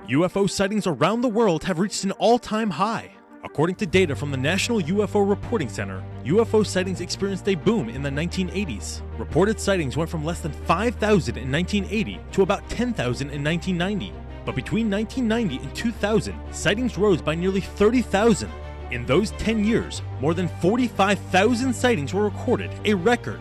UFO sightings around the world have reached an all-time high. According to data from the National UFO Reporting Center, UFO sightings experienced a boom in the 1980s. Reported sightings went from less than 5,000 in 1980 to about 10,000 in 1990. But between 1990 and 2000, sightings rose by nearly 30,000. In those 10 years, more than 45,000 sightings were recorded, a record.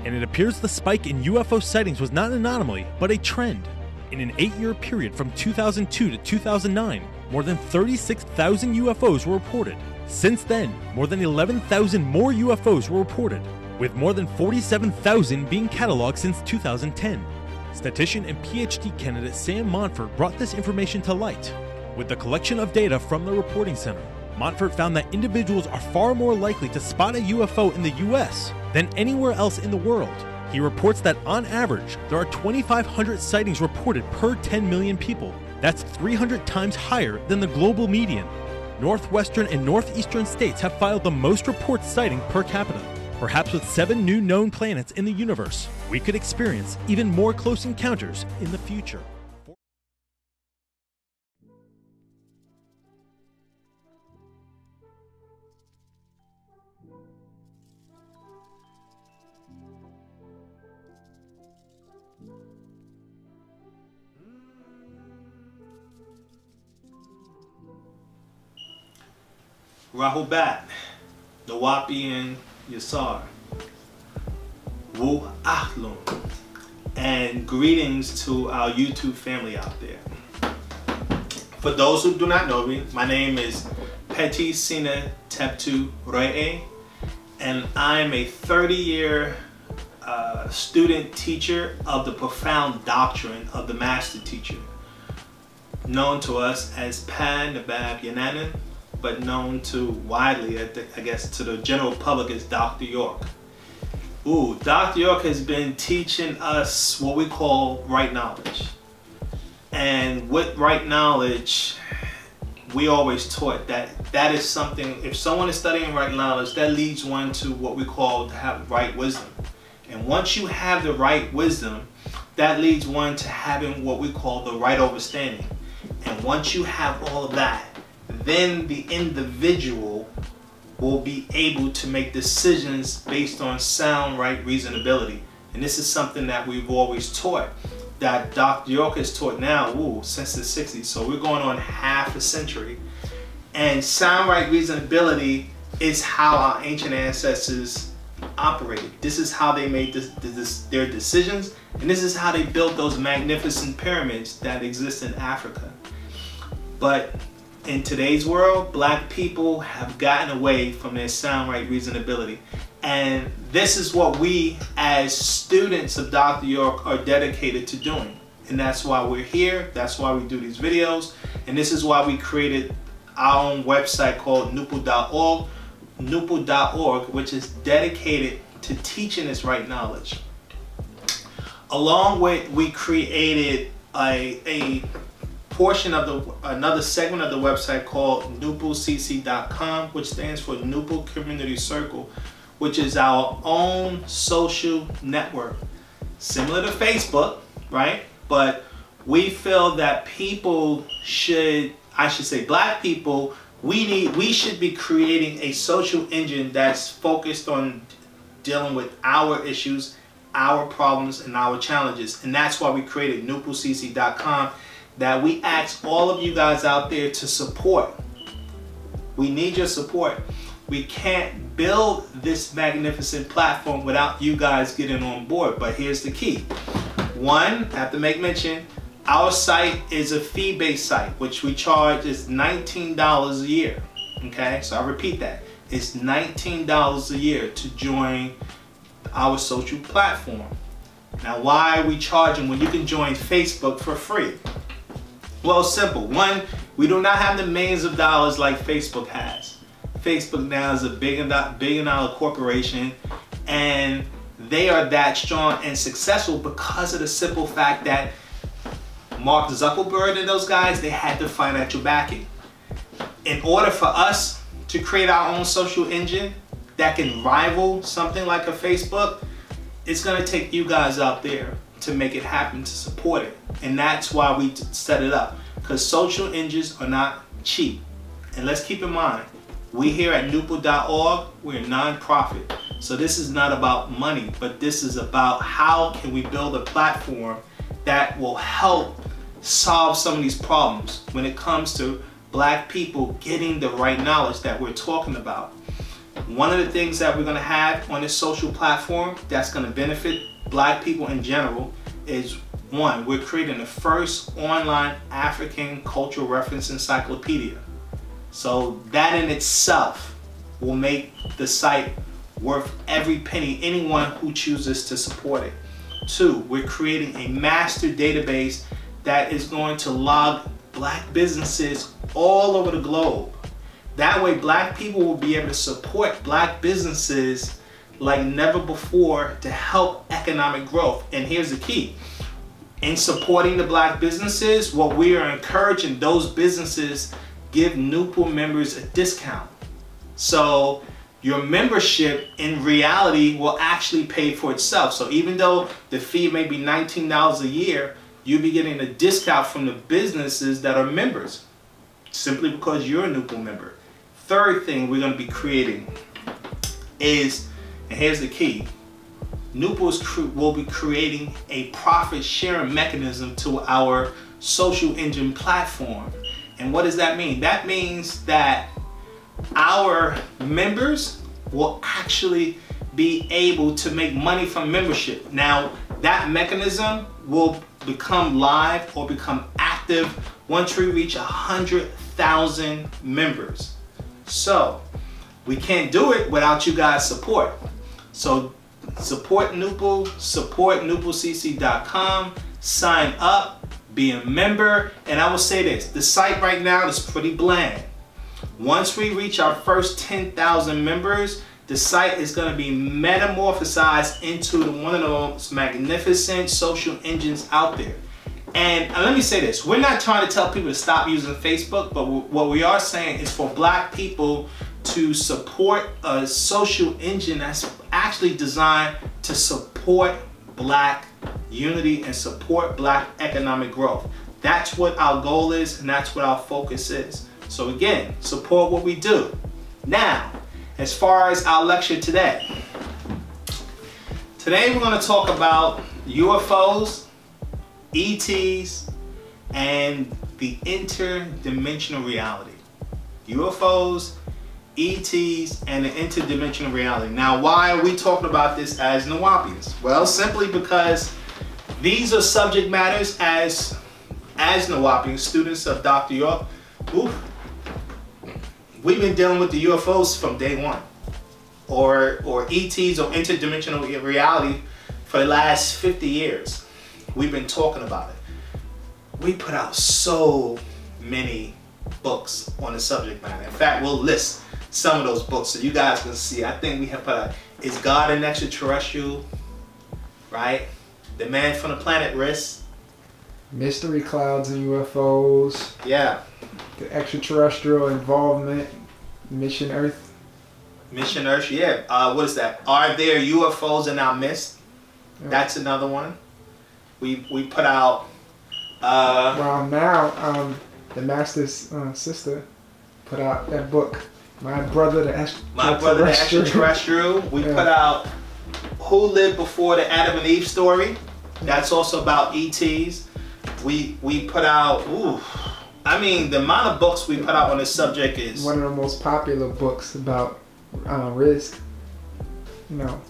And it appears the spike in UFO sightings was not an anomaly, but a trend. In an 8-year period from 2002 to 2009, more than 36,000 UFOs were reported. Since then, more than 11,000 more UFOs were reported, with more than 47,000 being cataloged since 2010. Statistician and PhD candidate Sam Montfort brought this information to light. With the collection of data from the reporting center, Montfort found that individuals are far more likely to spot a UFO in the US than anywhere else in the world. He reports that on average, there are 2,500 sightings reported per 10 million people. That's 300 times higher than the global median. Northwestern and northeastern states have filed the most reports citing per capita. Perhaps with 7 new known planets in the universe, we could experience even more close encounters in the future. Rahubat, Nuwaupian Yasar, Wu Ahlum, and greetings to our YouTube family out there. For those who do not know me, my name is Peti Sina Teptu Re'e, and I am a 30-year student teacher of the profound doctrine of the Master Teacher, known to us as Pa Nabab Yananan, but known to widely, I guess, to the general public as Dr. York. Dr. York has been teaching us what we call right knowledge. And with right knowledge, we always taught that that is something, if someone is studying right knowledge, that leads one to what we call to have right wisdom. And once you have the right wisdom, that leads one to having what we call the right understanding. And once you have all of that, then the individual will be able to make decisions based on sound, right reasonability. And this is something that we've always taught, that Dr. York has taught now, since the 60s. So we're going on half a century. And sound, right reasonability is how our ancient ancestors operated. This is how they made their decisions, and this is how they built those magnificent pyramids that exist in Africa. But in today's world, black people have gotten away from their sound right reasonability. And this is what we as students of Dr. York are dedicated to doing. And that's why we're here, that's why we do these videos, and this is why we created our own website called NoopooH.org, NoopooH.org, which is dedicated to teaching this right knowledge. Along with, we created a portion of another segment of the website called NoopooCC.com, which stands for Nuwaupu Community Circle, which is our own social network, similar to Facebook, right? But we feel that people should, I should say black people, we should be creating a social engine that's focused on dealing with our issues, our problems, and our challenges. And that's why we created NoopooCC.com, that we ask all of you guys out there to support. We need your support. We can't build this magnificent platform without you guys getting on board. But here's the key. One, I have to make mention, our site is a fee-based site, which we charge is $19 a year. Okay, so I'll repeat that. It's $19 a year to join our social platform. Now, why are we charging when you can join Facebook for free? Well, simple. One, we do not have the millions of dollars like Facebook has. Facebook now is a billion dollar corporation, and they are that strong and successful because of the simple fact that Mark Zuckerberg and those guys, they had the financial backing. In order for us to create our own social engine that can rival something like a Facebook, it's going to take you guys out there to make it happen, to support it. And that's why we set it up. because social engines are not cheap. And let's keep in mind, we here at NoopooH.org, we're a non-profit. So this is not about money, but this is about how can we build a platform that will help solve some of these problems when it comes to Black people getting the right knowledge that we're talking about. One of the things that we're going to have on this social platform that's going to benefit Black people in general is, one, we're creating the first online African cultural reference encyclopedia. So that in itself will make the site worth every penny, anyone who chooses to support it. Two, we're creating a master database that is going to log Black businesses all over the globe. That way Black people will be able to support Black businesses like never before to help economic growth. And here's the key. In supporting the Black businesses, what we are encouraging those businesses give NoopooH members a discount. So your membership in reality will actually pay for itself. So even though the fee may be $19 a year, you'll be getting a discount from the businesses that are members, simply because you're a NoopooH member. Third thing we're going to be creating is, and here's the key, NoopooH will be creating a profit sharing mechanism to our social engine platform. And what does that mean? That means that our members will actually be able to make money from membership. Now, that mechanism will become live or become active once we reach 100,000 members. So we can't do it without you guys' support. So support NoopooH, support NoopoohCC.com, sign up, be a member. And I will say this, the site right now is pretty bland. Once we reach our first 10,000 members, the site is going to be metamorphosized into one of the most magnificent social engines out there. And let me say this, we're not trying to tell people to stop using Facebook, but what we are saying is for Black people to support a social engine that's actually designed to support Black unity and support Black economic growth. That's what our goal is, and that's what our focus is. So again, support what we do. Now, as far as our lecture today, we're going to talk about UFOs, ETs, and the interdimensional reality. UFOs, ETs, and the interdimensional reality. Now, why are we talking about this as Nuwaupians? Well, simply because these are subject matters as Nuwaupian students of Dr. York. We've been dealing with the UFOs from day one, or ETs or interdimensional reality for the last 50 years. We've been talking about it. We put out so many books on the subject matter. In fact, we'll list some of those books so you guys can see. I think we have put out Is God an Extraterrestrial? Right? The Man from the Planet Risk. Mystery Clouds and UFOs. Yeah. The Extraterrestrial Involvement. Mission Earth. Mission Earth, yeah. What is that? Are there UFOs in our midst? Yeah. That's another one. We put out. Well, now the Master's sister put out that book, My Brother the Extraterrestrial. We put out Who Lived Before the Adam and Eve Story. That's also about ETs. We put out. I mean, the amount of books we put out on this subject is one of the most popular books about risk. You know,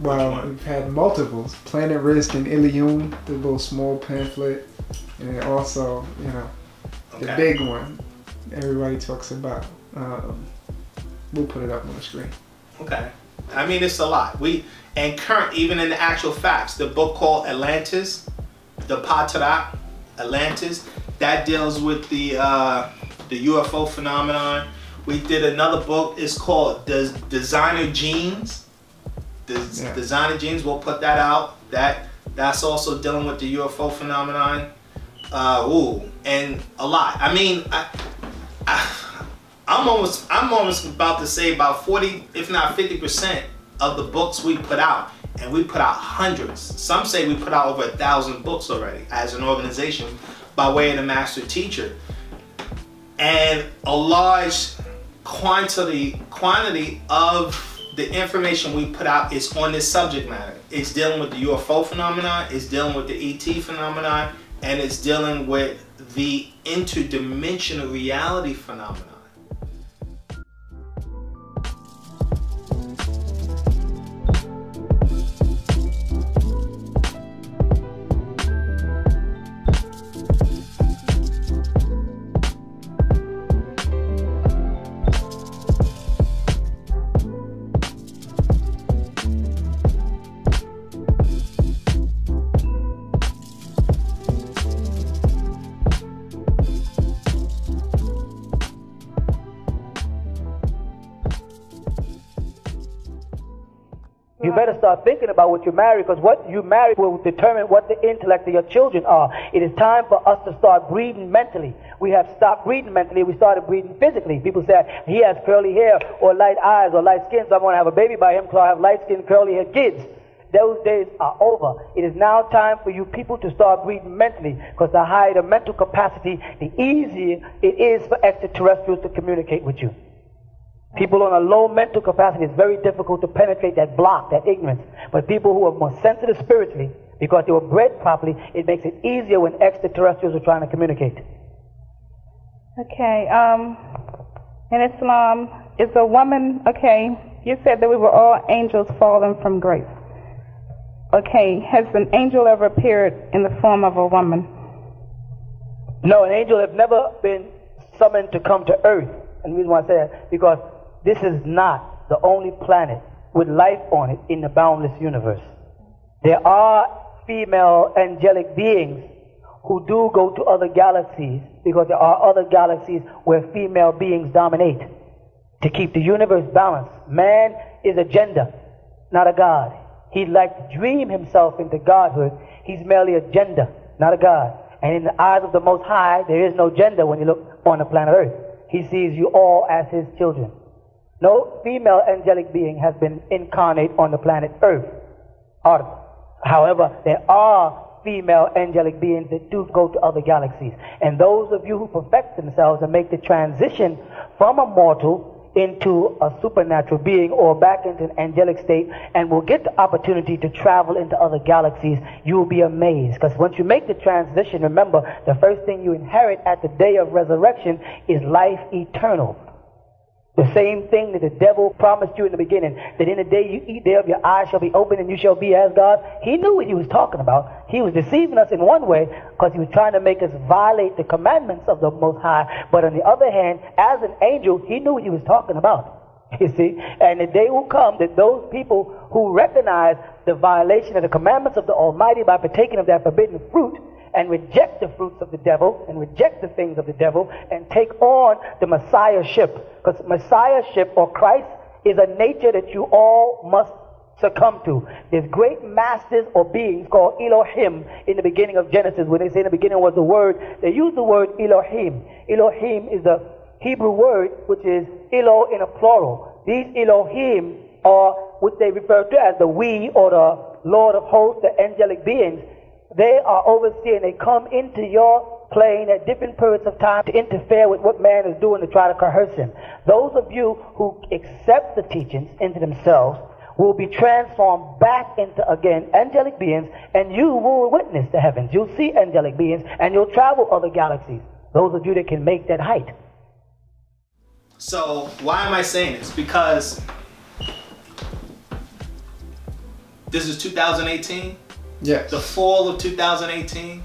well, we've had multiples: Planet Risk and Ilium, the little small pamphlet, and then also, you know, the big one everybody talks about. We'll put it up on the screen. Okay. I mean, it's a lot. And current, even in the actual facts, the book called Atlantis, the Patarak, Atlantis, that deals with the UFO phenomenon. We did another book. It's called Designer Genes. Designer Genes. We'll put that out. That's also dealing with the UFO phenomenon. And a lot. I mean, I'm almost about to say about 40, if not 50% of the books we put out, and we put out hundreds. Some say we put out over 1,000 books already as an organization, by way of the master teacher. And a large quantity of the information we put out is on this subject matter. It's dealing with the UFO phenomenon, it's dealing with the ET phenomenon, and it's dealing with the interdimensional reality phenomenon. You better start thinking about what you marry, because what you marry will determine what the intellect of your children are. It is time for us to start breeding mentally. We have stopped breeding mentally. We started breeding physically. People say, he has curly hair or light eyes or light skin, so I'm going to have a baby by him because I have light skin, curly hair kids. Those days are over. It is now time for you people to start breeding mentally, because the higher the mental capacity, the easier it is for extraterrestrials to communicate with you. People on a low mental capacity, it's very difficult to penetrate that block, that ignorance. But people who are more sensitive spiritually, because they were bred properly, it makes it easier when extraterrestrials are trying to communicate. Okay, in Islam, is a woman, okay, you said that we were all angels fallen from grace. Okay, has an angel ever appeared in the form of a woman? No, an angel has never been summoned to come to earth. And the reason why I say that, because this is not the only planet with life on it in the boundless universe. There are female angelic beings who do go to other galaxies, because there are other galaxies where female beings dominate to keep the universe balanced. Man is a gender, not a god. He'd like to dream himself into godhood. He's merely a gender, not a god. And in the eyes of the Most High, there is no gender when you look on the planet Earth. He sees you all as his children. No female angelic being has been incarnate on the planet Earth. However, there are female angelic beings that do go to other galaxies. And those of you who perfect themselves and make the transition from a mortal into a supernatural being or back into an angelic state and will get the opportunity to travel into other galaxies, you will be amazed. Because once you make the transition, remember, the first thing you inherit at the day of resurrection is life eternal. The same thing that the devil promised you in the beginning, that in the day you eat thereof, your eyes shall be open and you shall be as God. He knew what he was talking about. He was deceiving us in one way because he was trying to make us violate the commandments of the Most High. But on the other hand, as an angel, he knew what he was talking about. You see? And the day will come that those people who recognize the violation of the commandments of the Almighty by partaking of that forbidden fruit, and reject the fruits of the devil, and reject the things of the devil, and take on the Messiahship. Because Messiahship, or Christ, is a nature that you all must succumb to. There's great masters or beings called Elohim in the beginning of Genesis. When they say in the beginning was the word, they use the word Elohim. Elohim is the Hebrew word which is Elo in a plural. These Elohim are what they refer to as the we, or the Lord of hosts, the angelic beings. They are overseeing. They come into your plane at different periods of time to interfere with what man is doing to try to coerce him. Those of you who accept the teachings into themselves will be transformed back into, again, angelic beings, and you will witness the heavens. You'll see angelic beings, and you'll travel other galaxies. Those of you that can make that height. So why am I saying this? Because this is 2018. Yes. The fall of 2018,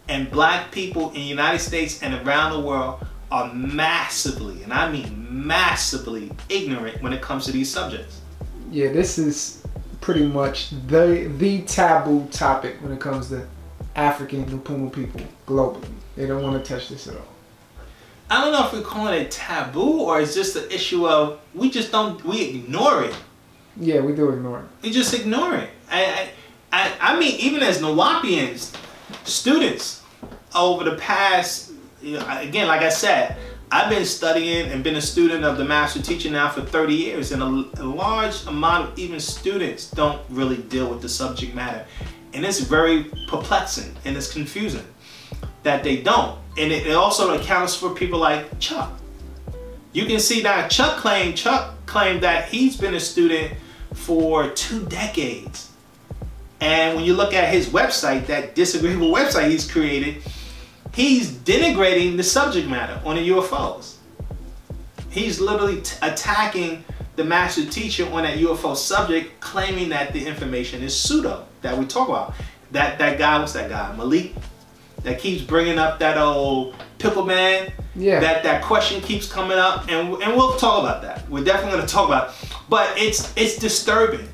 and black people in the United States and around the world are massively, and I mean massively, ignorant when it comes to these subjects. Yeah, this is pretty much the taboo topic when it comes to African NoopooH people globally. They don't want to touch this at all. I don't know if we're calling it taboo or it's just an issue of we ignore it. Yeah, we do ignore it. We just ignore it. I mean, even as Nuwaupians, students over the past, again, like I said, I've been studying and been a student of the master teacher now for 30 years, and a large amount of even students don't really deal with the subject matter. And it's very perplexing and it's confusing. that they don't. And it also accounts for people like Chuck. You can see that Chuck claimed that he's been a student for 2 decades. And when you look at his website, that disagreeable website he's created, he's denigrating the subject matter on the UFOs. He's literally attacking the master teacher on that UFO subject, claiming that the information is pseudo that we talk about. That guy, what's that guy, Malik, that keeps bringing up that old pickle man. Yeah. That question keeps coming up, and we'll talk about that. We're definitely going to talk about it. But it's disturbing.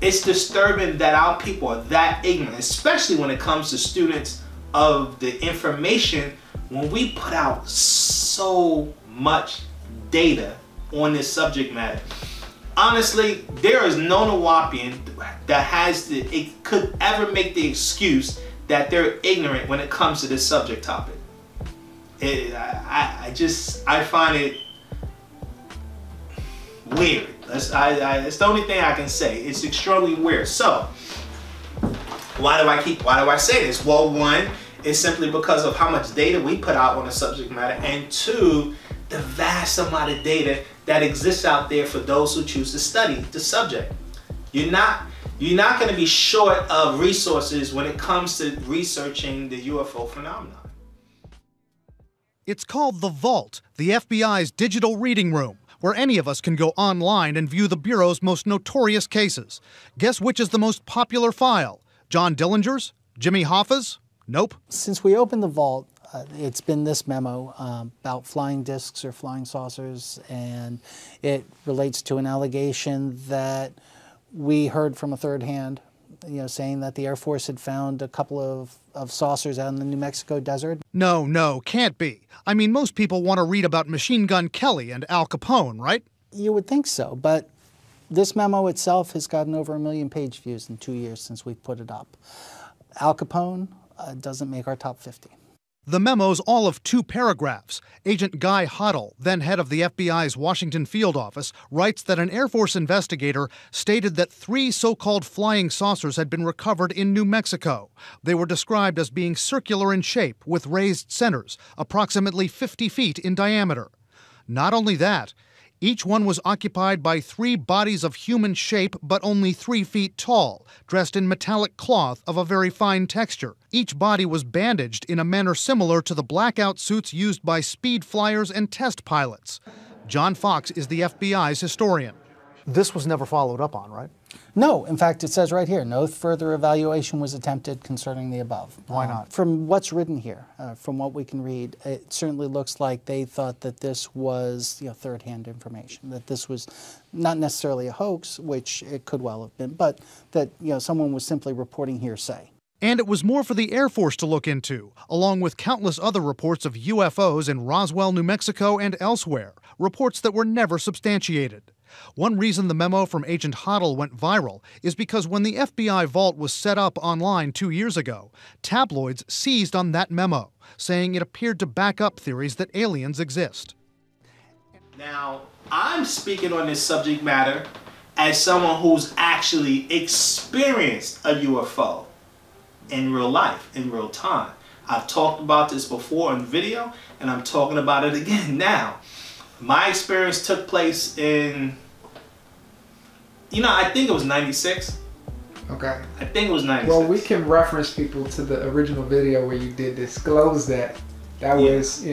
It's disturbing that our people are that ignorant, especially when it comes to students of the information, when we put out so much data on this subject matter. Honestly, there is no Nuwaupian that could ever make the excuse that they're ignorant when it comes to this subject topic. I find it weird. It's the only thing I can say. It's extremely weird. So, why do I say this? Well, one, it's simply because of how much data we put out on the subject matter, and two, the vast amount of data that exists out there for those who choose to study the subject. You're not going to be short of resources when it comes to researching the UFO phenomenon. It's called The Vault, the FBI's digital reading room, where any of us can go online and view the Bureau's most notorious cases. Guess which is the most popular file? John Dillinger's? Jimmy Hoffa's? Nope. Since we opened the vault, it's been this memo about flying discs or flying saucers, and it relates to an allegation that we heard from a third hand, saying that the Air Force had found a couple of saucers out in the New Mexico desert. No, can't be. I mean, most people want to read about Machine Gun Kelly and Al Capone, right? You would think so, but this memo itself has gotten over 1 million page views in 2 years since we've put it up. Al Capone doesn't make our top 50. The memo's all of 2 paragraphs. Agent Guy Hoddle, then head of the FBI's Washington field office, writes that an Air Force investigator stated that 3 so-called flying saucers had been recovered in New Mexico. They were described as being circular in shape with raised centers, approximately 50 feet in diameter. Not only that, each one was occupied by 3 bodies of human shape, but only 3 feet tall, dressed in metallic cloth of a very fine texture. Each body was bandaged in a manner similar to the blackout suits used by speed flyers and test pilots. John Fox is the FBI's historian. This was never followed up on, right? No, in fact, it says right here, no further evaluation was attempted concerning the above. Why not? From what's written here, from what we can read, it certainly looks like they thought that this was third-hand information, that this was not necessarily a hoax, which it could well have been, but that someone was simply reporting hearsay. And it was more for the Air Force to look into, along with countless other reports of UFOs in Roswell, New Mexico, and elsewhere, reports that were never substantiated. One reason the memo from Agent Hoddle went viral is because when the FBI vault was set up online 2 years ago, tabloids seized on that memo, saying it appeared to back up theories that aliens exist. Now, I'm speaking on this subject matter as someone who's actually experienced a UFO in real life, in real time. I've talked about this before on video, and I'm talking about it again now. My experience took place in, I think it was 96. Okay. I think it was 96. Well, we can reference people to the original video where you did disclose that. That was,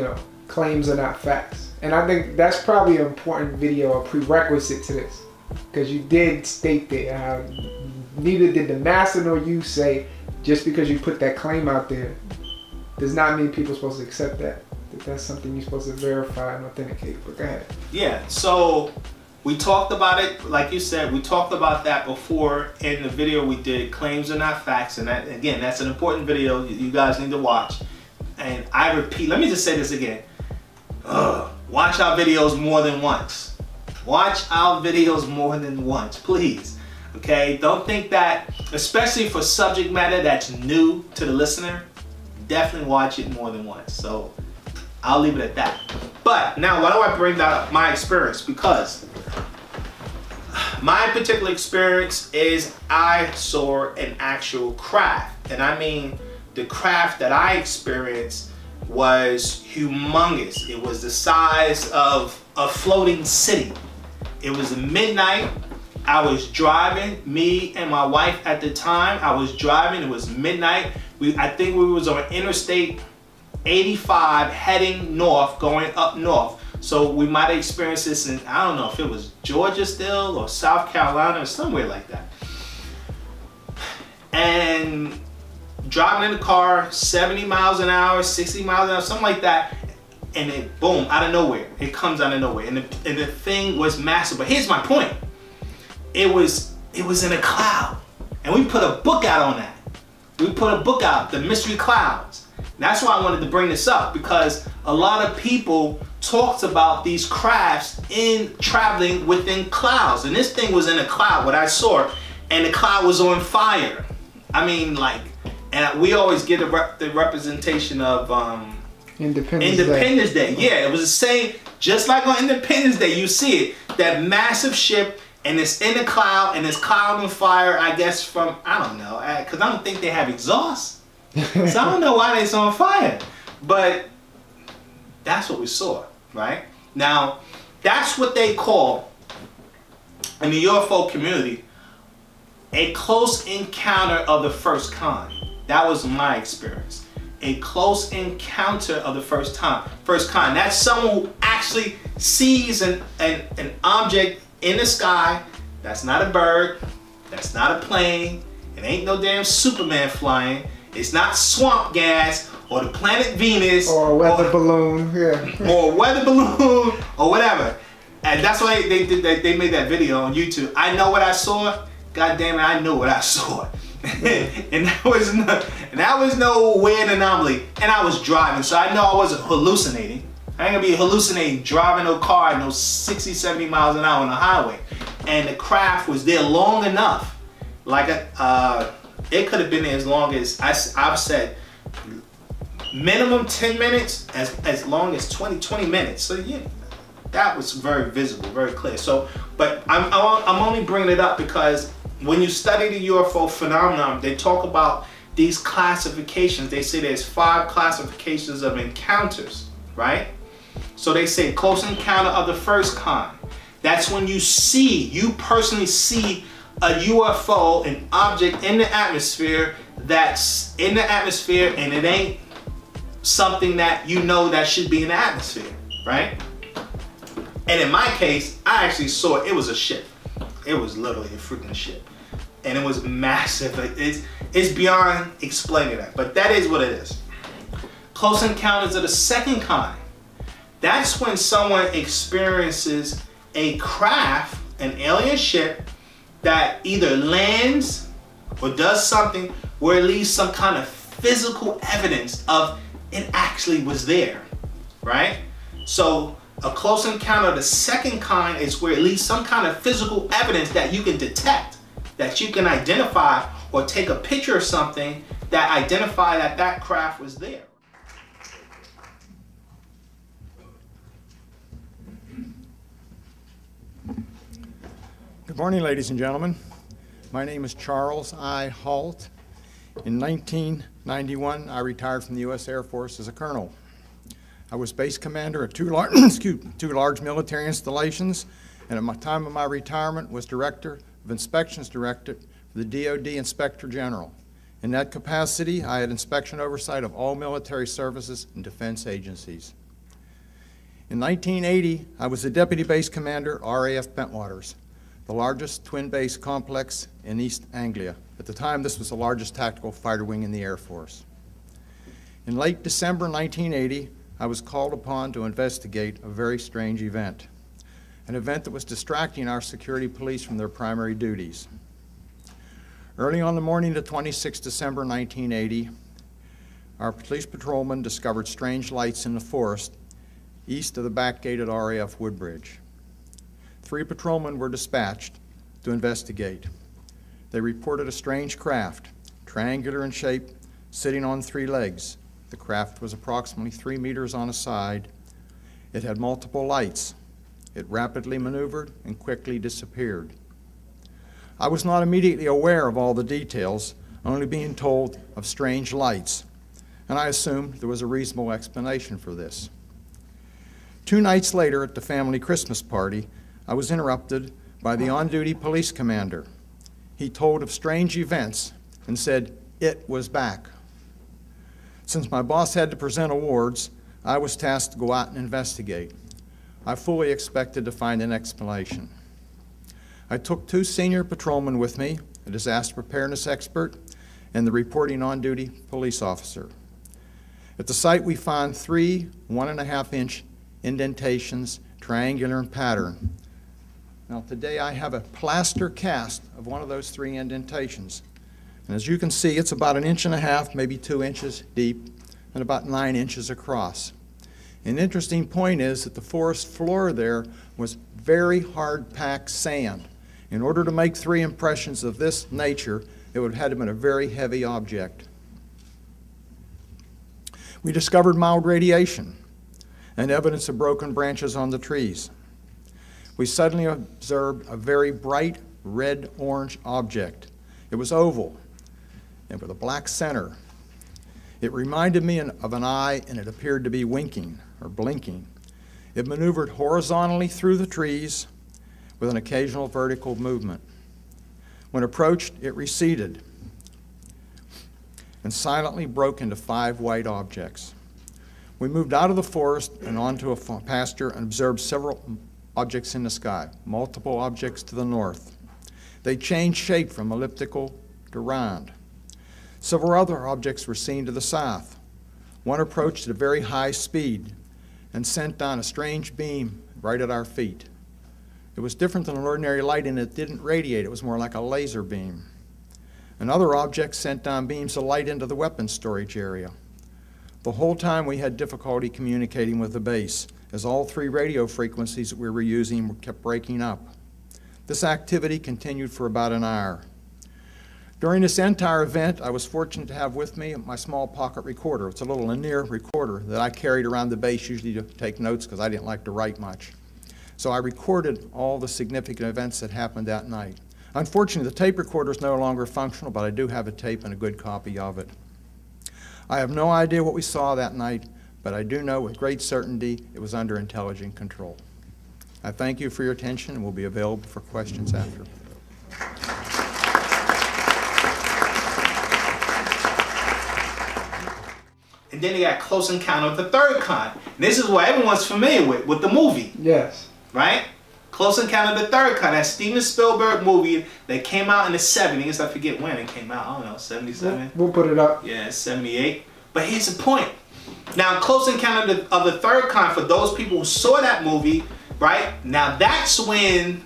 claims are not facts. And I think that's probably an important video, a prerequisite to this. Because you did state that how neither did the master nor you say just because you put that claim out there does not mean people are supposed to accept that. That's something you're supposed to verify and authenticate. But go ahead. Yeah, so we talked about it, like you said, we talked about that before in the video we did, Claims Are Not Facts, and that, again, that's an important video you guys need to watch. And I repeat, let me just say this again. Watch our videos more than once. Watch our videos more than once, please. Okay, don't think that, especially for subject matter that's new to the listener, definitely watch it more than once. So I'll leave it at that. But now, why do I bring that up? My experience, because my particular experience is I saw an actual craft, and I mean the craft that I experienced was humongous. It was the size of a floating city. It was midnight. I was driving, me and my wife at the time. I was driving, it was midnight. I think we was on Interstate 85 heading north, going up north. So we might have experienced this in, I don't know if it was Georgia still or South Carolina or somewhere like that. And driving in the car, 70 miles an hour, 60 miles an hour, something like that. And it, boom, out of nowhere. It comes out of nowhere. And the thing was massive. But here's my point. It was in a cloud. And we put a book out on that. We put a book out, The Mystery Clouds. And that's why I wanted to bring this up, because a lot of people talked about these crafts in traveling within clouds. And this thing was in a cloud, what I saw, and the cloud was on fire. I mean, like, and we always get the representation of Independence Day. Yeah, it was the same, just like on Independence Day, you see it, that massive ship, and it's in the cloud, and it's cloud on fire, I guess from, I don't know, because I don't think they have exhaust. So I don't know why it's on fire. But that's what we saw, right? Now, that's what they call, in the UFO community, a close encounter of the first kind. That was my experience. A close encounter of the first kind. That's someone who actually sees an object in the sky. That's not a bird. That's not a plane. It ain't no damn Superman flying. It's not swamp gas or the planet Venus. Or a weather balloon, yeah. Or a weather balloon or whatever. And that's why they did that. They made that video on YouTube. I know what I saw. God damn it, I knew what I saw. and that was no weird anomaly. And I was driving, so I know I wasn't hallucinating. I ain't gonna be hallucinating driving a car at no 60, 70 miles an hour on the highway. And the craft was there long enough. Like it could have been there as long as, I've said, minimum 10 minutes, as long as 20 minutes. So yeah, that was very visible, very clear. So, but I'm only bringing it up because when you study the UFO phenomenon, they talk about these classifications. They say there's 5 classifications of encounters, right? So they say close encounter of the first kind. That's when you personally see a UFO, an object in the atmosphere that's in the atmosphere, and it ain't something that you know that should be in the atmosphere, right? And in my case, I actually saw it was a ship. It was literally a freaking ship. And it was massive. It's beyond explaining that, but that is what it is. Close encounters of the second kind. That's when someone experiences a craft, an alien ship, that either lands or does something where it leaves some kind of physical evidence of it actually was there, right? So a close encounter of the second kind is where it leaves some kind of physical evidence that you can detect, that you can identify, or take a picture of something that identify that that craft was there. Good morning, ladies and gentlemen. My name is Charles I. Halt. In 1991, I retired from the U.S. Air Force as a colonel. I was base commander of two large military installations, and at the time of my retirement was Director of Inspections Directorate for the DoD Inspector General. In that capacity, I had inspection oversight of all military services and defense agencies. In 1980, I was the Deputy Base Commander at RAF Bentwaters, the largest twin base complex in East Anglia. At the time, this was the largest tactical fighter wing in the Air Force. In late December 1980, I was called upon to investigate a very strange event, an event that was distracting our security police from their primary duties. Early on the morning of 26 December 1980, our police patrolman discovered strange lights in the forest east of the back gate at RAF Woodbridge. 3 patrolmen were dispatched to investigate. They reported a strange craft, triangular in shape, sitting on 3 legs. The craft was approximately 3 meters on a side. It had multiple lights. It rapidly maneuvered and quickly disappeared. I was not immediately aware of all the details only being told of strange lights, and I assumed there was a reasonable explanation for this. 2 nights later at the family Christmas party, I was interrupted by the on-duty police commander. He told of strange events and said it was back. Since my boss had to present awards, I was tasked to go out and investigate. I fully expected to find an explanation. I took 2 senior patrolmen with me, a disaster preparedness expert, and the reporting on-duty police officer. At the site we found 3 1.5-inch indentations, triangular in pattern. Now today I have a plaster cast of one of those 3 indentations. And as you can see, it's about 1.5 inches, maybe 2 inches deep, and about 9 inches across. An interesting point is that the forest floor there was very hard-packed sand. In order to make 3 impressions of this nature, it would have had to have been a very heavy object. We discovered mild radiation and evidence of broken branches on the trees. We suddenly observed a very bright red-orange object. It was oval and with a black center. It reminded me of an eye, and it appeared to be winking or blinking. It maneuvered horizontally through the trees with an occasional vertical movement. When approached, it receded and silently broke into 5 white objects. We moved out of the forest and onto a pasture and observed several objects in the sky, multiple objects to the north. They changed shape from elliptical to round. Several other objects were seen to the south. One approached at a very high speed and sent down a strange beam right at our feet. It was different than an ordinary light, and it didn't radiate. It was more like a laser beam. Another object sent down beams of light into the weapons storage area. The whole time we had difficulty communicating with the base, as all 3 radio frequencies that we were using kept breaking up. This activity continued for about an hour. During this entire event, I was fortunate to have with me my small pocket recorder. It's a little linear recorder that I carried around the base, usually to take notes because I didn't like to write much. So I recorded all the significant events that happened that night. Unfortunately, the tape recorder is no longer functional, but I do have a tape and a good copy of it. I have no idea what we saw that night, but I do know with great certainty it was under intelligent control. I thank you for your attention and will be available for questions after. And then they got Close Encounter of the Third Kind. And this is what everyone's familiar with the movie. Yes. Right? Close Encounter of the Third Kind, that Steven Spielberg movie that came out in the 70s. I forget when it came out. I don't know, 77? We'll put it up. Yeah, 78. But here's the point. Now, Close Encounter of the Third Kind, for those people who saw that movie, right? Now, that's when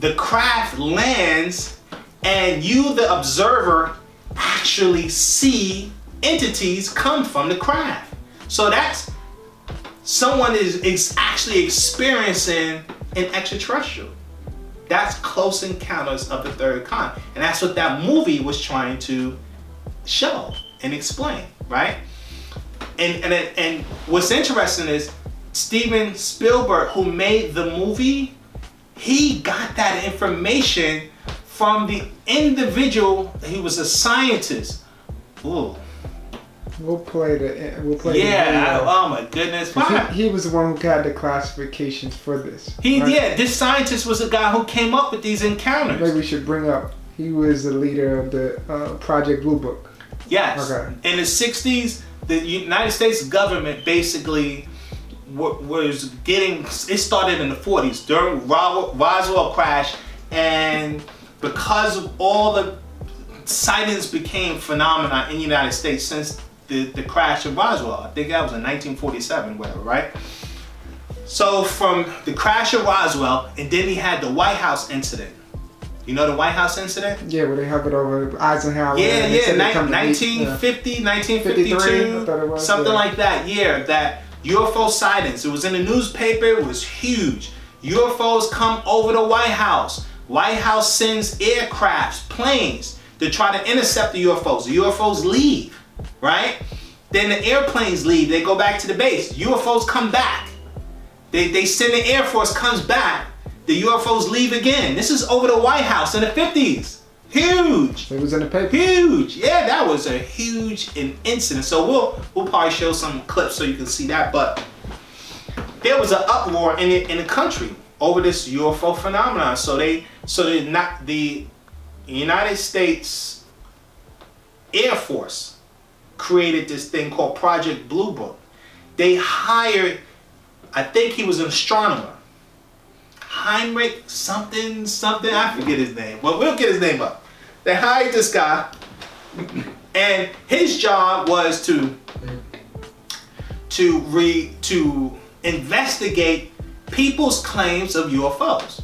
the craft lands and you, the observer, actually see entities come from the craft. So that's someone is actually experiencing an extraterrestrial. That's Close Encounters of the Third Kind. And that's what that movie was trying to show and explain, right? And what's interesting is Steven Spielberg, who made the movie, he got that information from the individual. He was a scientist. Ooh. We'll play the video. Oh my goodness. He was the one who got the classifications for this. Yeah, this scientist was the guy who came up with these encounters. Maybe we should bring up, he was the leader of the Project Blue Book. Yes. Okay. In the 60s, the United States government basically was getting, it started in the 40s during Roswell crash, and because of all the sightings became phenomena in the United States since the crash of Roswell. I think that was in 1947, whatever, right? So from the crash of Roswell, and then he had the White House incident. You know the White House incident? Yeah, where they hovered over Eisenhower. Yeah, 1950, 1952, something like that. Yeah, that UFO sightings. It was in the newspaper. It was huge. UFOs come over the White House. White House sends aircrafts, planes, to try to intercept the UFOs. The UFOs leave, right? Then the airplanes leave. They go back to the base. UFOs come back. They send the Air Force, comes back. The UFOs leave again. This is over the White House in the 50s. Huge. It was in the paper. Huge. Yeah, that was a huge incident. So we'll probably show some clips so you can see that. But there was an uproar in the country over this UFO phenomenon. So the United States Air Force created this thing called Project Blue Book. They hired, I think he was an astronomer, Heinrich something, I forget his name. Well, we'll get his name up. They hired this guy, and his job was to investigate people's claims of UFOs.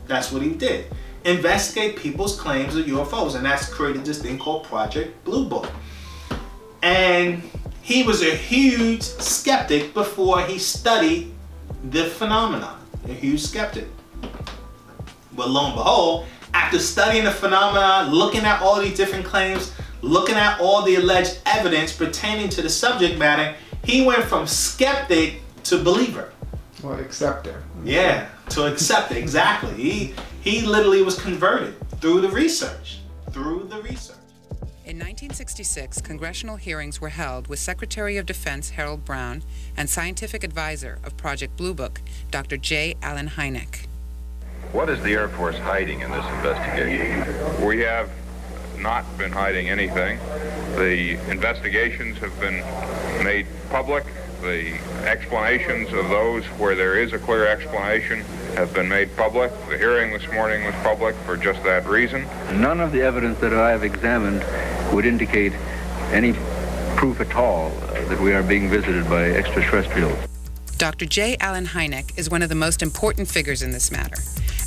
That's what he did. Investigate people's claims of UFOs, and that's created this thing called Project Blue Book. And he was a huge skeptic before he studied the phenomenon. A huge skeptic. But lo and behold, after studying the phenomenon, looking at all these different claims, looking at all the alleged evidence pertaining to the subject matter, he went from skeptic to believer. Well, acceptor. Yeah, to acceptor, exactly. He literally was converted through the research. In 1966, congressional hearings were held with Secretary of Defense Harold Brown and scientific advisor of Project Blue Book, Dr. J. Allen Hynek. What is the Air Force hiding in this investigation? We have not been hiding anything. The investigations have been made public. The explanations of those where there is a clear explanation have been made public. The hearing this morning was public for just that reason. None of the evidence that I have examined would indicate any proof at all that we are being visited by extraterrestrials. Dr. J. Allen Hynek is one of the most important figures in this matter.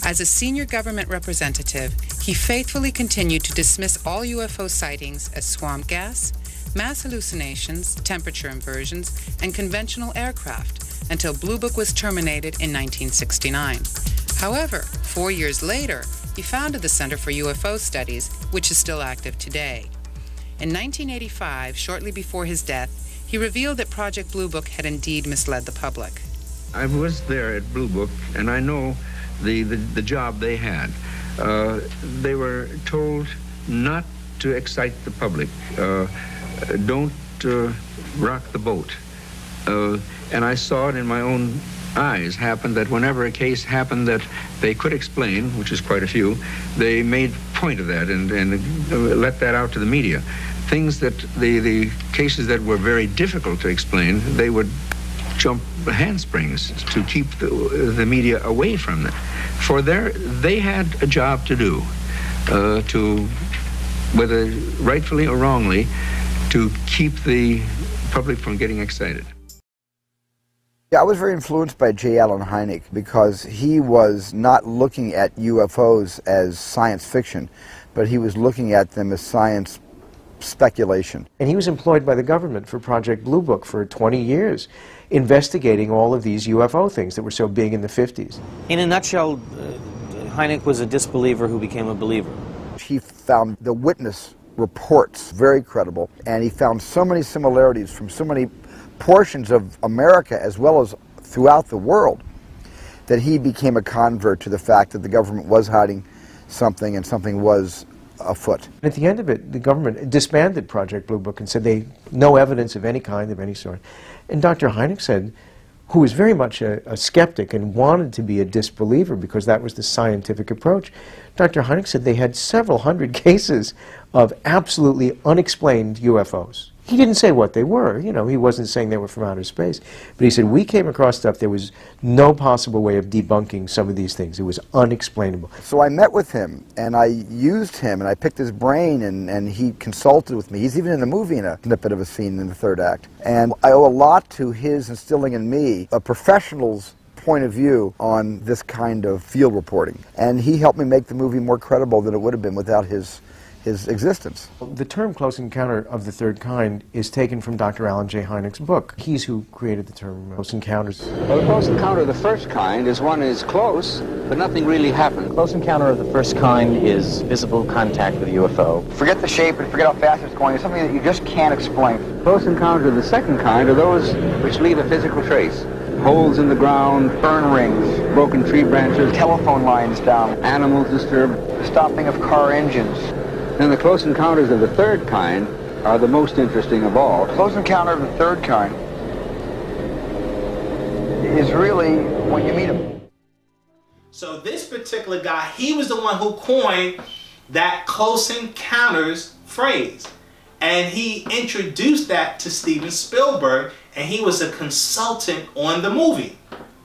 As a senior government representative, he faithfully continued to dismiss all UFO sightings as swamp gas, mass hallucinations, temperature inversions, and conventional aircraft until Blue Book was terminated in 1969. However, 4 years later, he founded the Center for UFO Studies, which is still active today. In 1985, shortly before his death, he revealed that Project Blue Book had indeed misled the public. I was there at Blue Book, and I know the job they had. They were told not to excite the public. Don't rock the boat. And I saw it in my own eyes happen that whenever a case happened that they could explain, which is quite a few, they made point of that and let that out to the media. Things that the cases that were very difficult to explain, they would jump handsprings to keep the media away from them. For they had a job to do, to, whether rightfully or wrongly, to keep the public from getting excited. Yeah, I was very influenced by J. Allen Hynek because he was not looking at UFOs as science fiction, but he was looking at them as science speculation. And he was employed by the government for Project Blue Book for 20 years, investigating all of these UFO things that were so big in the 50s. In a nutshell, Hynek was a disbeliever who became a believer. He found the witness reports very credible, and he found so many similarities from so many portions of America as well as throughout the world that he became a convert to the fact that the government was hiding something and something was afoot. At the end of it, the government disbanded Project Blue Book and said no evidence of any kind, of any sort. And Dr. Hynek said, who was very much a skeptic and wanted to be a disbeliever because that was the scientific approach, Dr. Hynek said they had several hundred cases of absolutely unexplained UFOs. He didn't say what they were, you know, he wasn't saying they were from outer space, but he said we came across stuff there was no possible way of debunking some of these things. It was unexplainable. So I met with him and I used him and I picked his brain and he consulted with me. He's even in the movie in a snippet of a scene in the third act. And I owe a lot to his instilling in me a professional's point of view on this kind of field reporting. And he helped me make the movie more credible than it would have been without his existence. The term Close Encounter of the Third Kind is taken from Dr. Alan J. Hynek's book. He's who created the term Close Encounters. Well, a close encounter of the first kind is one is close, but nothing really happened. Close encounter of the first kind is visible contact with a UFO. Forget the shape and forget how fast it's going. It's something that you just can't explain. Close encounters of the second kind are those which leave a physical trace. Holes in the ground, burn rings, broken tree branches, telephone lines down, animals disturbed, stopping of car engines, Then the close encounters of the third kind are the most interesting of all. Close encounter of the third kind is really when you meet him. So this particular guy, he was the one who coined that close encounters phrase. And he introduced that to Steven Spielberg, and he was a consultant on the movie,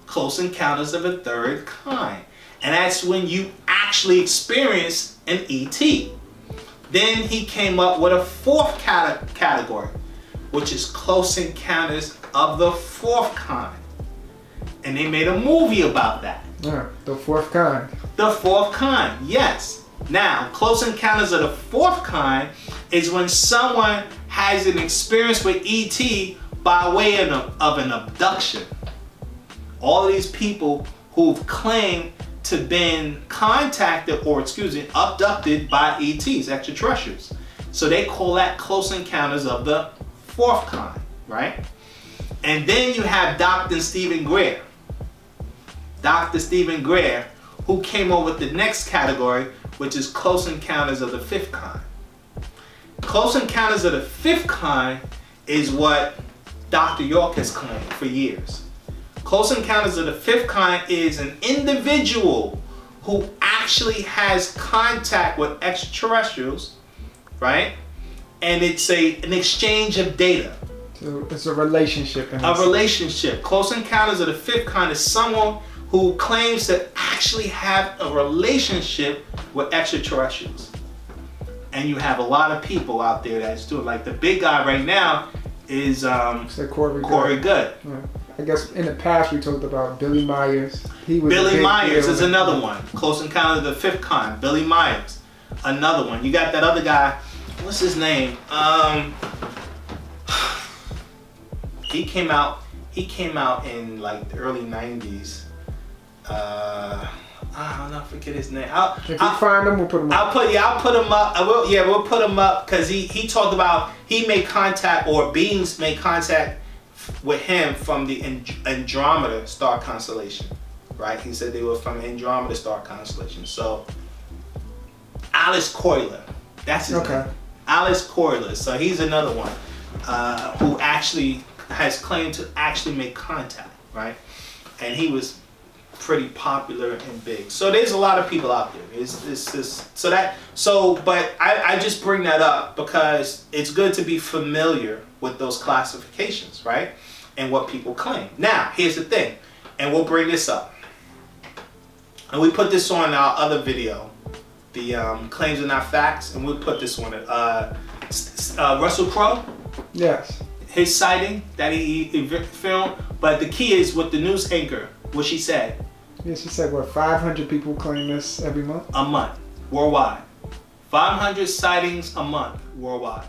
Close Encounters of a Third Kind. And that's when you actually experience an ET. Then he came up with a fourth category, which is Close Encounters of the Fourth Kind. And they made a movie about that. Yeah, the fourth kind. The fourth kind, yes. Now, Close Encounters of the Fourth Kind is when someone has an experience with ET by way of an abduction. All of these people who've claimed to been contacted or, abducted by ETs, extraterrestrials. So they call that Close Encounters of the Fourth Kind, right? And then you have Dr. Stephen Greer. Dr. Stephen Greer, who came up with the next category, which is Close Encounters of the Fifth Kind. Close Encounters of the Fifth Kind is what Dr. York has claimed for years. Close Encounters of the Fifth Kind is an individual who actually has contact with extraterrestrials, right? And it's an exchange of data. So it's a relationship. A relationship. Close Encounters of the Fifth Kind is someone who claims to actually have a relationship with extraterrestrials. And you have a lot of people out there that's doing, like the big guy right now is Corey Good. Yeah. I guess in the past we talked about Billy Myers. Billy Myers is another one. Close Encounters of the Fifth Kind. Billy Myers, another one. You got that other guy. What's his name? He came out in like the early 90s. I don't know, I forget his name. If you find him, we'll put him up. I'll put him up. We'll put him up because he talked about he made contact, or beings made contact with him from the Andromeda star constellation, right? He said they were from Andromeda star constellation. So Alice Coiler, that's his name. Alice Coiler. So he's another one who actually has claimed to actually make contact, right? And he was pretty popular and big. So there's a lot of people out there. But I just bring that up because it's good to be familiar with those classifications, right? And what people claim. Now, here's the thing, and we'll bring this up. And we put this on our other video, the claims are not facts, and we'll put this on it. Russell Crowe. Yes. His sighting that he filmed, but the key is with the news anchor, what she said. Yeah, she said, what, 500 people claim this every month? A month, worldwide. 500 sightings a month, worldwide.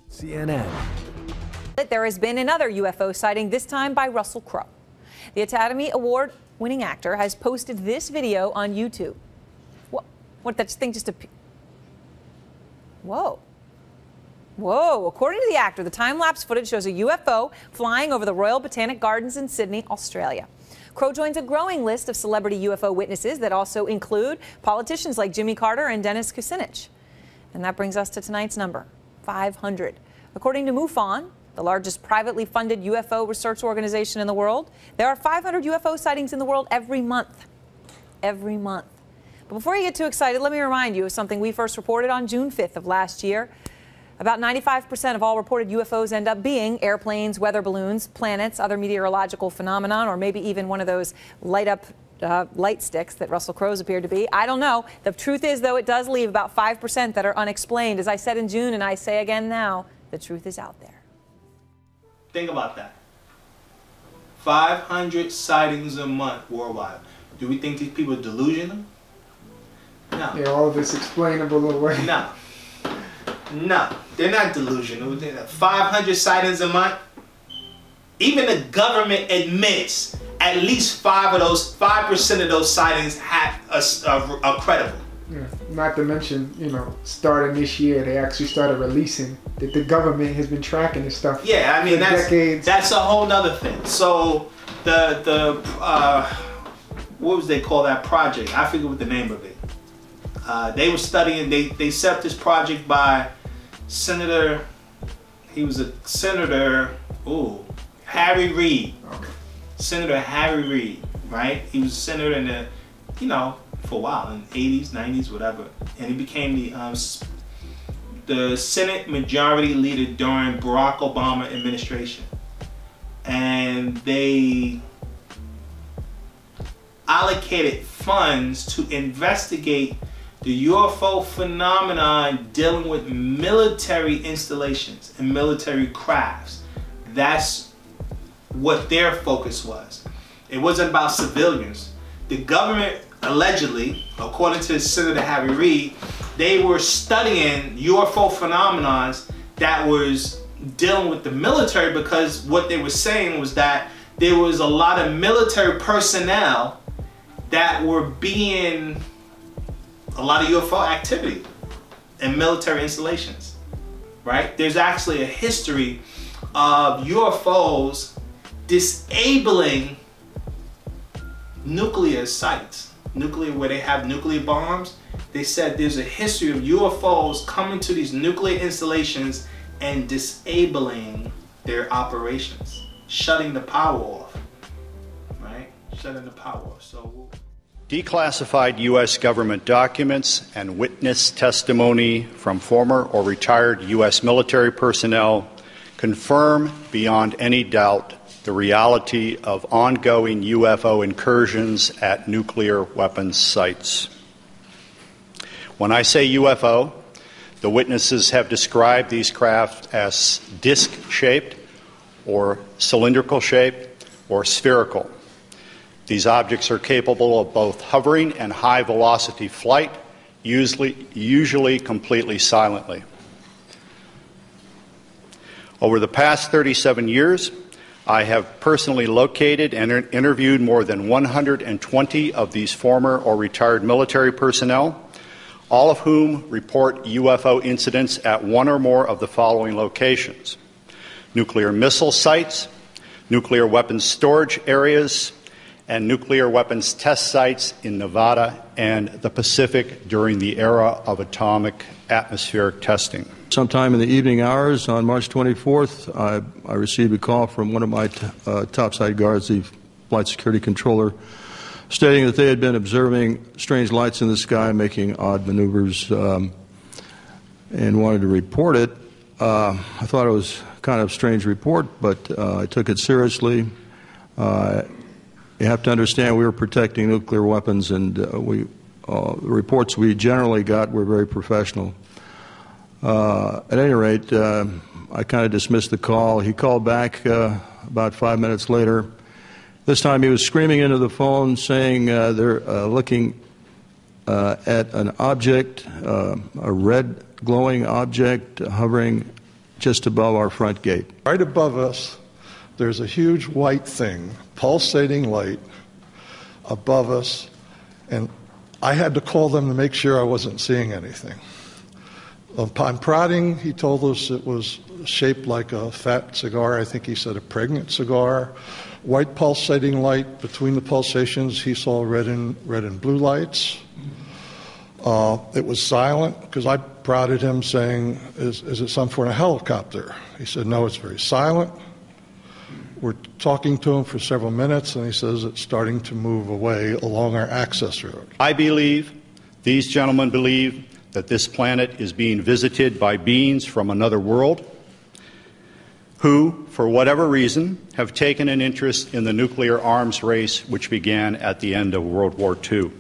CNN. There has been another UFO sighting, this time by Russell Crowe. The Academy Award-winning actor has posted this video on YouTube. What that thing just appeared? Whoa. Whoa. According to the actor, the time-lapse footage shows a UFO flying over the Royal Botanic Gardens in Sydney, Australia. Crowe joins a growing list of celebrity UFO witnesses that also include politicians like Jimmy Carter and Dennis Kucinich. And that brings us to tonight's number, 500. According to MUFON, the largest privately funded UFO research organization in the world, there are 500 UFO sightings in the world every month. Every month. But before you get too excited, let me remind you of something we first reported on June 5th of last year. About 95% of all reported UFOs end up being airplanes, weather balloons, planets, other meteorological phenomenon, or maybe even one of those light sticks that Russell Crowe's appeared to be. I don't know. The truth is, though, it does leave about 5% that are unexplained. As I said in June, and I say again now, the truth is out there. Think about that. 500 sightings a month worldwide. Do we think these people are delusional? No. Yeah, all of it's explainable away. No. No, they're not delusional. 500 sightings a month. Even the government admits at least 5% of those sightings are credible. Yeah. Not to mention, starting this year, they actually started releasing that the government has been tracking this stuff. Yeah, I mean for decades. That's a whole nother thing. So what was they call that project? I forget what the name of it. They were studying, they set up this project by Senator, he was a Senator, Harry Reid. Senator Harry Reid, right? He was a senator in the, you know, for a while, in the 80s, 90s, whatever. And he became the Senate Majority Leader during Barack Obama administration. And they allocated funds to investigate the UFO phenomenon dealing with military installations and military crafts. That's what their focus was. It wasn't about civilians. The government, allegedly, according to Senator Harry Reid, they were studying UFO phenomenon that was dealing with the military, because what they were saying was that there was a lot of military personnel that were being a lot of UFO activity and military installations, right? There's actually a history of UFOs disabling nuclear sites, where they have nuclear bombs. They said there's a history of UFOs coming to these nuclear installations and disabling their operations, shutting the power off, right? Shutting the power off. So declassified U.S. government documents and witness testimony from former or retired U.S. military personnel confirm beyond any doubt the reality of ongoing UFO incursions at nuclear weapons sites. When I say UFO, the witnesses have described these craft as disc-shaped or cylindrical-shaped or spherical. These objects are capable of both hovering and high-velocity flight, usually completely silently. Over the past 37 years, I have personally located and interviewed more than 120 of these former or retired military personnel, all of whom report UFO incidents at one or more of the following locations: nuclear missile sites, nuclear weapons storage areas, and nuclear weapons test sites in Nevada and the Pacific during the era of atomic atmospheric testing. Sometime in the evening hours on March 24th, I received a call from one of my topside guards, the flight security controller, stating that they had been observing strange lights in the sky making odd maneuvers and wanted to report it. I thought it was kind of a strange report, but I took it seriously. You have to understand we were protecting nuclear weapons, and the reports we generally got were very professional. At any rate, I kind of dismissed the call. He called back about 5 minutes later. This time he was screaming into the phone saying they're looking at an object, a red glowing object hovering just above our front gate. Right above us, there's a huge white thing, pulsating light above us, and I had to call them to make sure I wasn't seeing anything. Upon prodding, he told us it was shaped like a fat cigar. I think he said a pregnant cigar. White pulsating light. Between the pulsations, he saw red and blue lights. It was silent because I prodded him saying, is it some sort of helicopter? He said, no, it's very silent. We're talking to him for several minutes, and he says it's starting to move away along our access road. I believe, these gentlemen believe, that this planet is being visited by beings from another world who, for whatever reason, have taken an interest in the nuclear arms race which began at the end of World War II.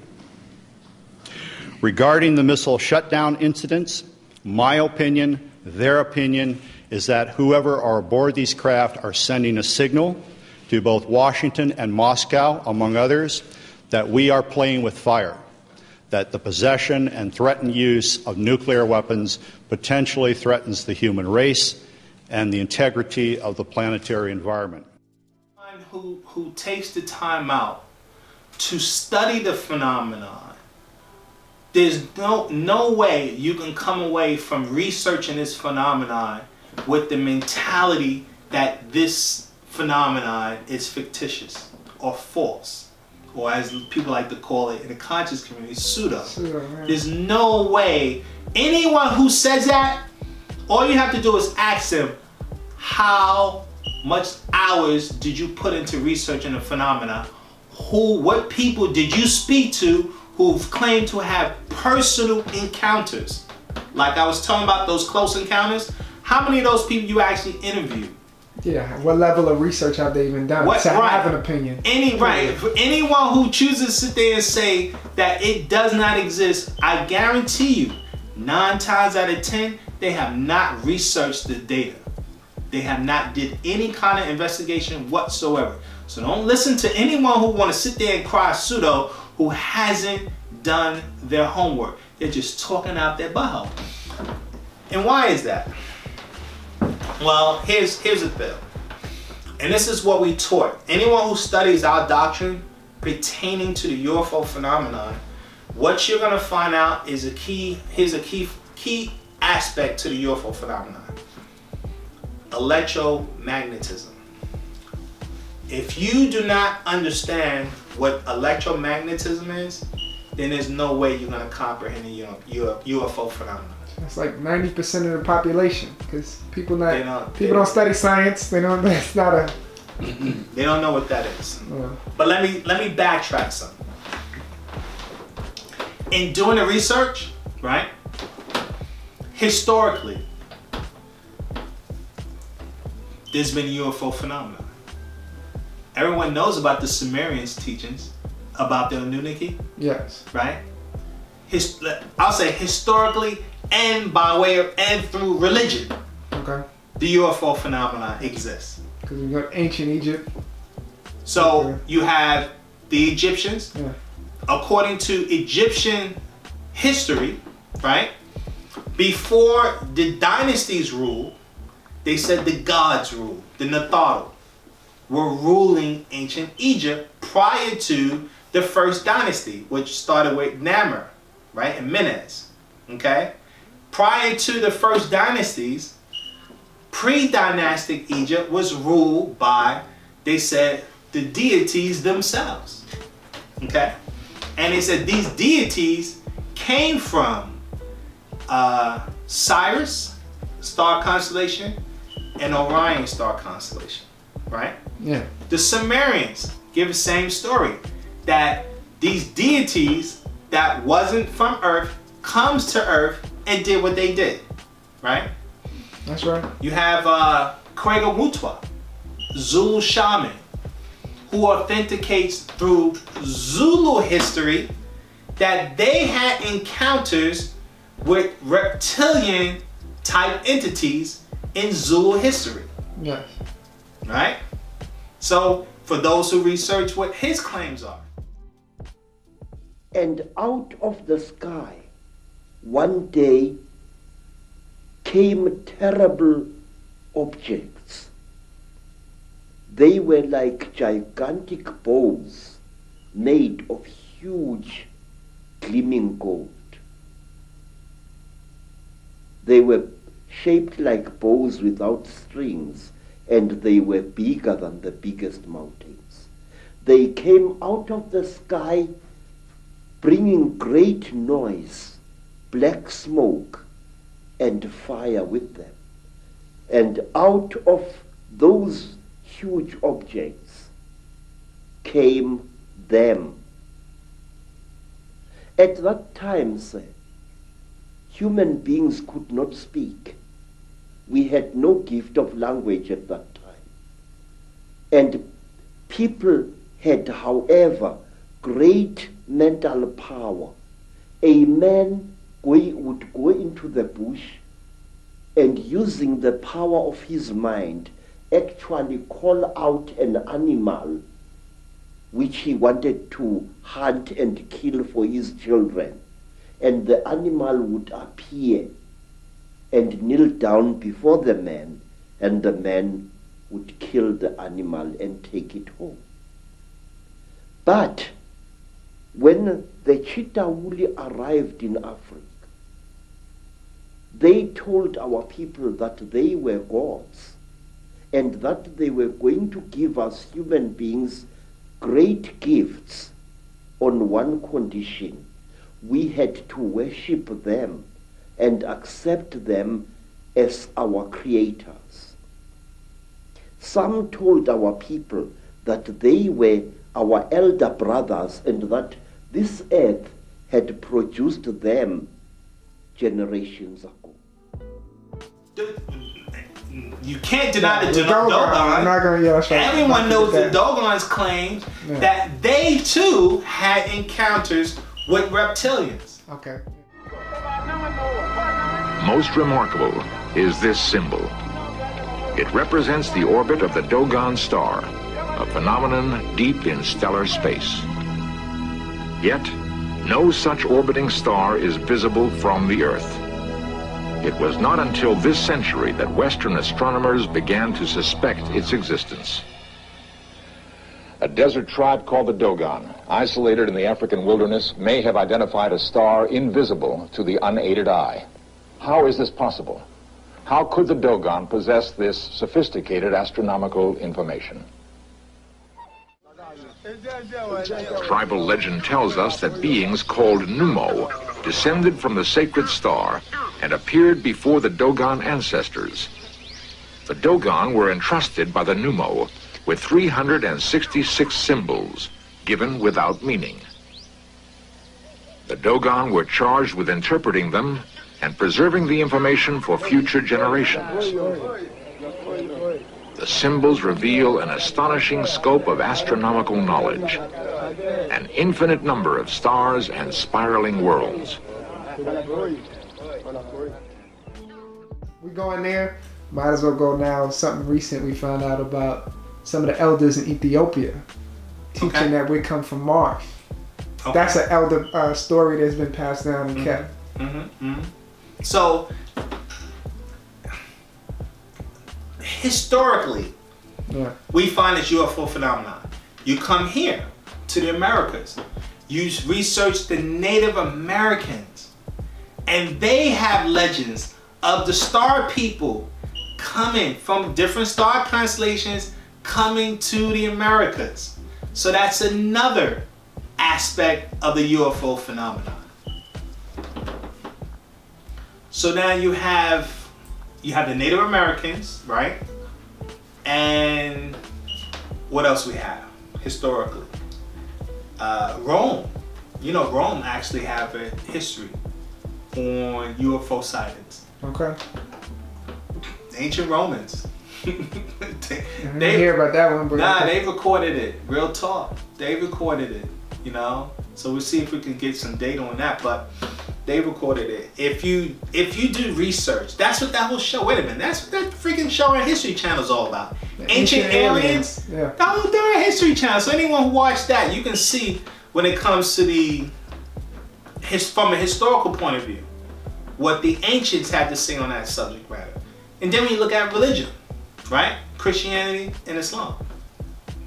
Regarding the missile shutdown incidents, my opinion, their opinion, is that whoever are aboard these craft are sending a signal to both Washington and Moscow, among others, that we are playing with fire, that the possession and threatened use of nuclear weapons potentially threatens the human race and the integrity of the planetary environment. Who takes the time out to study the phenomenon, there's no way you can come away from researching this phenomenon with the mentality that this phenomenon is fictitious or false or as people like to call it in the conscious community, pseudo. Right. There's no way anyone who says that, all you have to do is ask them, how much hours did you put into researching the phenomena? What people did you speak to who've claimed to have personal encounters? Like I was talking about those close encounters. How many of those people you actually interviewed? Yeah, what level of research have they even done to have an opinion? For anyone who chooses to sit there and say that it does not exist, I guarantee you, 9 times out of 10, they have not researched the data. They have not did any kind of investigation whatsoever. So don't listen to anyone who want to sit there and cry pseudo who hasn't done their homework. They're just talking out their butthole. And why is that? Well, here's the thing. And this is what we taught. Anyone who studies our doctrine pertaining to the UFO phenomenon, what you're gonna find out is here's a key aspect to the UFO phenomenon. Electromagnetism. If you do not understand what electromagnetism is, then there's no way you're gonna comprehend the UFO phenomenon. It's like 90% of the population, because people don't study science. They don't. That's not a. They don't know what that is. But let me backtrack some. In doing the research, right? Historically, there's been UFO phenomena. Everyone knows about the Sumerians' teachings about the Anunnaki. Yes. Right? I'll say historically and by way of and through religion. Okay. The UFO phenomena exists. Because we got ancient Egypt. So you have the Egyptians. Yeah. According to Egyptian history, right? Before the dynasties ruled, they said the gods ruled. The Natharu were ruling ancient Egypt prior to the first dynasty, which started with Namur, right, and Menes, okay? Prior to the first dynasties, pre-dynastic Egypt was ruled by, they said, the deities themselves, okay? And they said these deities came from Sirius star constellation and Orion star constellation, right? Yeah. The Sumerians give the same story, that these deities that wasn't from Earth comes to Earth and did what they did, right? That's right. You have Kwega Zulu shaman, who authenticates through Zulu history that they had encounters with reptilian type entities in Zulu history. Yes. Right? So, for those who research what his claims are. And out of the sky, one day, came terrible objects. They were like gigantic bows made of huge gleaming gold. They were shaped like bows without strings, and they were bigger than the biggest mountains. They came out of the sky bringing great noise, black smoke, and fire with them. And out of those huge objects came them. At that time, sir, human beings could not speak. We had no gift of language at that time. And people had, however, great mental power. A man would go into the bush and, using the power of his mind, actually call out an animal which he wanted to hunt and kill for his children. And the animal would appear and kneel down before the man, and the man would kill the animal and take it home. But when the Chitawuli arrived in Africa, they told our people that they were gods and that they were going to give us human beings great gifts on one condition. We had to worship them and accept them as our creators. Some told our people that they were our elder brothers and that this earth had produced them generations ago. You can't deny the Dogon. I'm not gonna yell. Everyone knows the Dogons claimed that they too had encounters with reptilians. Okay. Most remarkable is this symbol. It represents the orbit of the Dogon star, a phenomenon deep in stellar space. Yet, no such orbiting star is visible from the Earth. It was not until this century that Western astronomers began to suspect its existence. A desert tribe called the Dogon, isolated in the African wilderness, may have identified a star invisible to the unaided eye. How is this possible? How could the Dogon possess this sophisticated astronomical information? Tribal legend tells us that beings called Numo descended from the sacred star and appeared before the Dogon ancestors. The Dogon were entrusted by the Numo with 366 symbols given without meaning. The Dogon were charged with interpreting them and preserving the information for future generations. The symbols reveal an astonishing scope of astronomical knowledge, an infinite number of stars and spiraling worlds. We going there? Might as well go now. Something recent we found out about some of the elders in Ethiopia teaching that we come from Mars. Okay. That's an elder story that's been passed down and kept. So, historically, we find this UFO phenomenon. You come here to the Americas, you research the Native Americans, and they have legends of the star people coming from different star constellations coming to the Americas. So that's another aspect of the UFO phenomenon. So now you have the Native Americans, right? And what else we have historically? Rome. You know, Rome actually have a history on UFO sightings. Okay. Ancient Romans. They hear about that one, but they recorded it. Real talk. They recorded it, you know? So we'll see if we can get some data on that, but they recorded it. If you do research, that's what that whole show, wait a minute, that's what that freaking show on History Channel is all about. Ancient Aliens. Yeah. That was during History Channel. So anyone who watched that, you can see when it comes to from a historical point of view, what the ancients had to say on that subject matter. And then when you look at religion, right? Christianity and Islam,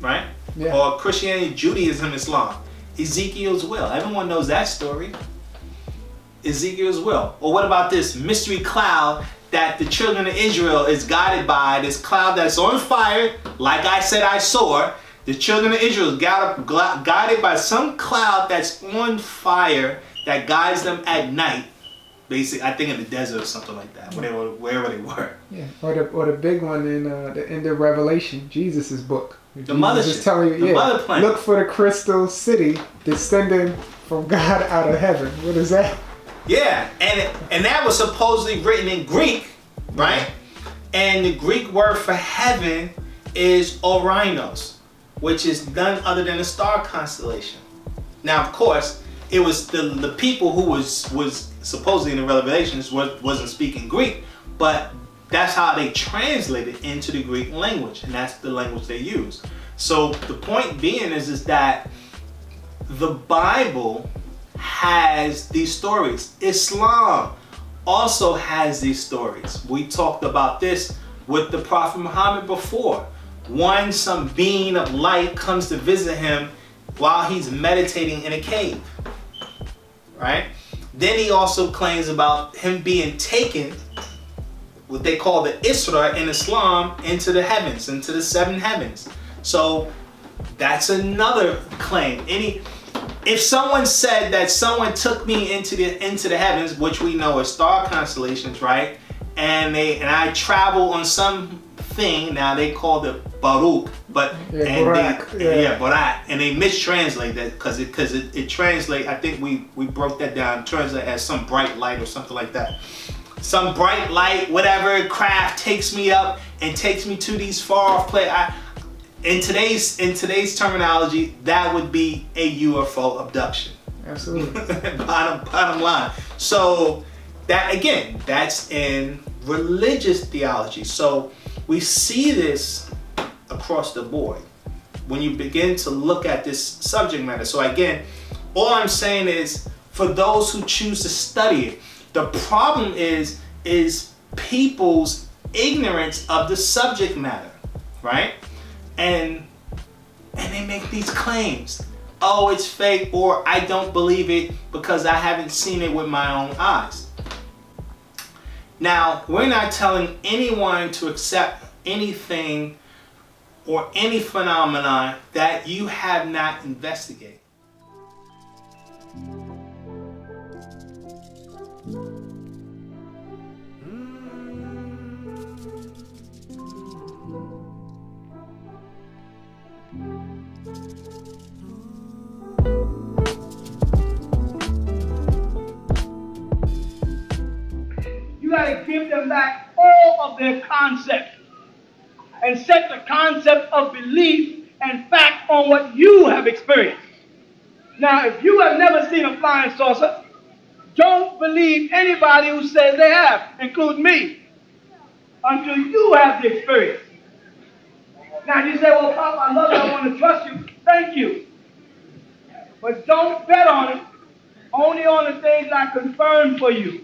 right? Yeah. Or Christianity, Judaism, Islam. Ezekiel's will. Everyone knows that story. Ezekiel's will. Or what about this mystery cloud that the children of Israel is guided by, this cloud that's on fire, like I said I saw. The children of Israel is guided by some cloud that's on fire that guides them at night. Basically, I think in the desert or something like that, wherever they were. Yeah, or the big one in the end of Revelation, Jesus' book. The mothership. Just telling you, the mother planet. Look for the crystal city descending from God out of heaven. What is that? Yeah, and that was supposedly written in Greek, right? And the Greek word for heaven is Orinos, which is none other than a star constellation. Now, of course, it was the people who was supposedly in the Revelations wasn't speaking Greek, but that's how they translated into the Greek language, and that's the language they use. So the point being is that the Bible has these stories. Islam also has these stories. We talked about this with the Prophet Muhammad before. Some being of light comes to visit him while he's meditating in a cave, right? Then he also claims about him being taken, what they call the Isra in Islam, into the heavens, into the 7 heavens. So that's another claim. if someone said that someone took me into the heavens, which we know are star constellations, right? And I travel on something, now they call it Baruch, but Barak, and they mistranslate that because it translates. I think we broke that down. Translate as some bright light or something like that. Some bright light, whatever craft takes me up and takes me to these far off places. In today's terminology, that would be a UFO abduction. Absolutely. bottom line. So that again, that's in religious theology. So we see this across the board when you begin to look at this subject matter. So again, all I'm saying is for those who choose to study it, the problem is people's ignorance of the subject matter, right? And they make these claims. Oh, it's fake, or I don't believe it because I haven't seen it with my own eyes. Now, we're not telling anyone to accept anything or any phenomenon that you have not investigated. You got to give them back all of their concepts and set the concept of belief and fact on what you have experienced. Now, if you have never seen a flying saucer, don't believe anybody who says they have, including me, until you have the experience. Now, you say, well, Pop, I love you, I want to trust you. Thank you. But don't bet on it, only on the things I confirm for you.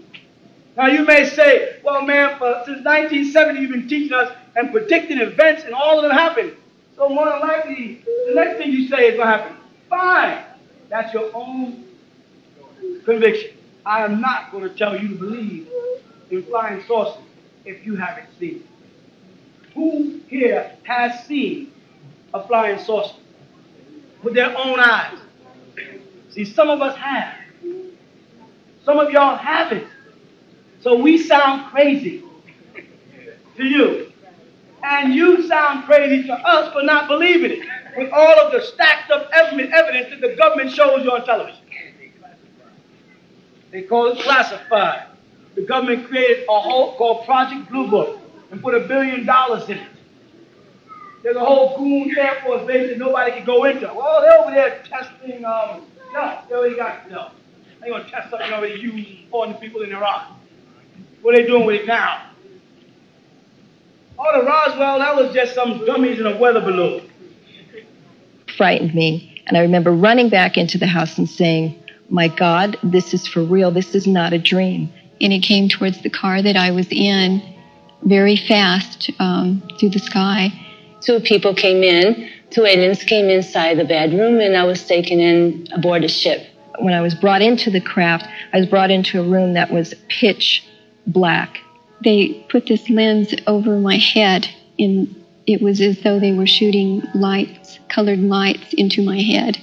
Now, you may say, well, man, since 1970, you've been teaching us and predicting events, and all of them happen. So more than likely, the next thing you say is going to happen. Fine. That's your own conviction. I am not going to tell you to believe in flying saucers if you haven't seen it. Who here has seen a flying saucer with their own eyes? See, some of us have. Some of y'all haven't. So we sound crazy to you. And you sound crazy to us for not believing it, with all of the stacked up evidence that the government shows you on television. They call it classified. The government created a whole called Project Blue Book and put $1 billion in it. There's a whole Goon Air Force base that nobody can go into. Well, they're over there testing, no, they already got, no. They're going to test something already used on the people in Iraq. What are they doing with it now? Oh, the Roswell, that was just some dummies in a weather balloon. Frightened me, and I remember running back into the house and saying, my God, this is for real, this is not a dream. And it came towards the car that I was in very fast through the sky. 2 people came in, 2 aliens came inside the bedroom, and I was taken in aboard the ship. When I was brought into the craft, I was brought into a room that was pitch black. They put this lens over my head, and it was as though they were shooting lights, colored lights, into my head.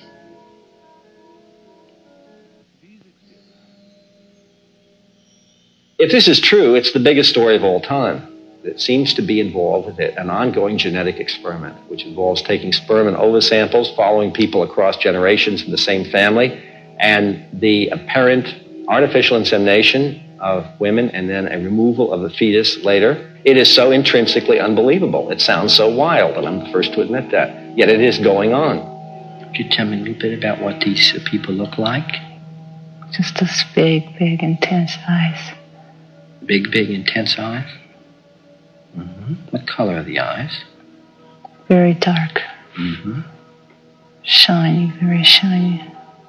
If this is true, it's the biggest story of all time. It seems to be involved with it, an ongoing genetic experiment, which involves taking sperm and ova samples, following people across generations in the same family, and the apparent artificial insemination of women and then a removal of the fetus later. It is so intrinsically unbelievable. It sounds so wild, and I'm the first to admit that. Yet it is going on. Could you tell me a little bit about what these people look like? Just those big, intense eyes. Big, intense eyes? Mm-hmm. What color are the eyes? Very dark. Mm-hmm. Shiny, very shiny.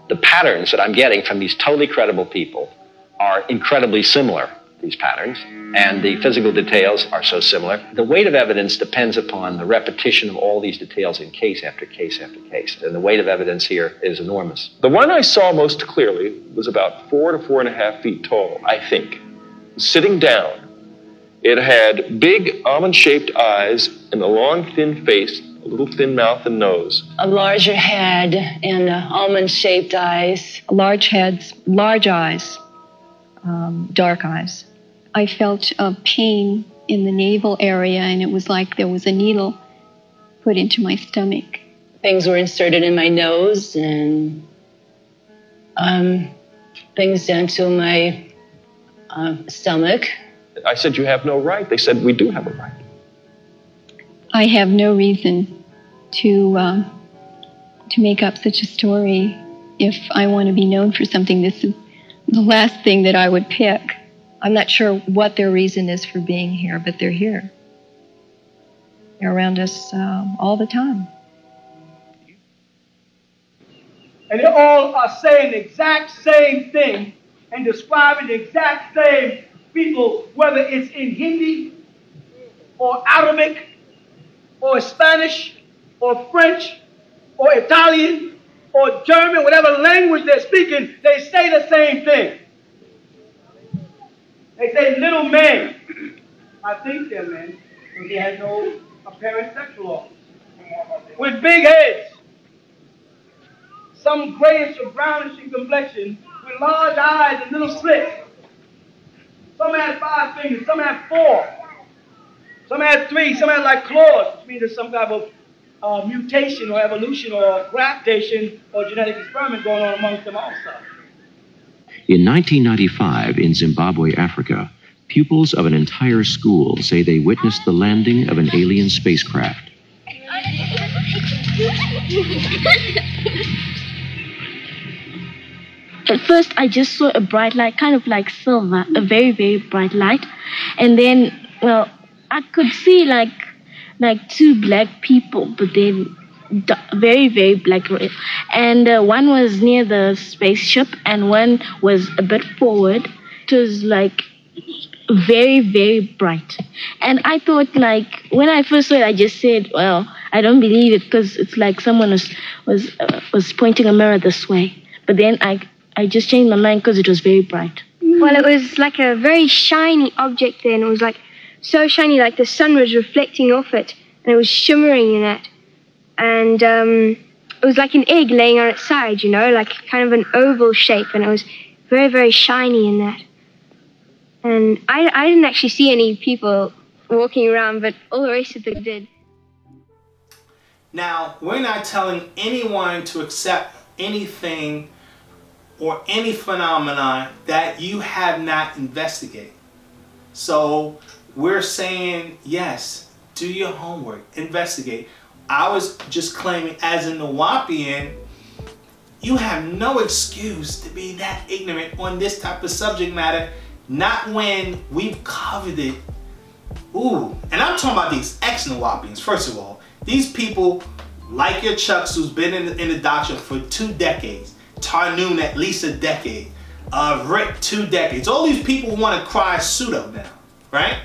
The patterns that I'm getting from these totally credible people are incredibly similar, these patterns, and the physical details are so similar. The weight of evidence depends upon the repetition of all these details in case after case after case, and the weight of evidence here is enormous. The one I saw most clearly was about 4 to 4.5 feet tall, I think. Sitting down, it had big almond-shaped eyes and a long, thin face, a little thin mouth and nose. A larger head and almond-shaped eyes. Large heads, large eyes, dark eyes. I felt a pain in the navel area, and it was like there was a needle put into my stomach. Things were inserted in my nose, and things down to my stomach. I said, you have no right. They said, we do have a right. I have no reason to make up such a story. If I want to be known for something, this is the last thing that I would pick. I'm not sure what their reason is for being here, but they're here. They're around us all the time. And they all are saying the exact same thing and describing the exact same people, whether it's in Hindi or Arabic or Spanish or French or Italian or German, whatever language they're speaking, they say the same thing. They say little men. I think they're men, and they have no apparent sexual organs. With big heads. Some grayish or brownish in complexion, with large eyes and little slits. Some had 5 fingers, some had 4. Some had 3, some had like claws, which means there's some type of mutation or evolution or graftation or genetic experiment going on amongst them also. In 1995, in Zimbabwe, Africa, pupils of an entire school say they witnessed the landing of an alien spacecraft. At first, I just saw a bright light, kind of like silver, a very, very bright light. And then, well, I could see like 2 black people, but then very, very black. And one was near the spaceship, and one was a bit forward. It was like very, very bright. And I thought, like, when I first saw it, I just said, well, I don't believe it, because it's like someone was pointing a mirror this way. But then I just changed my mind because it was very bright. Well, it was like a very shiny object then. It was like so shiny, like the sun was reflecting off it, and it was shimmering in it. And it was like an egg laying on its side, you know, like kind of an oval shape, and it was very, very shiny in that. And I didn't actually see any people walking around, but all the rest of them did. Now, we're not telling anyone to accept anything or any phenomenon that you have not investigated. So we're saying, yes, do your homework, investigate. I was just claiming, as a Nuwaupian, you have no excuse to be that ignorant on this type of subject matter, not when we've covered it. Ooh, and I'm talking about these ex-Nuwaupians, first of all. These people, like your Chucks, who's been in the doctrine for 2 decades, Tarnoon at least a decade, Rick 2 decades. All these people want to cry pseudo now, right?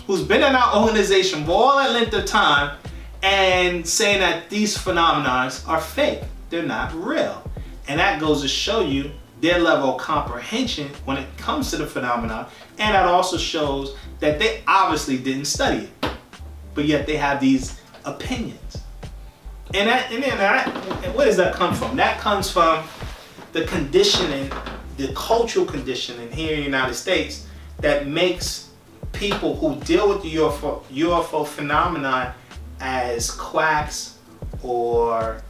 Who's been in our organization for all that length of time and saying that these phenomena are fake. They're not real. And that goes to show you their level of comprehension when it comes to the phenomena. And that also shows that they obviously didn't study it, but yet they have these opinions. And where does that come from? That comes from the conditioning, the cultural conditioning here in the United States that makes people who deal with the UFO phenomenon as quacks or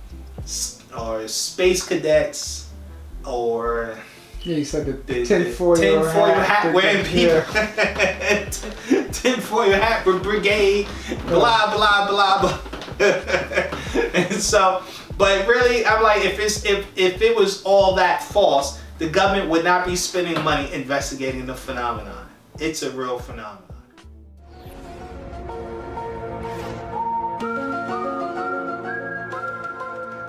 space cadets or yeah, you said the tinfoil hat wearing people, tinfoil hat brigade, blah blah blah blah. And so, but really, I'm like, if it was all that false, the government would not be spending money investigating the phenomenon. It's a real phenomenon.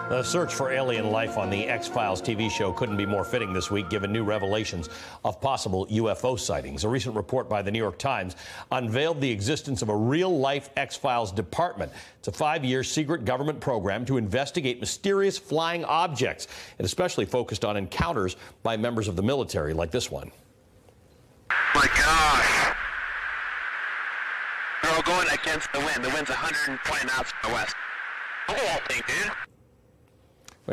The search for alien life on the X-Files TV show couldn't be more fitting this week, given new revelations of possible UFO sightings. A recent report by the New York Times unveiled the existence of a real-life X-Files department. It's a 5-year secret government program to investigate mysterious flying objects, and especially focused on encounters by members of the military, like this one. My gosh. They're all going against the wind. The wind's 120 knots from the west. We're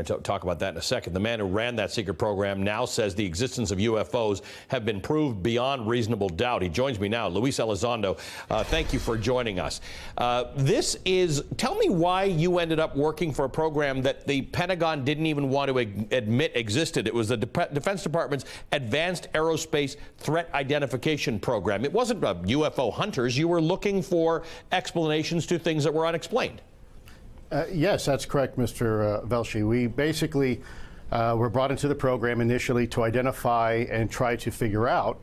going to talk about that in a second. The man who ran that secret program now says the existence of UFOs have been proved beyond reasonable doubt. He joins me now. Luis Elizondo, thank you for joining us. Tell me why you ended up working for a program that the Pentagon didn't even want to admit existed. It was the Defense Department's Advanced Aerospace Threat Identification Program. It wasn't UFO hunters. You were looking for explanations to things that were unexplained. Yes, that's correct, Mr. Velshi. We basically were brought into the program initially to identify and try to figure out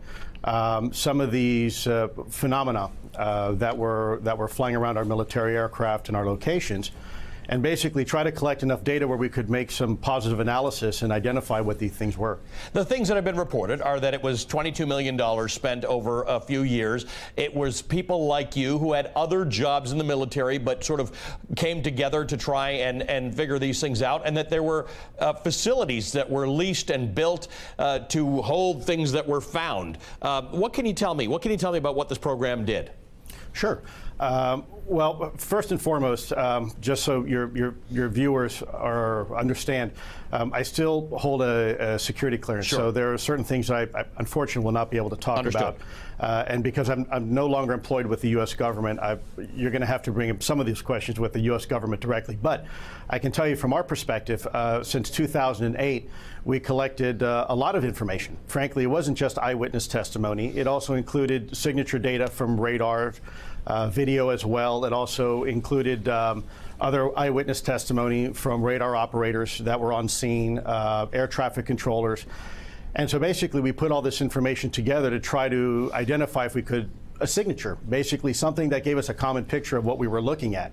some of these phenomena that were flying around our military aircraft and our locations, and basically try to collect enough data where we could make some positive analysis and identify what these things were. The things that have been reported are that it was $22 million spent over a few years. It was people like you who had other jobs in the military but sort of came together to try and figure these things out, and that there were facilities that were leased and built to hold things that were found. What can you tell me? What can you tell me about what this program did? Sure. Well, first and foremost, just so your viewers understand, I still hold a security clearance. Sure. So there are certain things I unfortunately will not be able to talk about. And because I'm no longer employed with the U.S. government, you're going to have to bring up some of these questions with the U.S. government directly. But I can tell you from our perspective, since 2008, we collected a lot of information. Frankly, it wasn't just eyewitness testimony. It also included signature data from radar, video as well. It also included other eyewitness testimony from radar operators that were on scene, air traffic controllers. And so basically we put all this information together to try to identify if we could a signature, basically something that gave us a common picture of what we were looking at.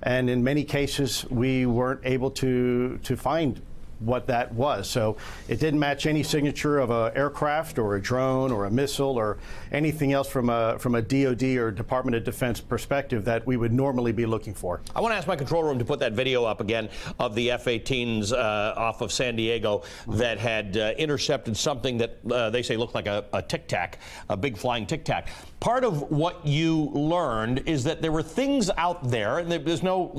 And in many cases, we weren't able to find what that was. So it didn't match any signature of an aircraft or a drone or a missile or anything else from a DOD or Department of Defense perspective that we would normally be looking for. I want to ask my control room to put that video up again of the F-18s off of San Diego that had intercepted something that they say looked like a tic-tac, a big flying tic-tac. Part of what you learned is that there were things out there, and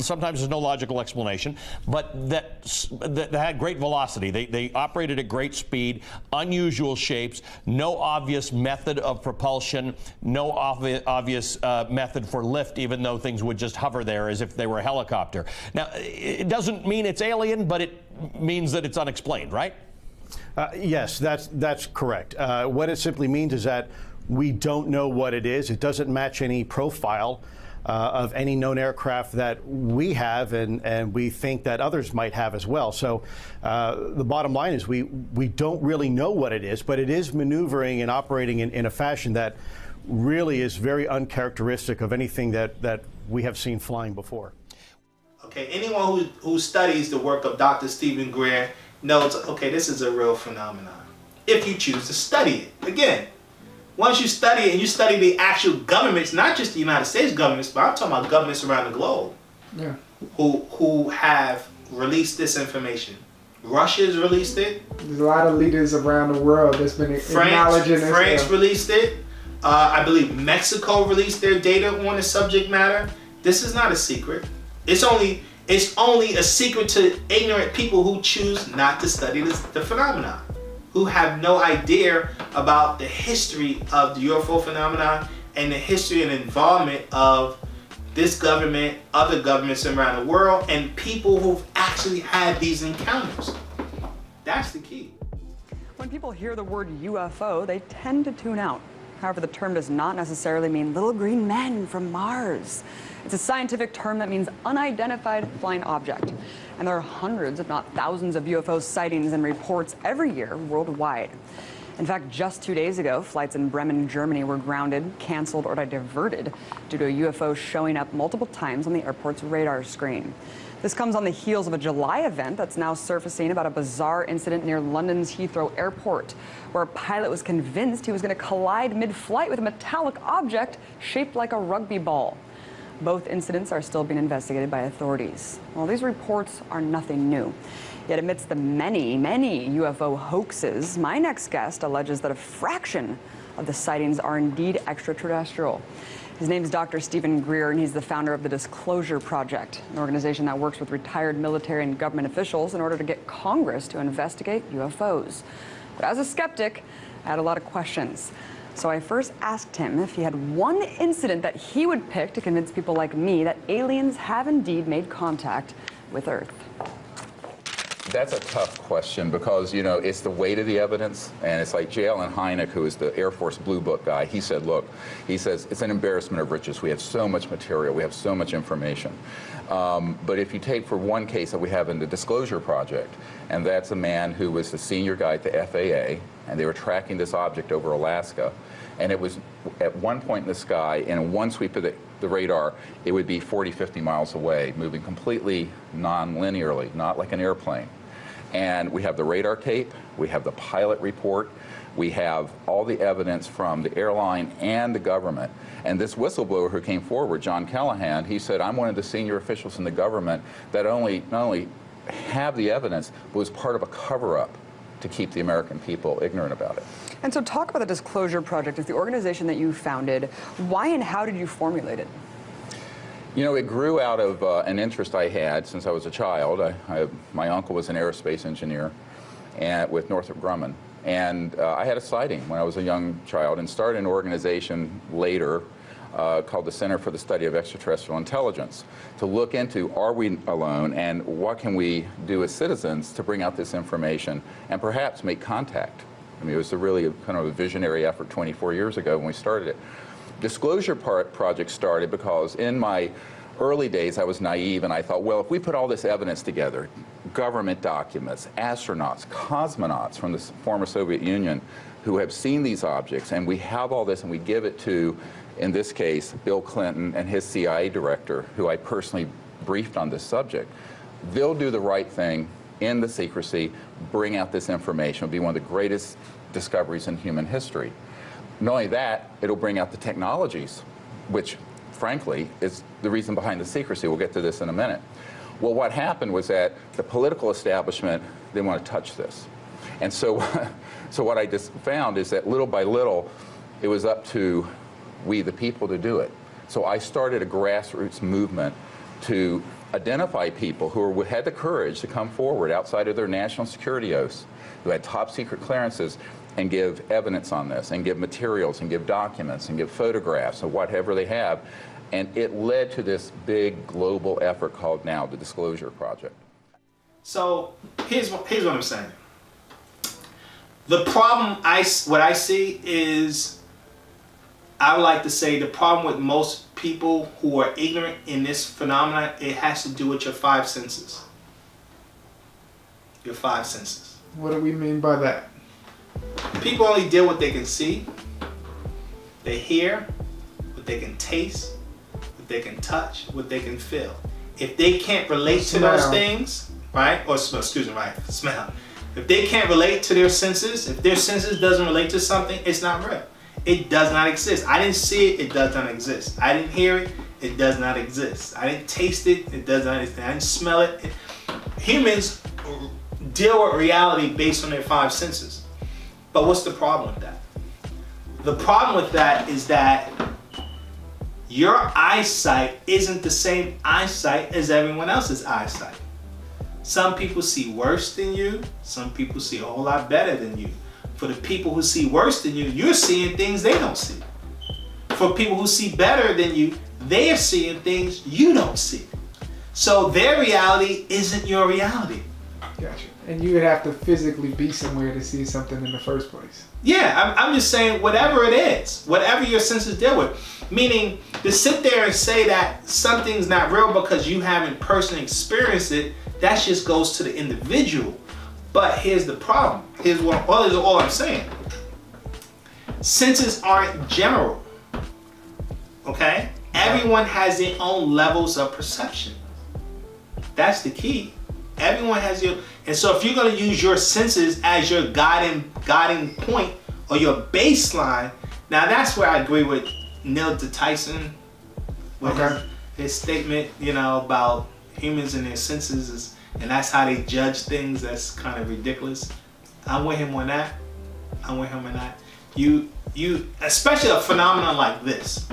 sometimes there's no logical explanation, but that had great velocity. They operated at great speed, unusual shapes, no obvious method of propulsion, no obvious method for lift, even though things would just hover there as if they were a helicopter. Now, it doesn't mean it's alien, but it means that it's unexplained, right? Yes, that's correct. What it simply means is that we don't know what it is. It doesn't match any profile of any known aircraft that we have and we think that others might have as well. So the bottom line is we don't really know what it is, but it is maneuvering and operating in a fashion that really is very uncharacteristic of anything that we have seen flying before. Okay, anyone who studies the work of Dr. Stephen Greer knows, okay, this is a real phenomenon, if you choose to study it. Again, once you study it and you study the actual governments, not just the United States governments, but I'm talking about governments around the globe, who have released this information. Russia's released it. There's a lot of leaders around the world that's been acknowledging this. France released it. I believe Mexico released their data on the subject matter. This is not a secret. It's only a secret to ignorant people who choose not to study the phenomenon, who have no idea about the history of the UFO phenomenon and the history and involvement of this government, other governments around the world, and people who've actually had these encounters. That's the key. When people hear the word UFO, they tend to tune out. However, the term does not necessarily mean little green men from Mars. It's a scientific term that means unidentified flying object. And there are hundreds, if not thousands, of UFO sightings and reports every year worldwide. In fact, just 2 days ago, flights in Bremen, Germany were grounded, canceled, or diverted due to a UFO showing up multiple times on the airport's radar screen. This comes on the heels of a July event that's now surfacing about a bizarre incident near London's Heathrow Airport, where a pilot was convinced he was going to collide mid-flight with a metallic object shaped like a rugby ball. Both incidents are still being investigated by authorities. Well, these reports are nothing new. Yet amidst the many, many UFO hoaxes, my next guest alleges that a fraction of the sightings are indeed extraterrestrial. His name is Dr. Stephen Greer, and he's the founder of the Disclosure Project, an organization that works with retired military and government officials in order to get Congress to investigate UFOs. But as a skeptic, I had a lot of questions. So I first asked him if he had one incident that he would pick to convince people like me that aliens have indeed made contact with Earth. That's a tough question because, you know, it's the weight of the evidence, and it's like J. Allen Hynek, who is the Air Force Blue Book guy. He said, look, he says, it's an embarrassment of riches. We have so much material. We have so much information. But if you take for one case that we have in the Disclosure Project, and that's a man who was the senior guy at the FAA, and they were tracking this object over Alaska, and it was at one point in the sky, and in one sweep of the radar, it would be 40, 50 miles away, moving completely non-linearly, not like an airplane. And we have the radar tape, we have the pilot report, we have all the evidence from the airline and the government. And this whistleblower who came forward, John Callahan, he said, I'm one of the senior officials in the government that not only have the evidence, but was part of a cover-up to keep the American people ignorant about it. And so talk about the Disclosure Project. It's the organization that you founded. Why and how did you formulate it? You know, it grew out of an interest I had since I was a child. My uncle was an aerospace engineer with Northrop Grumman. And I had a sighting when I was a young child and started an organization later called the Center for the Study of Extraterrestrial Intelligence to look into, are we alone, and what can we do as citizens to bring out this information and perhaps make contact. I mean, it was really kind of a visionary effort 24 years ago when we started it. Disclosure Project started because in my early days I was naive and I thought, well, if we put all this evidence together, government documents, astronauts, cosmonauts from the former Soviet Union who have seen these objects, and we have all this and we give it to, in this case, Bill Clinton and his CIA director, who I personally briefed on this subject, they'll do the right thing in the secrecy, bring out this information. It'll be one of the greatest discoveries in human history. Not only that, it'll bring out the technologies, which, frankly, is the reason behind the secrecy. We'll get to this in a minute. Well, what happened was that the political establishment didn't want to touch this. And so, what I just found is that little by little, it was up to we, the people, to do it. So I started a grassroots movement to identify people who had the courage to come forward outside of their national security oaths, who had top secret clearances, and give evidence on this, and give materials, and give documents, and give photographs, or whatever they have. And it led to this big global effort called now the Disclosure Project. So here's what I'm saying. The problem, what I see is, I would like to say the problem with most people who are ignorant in this phenomenon, it has to do with your five senses. Your five senses. What do we mean by that? People only deal with what they can see, they hear, what they can taste, what they can touch, what they can feel. If they can't relate to those things, right, or excuse me, right, smell. If they can't relate to their senses, if their senses doesn't relate to something, it's not real. It does not exist. I didn't see it, it does not exist. I didn't hear it, it does not exist. I didn't taste it, it does not exist. I didn't smell it. Humans deal with reality based on their five senses. But what's the problem with that? The problem with that is that your eyesight isn't the same eyesight as everyone else's eyesight. Some people see worse than you, some people see a whole lot better than you. For the people who see worse than you, you're seeing things they don't see. For people who see better than you, they are seeing things you don't see. So their reality isn't your reality. Gotcha. And you would have to physically be somewhere to see something in the first place. Yeah, I'm just saying whatever it is, whatever your senses deal with. Meaning to sit there and say that something's not real because you haven't personally experienced it, that just goes to the individual. But here's the problem. Here's all I'm saying. Senses aren't general. Okay? Everyone has their own levels of perception. That's the key. Everyone has your, and so if you're going to use your senses as your guiding point or your baseline, now that's where I agree with Neil deGrasse Tyson with his statement, you know, about humans and their senses, and that's how they judge things. That's kind of ridiculous. I'm with him on that. I'm with him on that. You, especially a phenomenon like this.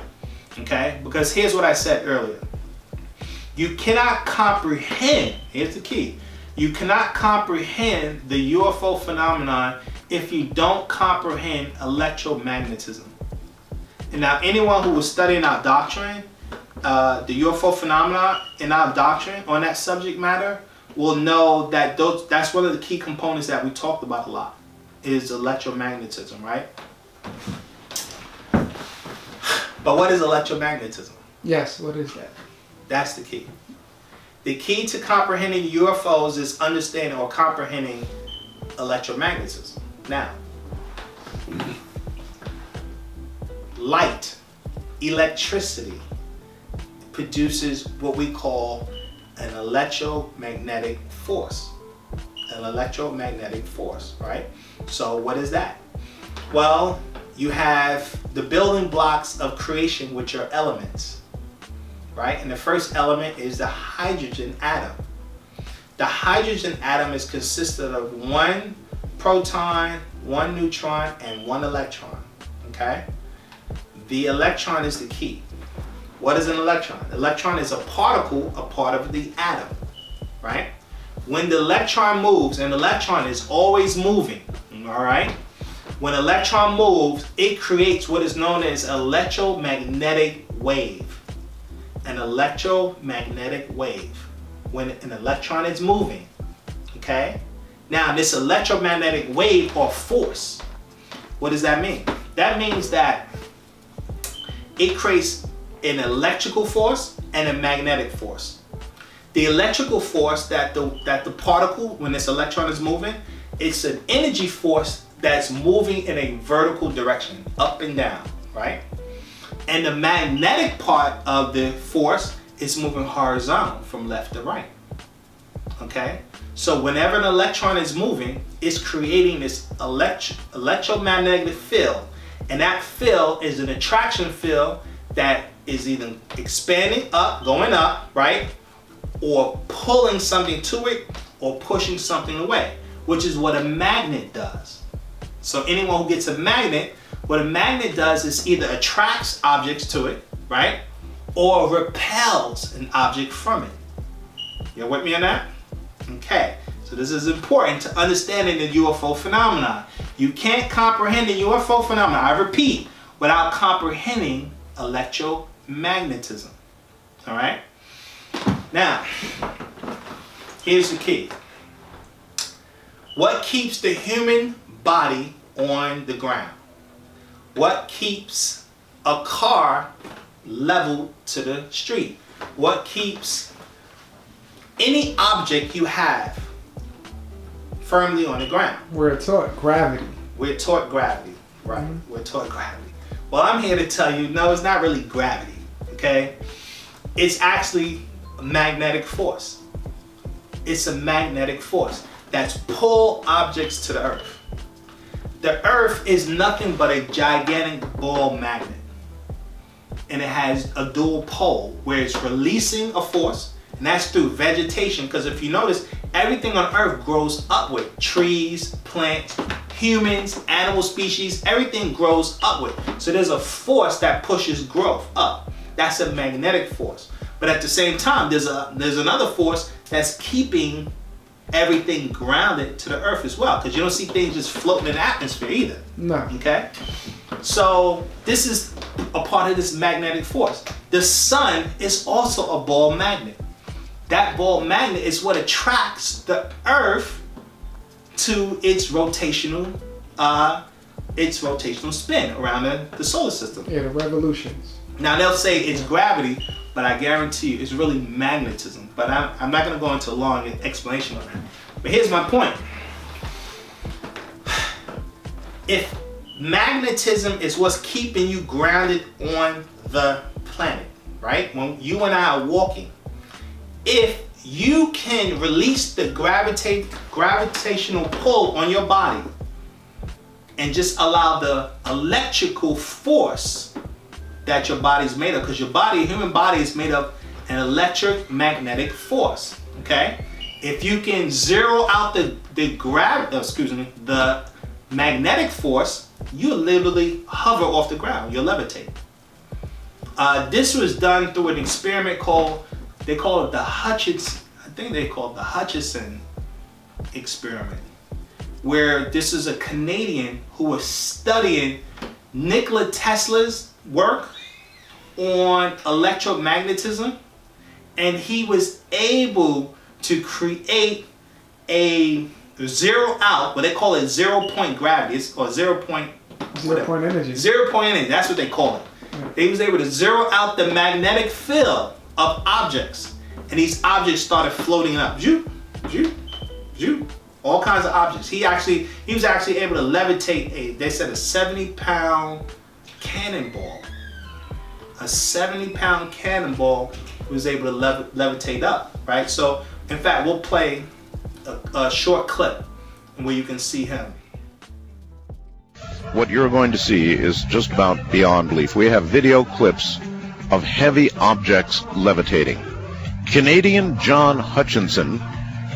Okay? Because here's what I said earlier. You cannot comprehend, here's the key, you cannot comprehend the UFO phenomenon if you don't comprehend electromagnetism. And now anyone who was studying our doctrine, the UFO phenomenon in our doctrine on that subject matter will know that that's one of the key components that we talked about a lot, is electromagnetism, right? But what is electromagnetism? Yes, what is that? That's the key. The key to comprehending UFOs is understanding or comprehending electromagnetism. Now, light, electricity, produces what we call an electromagnetic force. An electromagnetic force, right? So what is that? Well, you have the building blocks of creation, which are elements, right? And the first element is the hydrogen atom. The hydrogen atom is consisted of 1 proton, 1 neutron, and 1 electron, okay? The electron is the key. What is an electron? Electron is a particle, a part of the atom, right? When the electron moves, and the electron is always moving, all right? When an electron moves, it creates what is known as an electromagnetic wave. An electromagnetic wave. When an electron is moving, okay? Now, this electromagnetic wave or force, what does that mean? That means that it creates an electrical force and a magnetic force. The electrical force that the particle, when this electron is moving, it's an energy force that's moving in a vertical direction, up and down, right? And the magnetic part of the force is moving horizontal from left to right, okay? So whenever an electron is moving, it's creating this electromagnetic field, and that field is an attraction field that is either expanding up, going up, right? Or pulling something to it, or pushing something away, which is what a magnet does. So anyone who gets a magnet, what a magnet does is either attracts objects to it, right? Or repels an object from it. You with me on that? Okay, so this is important to understanding the UFO phenomenon. You can't comprehend the UFO phenomenon, I repeat, without comprehending electromagnetism. All right? Now, here's the key. What keeps the human body on the ground? What keeps a car level to the street? What keeps any object you have firmly on the ground? We're taught gravity. We're taught gravity, right? We're taught gravity. Well, I'm here to tell you, no, it's not really gravity, okay? It's actually a magnetic force. It's a magnetic force that's pull objects to the earth. The earth is nothing but a gigantic ball magnet. And it has a dual pole where it's releasing a force, and that's through vegetation, because if you notice, everything on earth grows upward. Trees, plants, humans, animal species, everything grows upward. So there's a force that pushes growth up. That's a magnetic force. But at the same time, there's another force that's keeping everything grounded to the earth as well, because you don't see things just floating in the atmosphere either. No. Okay? So this is a part of this magnetic force. The sun is also a ball magnet. That ball magnet is what attracts the earth to its rotational spin around the solar system. Yeah, the revolutions. Now they'll say it's gravity, but I guarantee you it's really magnetism. But I'm not going to go into a long explanation on that. But here's my point. If magnetism is what's keeping you grounded on the planet, right? When you and I are walking, if you can release the gravitational pull on your body and just allow the electrical force that your body's made of, because your body, human body, is made of an electromagnetic force, okay? If you can zero out the magnetic force, you literally hover off the ground, you'll levitate. This was done through an experiment called, they call it the Hutchison experiment, where this is a Canadian who was studying Nikola Tesla's work on electromagnetism, and he was able to create a zero out, what they call it, 0 point gravity, or 0 point energy. 0 point energy, that's what they call it. They was able to zero out the magnetic field of objects, and these objects started floating up. All kinds of objects. He was actually able to levitate they said a 70-pound cannonball. A 70-pound cannonball was able to levitate up, right? So, in fact, we'll play a short clip where you can see him. What you're going to see is just about beyond belief. We have video clips of heavy objects levitating. Canadian John Hutchinson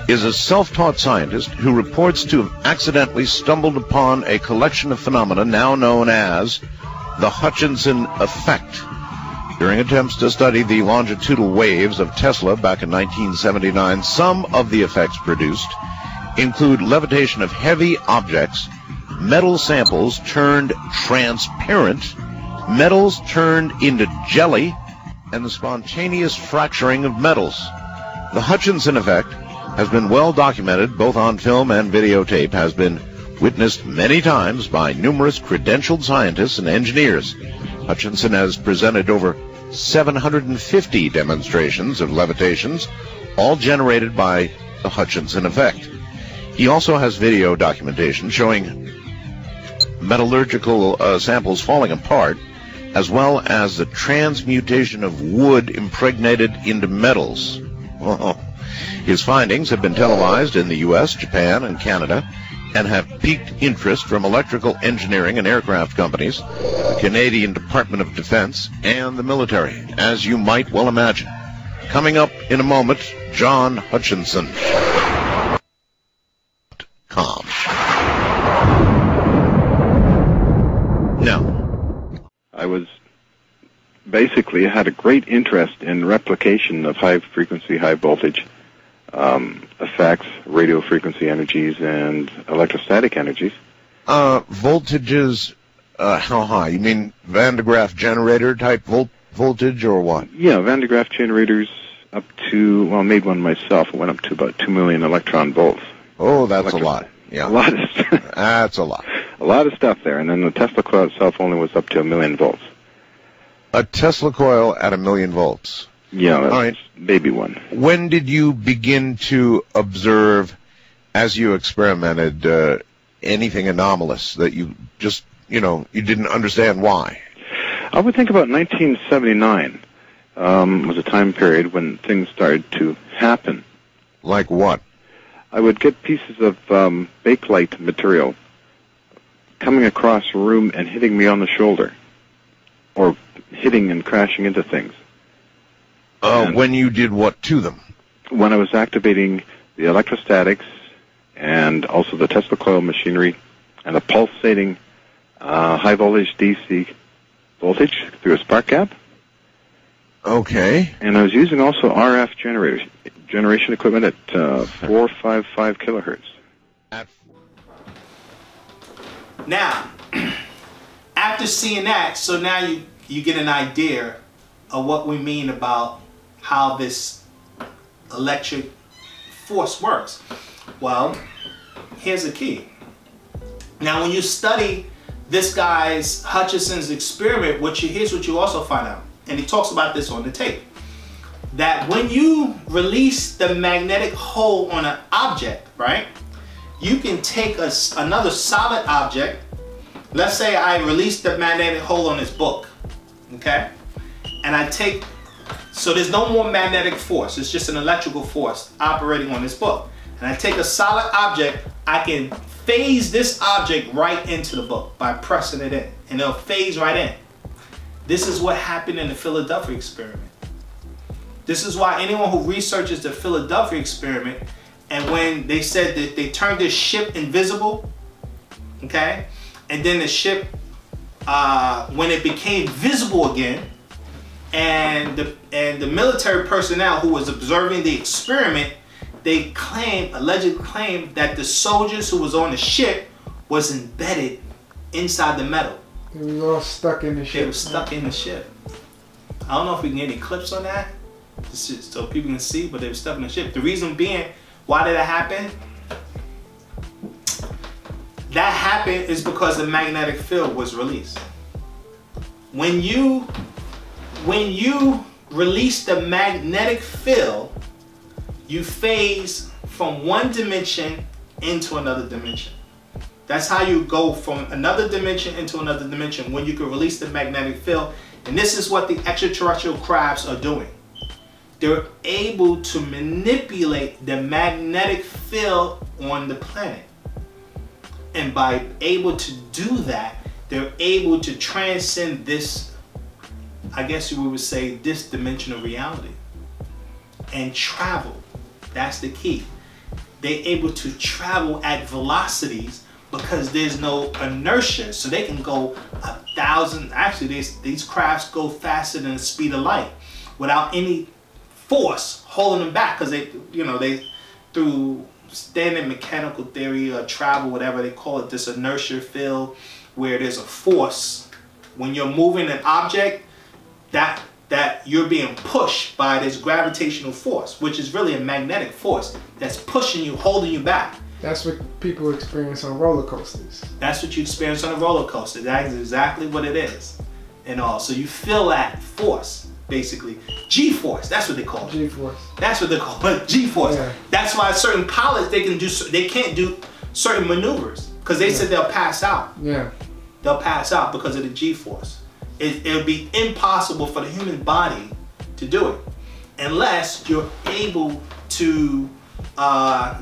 is a self-taught scientist who reports to have accidentally stumbled upon a collection of phenomena now known as the Hutchinson effect. During attempts to study the longitudinal waves of Tesla back in 1979, some of the effects produced include levitation of heavy objects, metal samples turned transparent, metals turned into jelly, and the spontaneous fracturing of metals. The Hutchinson effect has been well documented both on film and videotape, has been witnessed many times by numerous credentialed scientists and engineers. Hutchinson has presented over 750 demonstrations of levitations, all generated by the Hutchinson effect. He also has video documentation showing metallurgical samples falling apart, as well as the transmutation of wood impregnated into metals. His findings have been televised in the U.S., Japan, and Canada, and have piqued interest from electrical engineering and aircraft companies, the Canadian Department of Defense, and the military, as you might well imagine. Coming up in a moment, John Hutchinson. Now, I was basically had a great interest in replication of high frequency, high voltage effects, radio frequency energies, and electrostatic energies. Voltages, how high? You mean Van de Graaff generator type voltage or what? Yeah, Van de Graaff generators up to, well, I made one myself. It went up to about 2 million electron volts. Oh, that's a lot. Yeah. A lot of stuff. That's a lot. A lot of stuff there. And then the Tesla coil itself only was up to 1 million volts. A Tesla coil at 1 million volts. Yeah, that's all right. Baby one. When did you begin to observe, as you experimented, anything anomalous that you just, you didn't understand why? I would think about 1979 was a time period when things started to happen. Like what? I would get pieces of bakelite material coming across a room and hitting me on the shoulder, or hitting and crashing into things. When you did what to them? When I was activating the electrostatics and also the Tesla coil machinery and the pulsating high voltage DC voltage through a spark gap. Okay. And I was using also RF generators, generation equipment at 455 kilohertz. Now, after seeing that, so now you get an idea of what we mean about how this electric force works. Well, here's the key. Now, when you study this guy's Hutchinson's experiment, here's what you also find out, and he talks about this on the tape, that when you release the magnetic hold on an object, right, you can take another solid object. Let's say I release the magnetic hold on this book, okay, and I take, so there's no more magnetic force, it's just an electrical force operating on this book, and I take a solid object, I can phase this object right into the book by pressing it in, and it'll phase right in. This is what happened in the Philadelphia experiment. This is why anyone who researches the Philadelphia experiment, and when they said that they turned this ship invisible, okay, and then the ship, when it became visible again, And the military personnel who was observing the experiment, they allegedly claimed that the soldiers who was on the ship was embedded inside the metal. They were all stuck in the ship. They were stuck in the ship. I don't know if we can get any clips on that, so people can see, but they were stuck in the ship. The reason being, why did that happen? That happened is because the magnetic field was released. When you release the magnetic field, you phase from one dimension into another dimension. That's how you go from another dimension into another dimension, when you can release the magnetic field. And this is what the extraterrestrial crafts are doing. They're able to manipulate the magnetic field on the planet. And by able to do that, they're able to transcend this, I guess you would say, this dimensional reality. And travel. That's the key. They're able to travel at velocities because there's no inertia, so they can go 1,000. Actually, these crafts go faster than the speed of light without any force holding them back, because they through standard mechanical theory or travel, whatever they call it, this inertia field where there's a force when you're moving an object that you're being pushed by this gravitational force, which is really a magnetic force that's pushing you, holding you back. That's what people experience on roller coasters. That's what you experience on a roller coaster. That is exactly what it is. And all. So you feel that force, basically. G-force, that's what they call it. G-force. That's what they call it, G-force. Yeah. That's why certain pilots, they can't do certain maneuvers, because they said they'll pass out. Yeah. They'll pass out because of the G-force. It'll be impossible for the human body to do it unless you're able to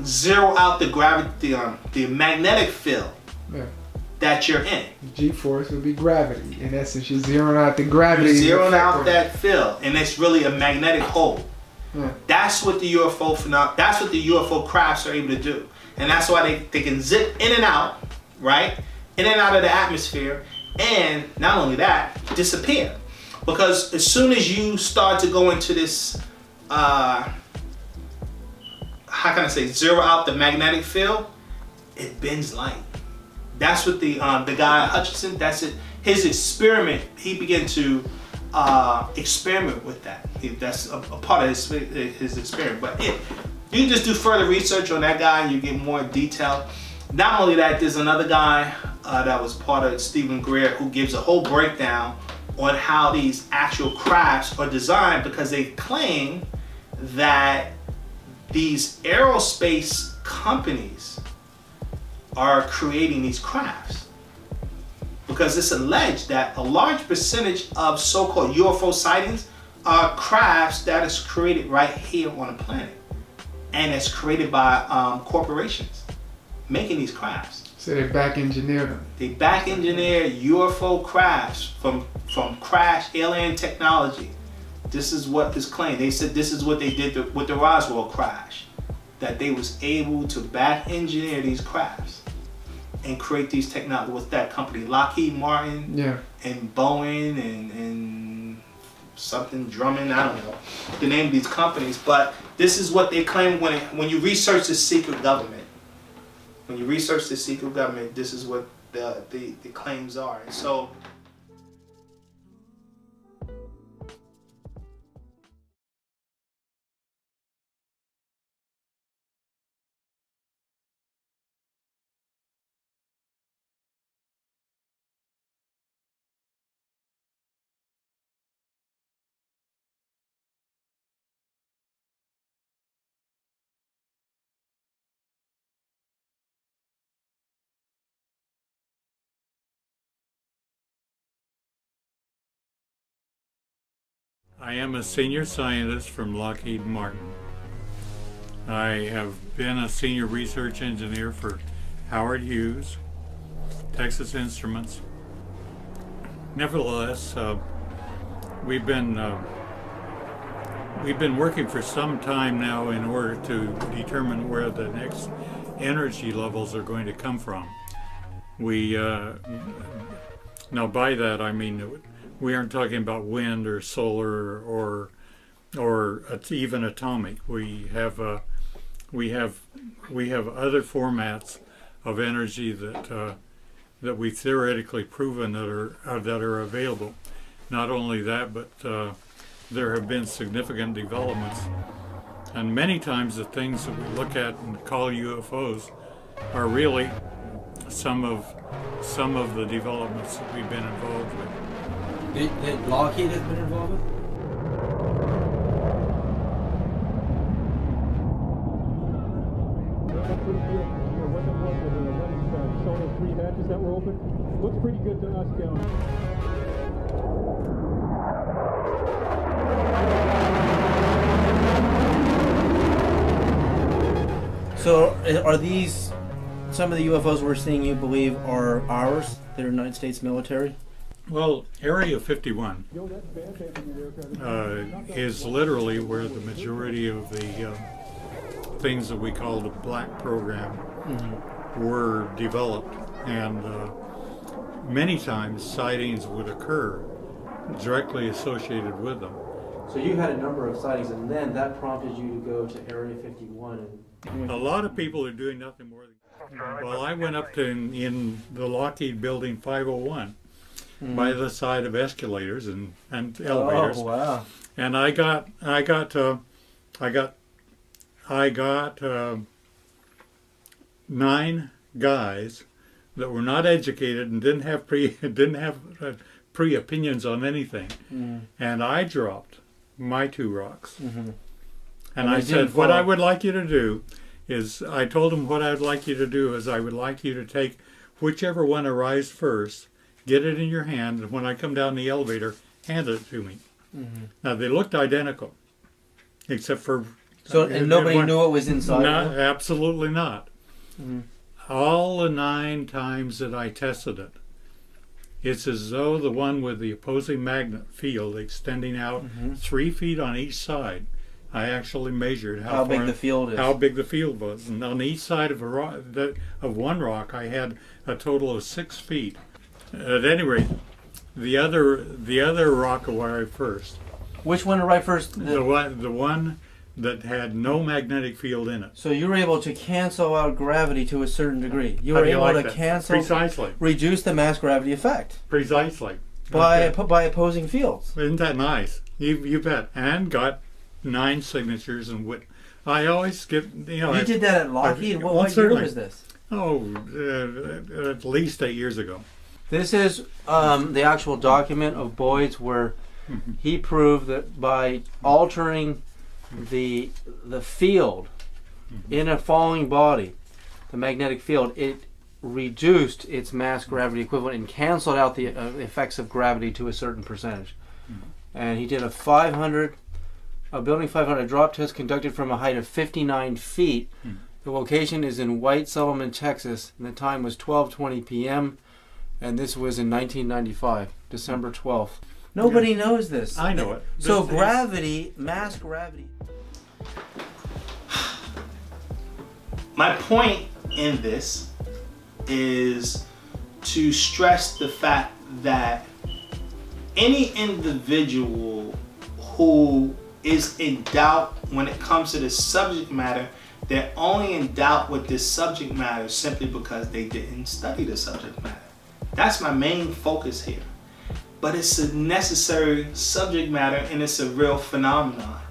zero out the gravity, the magnetic field that you're in. G-force would be gravity. In essence, you're zeroing out the gravity. You're zeroing out that field, and it's really a magnetic hole. Yeah. That's what the UFO that's what the UFO crafts are able to do, and that's why they can zip in and out, right, in and out of the atmosphere, and not only that, disappear. Because as soon as you start to go into this, how can I say, zero out the magnetic field, it bends light. That's what the guy Hutchinson, that's it. His experiment, he began to experiment with that. That's a part of his experiment. But you can just do further research on that guy, you get more detail. Not only that, there's another guy that was part of Stephen Greer, who gives a whole breakdown on how these actual crafts are designed, because they claim that these aerospace companies are creating these crafts, because it's alleged that a large percentage of so-called UFO sightings are crafts that is created right here on the planet, and it's created by corporations making these crafts. So they back engineer them. They back engineer UFO crafts from crashed alien technology. This is what is claimed. They said this is what they did with the Roswell crash, that they was able to back engineer these crafts and create these technology with that company, Lockheed Martin, and Boeing, and something Drummond, I don't know the name of these companies, but this is what they claim when you research the secret government. When you research the secret government, this is what the claims are. And so I am a senior scientist from Lockheed Martin. I have been a senior research engineer for Howard Hughes, Texas Instruments. Nevertheless, we've been working for some time now in order to determine where the next energy levels are going to come from. Now by that I mean We aren't talking about wind or solar or even atomic. We have other formats of energy that we've theoretically proven that are available. Not only that, but there have been significant developments, and many times the things that we look at and call UFOs are really some of the developments that we've been involved with. That Lockheed has been involved with? That were open. Looks pretty good to us down. So are these some of the UFOs we're seeing, you believe, are ours? They're United States military? Well, Area 51 is literally where the majority of the things that we call the black program were developed, and many times sightings would occur directly associated with them. So you had a number of sightings, and then that prompted you to go to Area 51. And a lot of people are doing nothing more than... Well, I went up to in the Lockheed Building 501 by the side of escalators and elevators. Oh, wow. And I got 9 guys that were not educated and didn't have pre-opinions on anything, and I dropped my 2 rocks, and I said, what I would like you to do is, I told them what I'd like you to do is I would like you to take whichever one arrives first, get it in your hand, and when I come down the elevator, hand it to me. Now they looked identical, except for... So, and nobody knew what was inside? Not, absolutely not. All the 9 times that I tested it, it's as though the one with the opposing magnet field extending out 3 feet on each side. I actually measured how big the field is. How big the field was, and on each side of one rock, I had a total of 6 feet. At any rate, the other rock arrived first. Which one arrived first? The one that had no magnetic field in it. So you were able to cancel out gravity to a certain degree. You were able to cancel, reduce the mass gravity effect. Precisely. By opposing fields. Isn't that nice? You bet. And got 9 signatures and I always get, You did that at Lockheed? What year was this? Oh, at least 8 years ago. This is the actual document of Boyd's where he proved that by altering the field in a falling body, the magnetic field, it reduced its mass gravity equivalent and canceled out the effects of gravity to a certain percentage. And he did a building 500 drop test conducted from a height of 59 feet. The location is in White Solomon, Texas, and the time was 12:20 p.m. and this was in 1995, December 12th. Nobody knows this. I know it. So gravity, mass gravity. My point in this is to stress the fact that any individual who is in doubt when it comes to this subject matter, they're only in doubt with this subject matter simply because they didn't study the subject matter. That's my main focus here. But it's a necessary subject matter and it's a real phenomenon.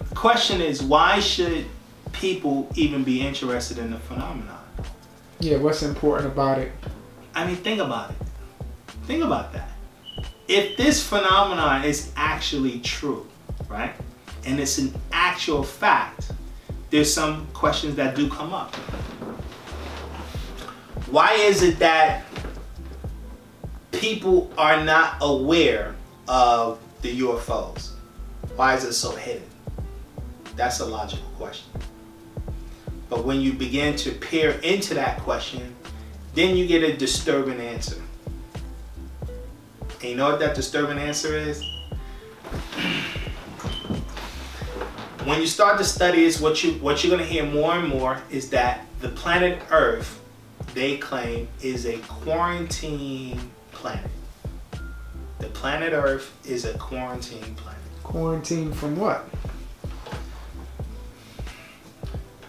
The question is, why should people even be interested in the phenomenon? Yeah, what's important about it? I mean, think about it. Think about that. If this phenomenon is actually true, right, and it's an actual fact, there's some questions that do come up. Why is it that people are not aware of the UFOs? Why is it so hidden? That's a logical question. But when you begin to peer into that question, then you get a disturbing answer. And you know what that disturbing answer is? When you start to study this, what you're going to hear more and more is that the planet Earth, they claim, is a quarantine planet. planet Earth is a quarantine planet. Quarantine from what?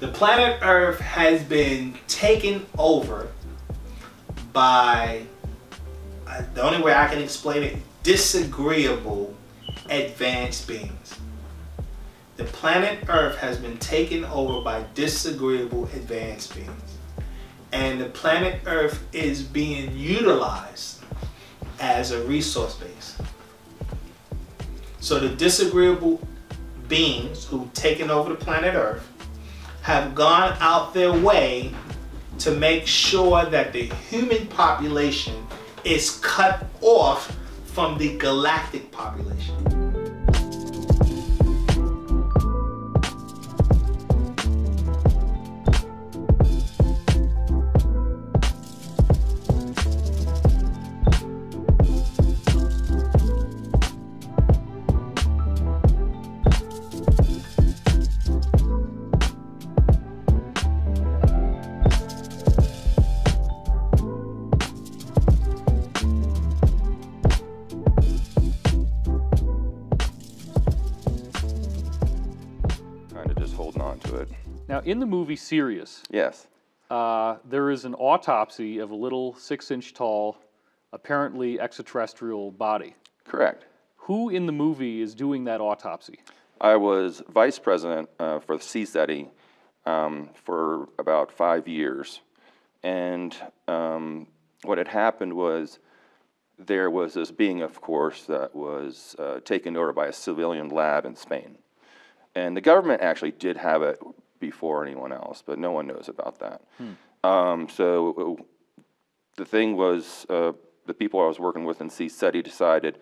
The planet Earth has been taken over by, the only way I can explain it, disagreeable advanced beings. The planet Earth has been taken over by disagreeable advanced beings. And the planet Earth is being utilized as a resource base. So the disagreeable beings who've taken over the planet Earth have gone out their way to make sure that the human population is cut off from the galactic population. Now, in the movie Sirius, yes, there is an autopsy of a little 6-inch tall, apparently extraterrestrial body. Correct. Who in the movie is doing that autopsy? I was vice president for CSETI for about 5 years. And what had happened was there was this being, of course, that was taken over by a civilian lab in Spain. And the government actually did have it before anyone else, but no one knows about that. So the thing was, the people I was working with in CSETI decided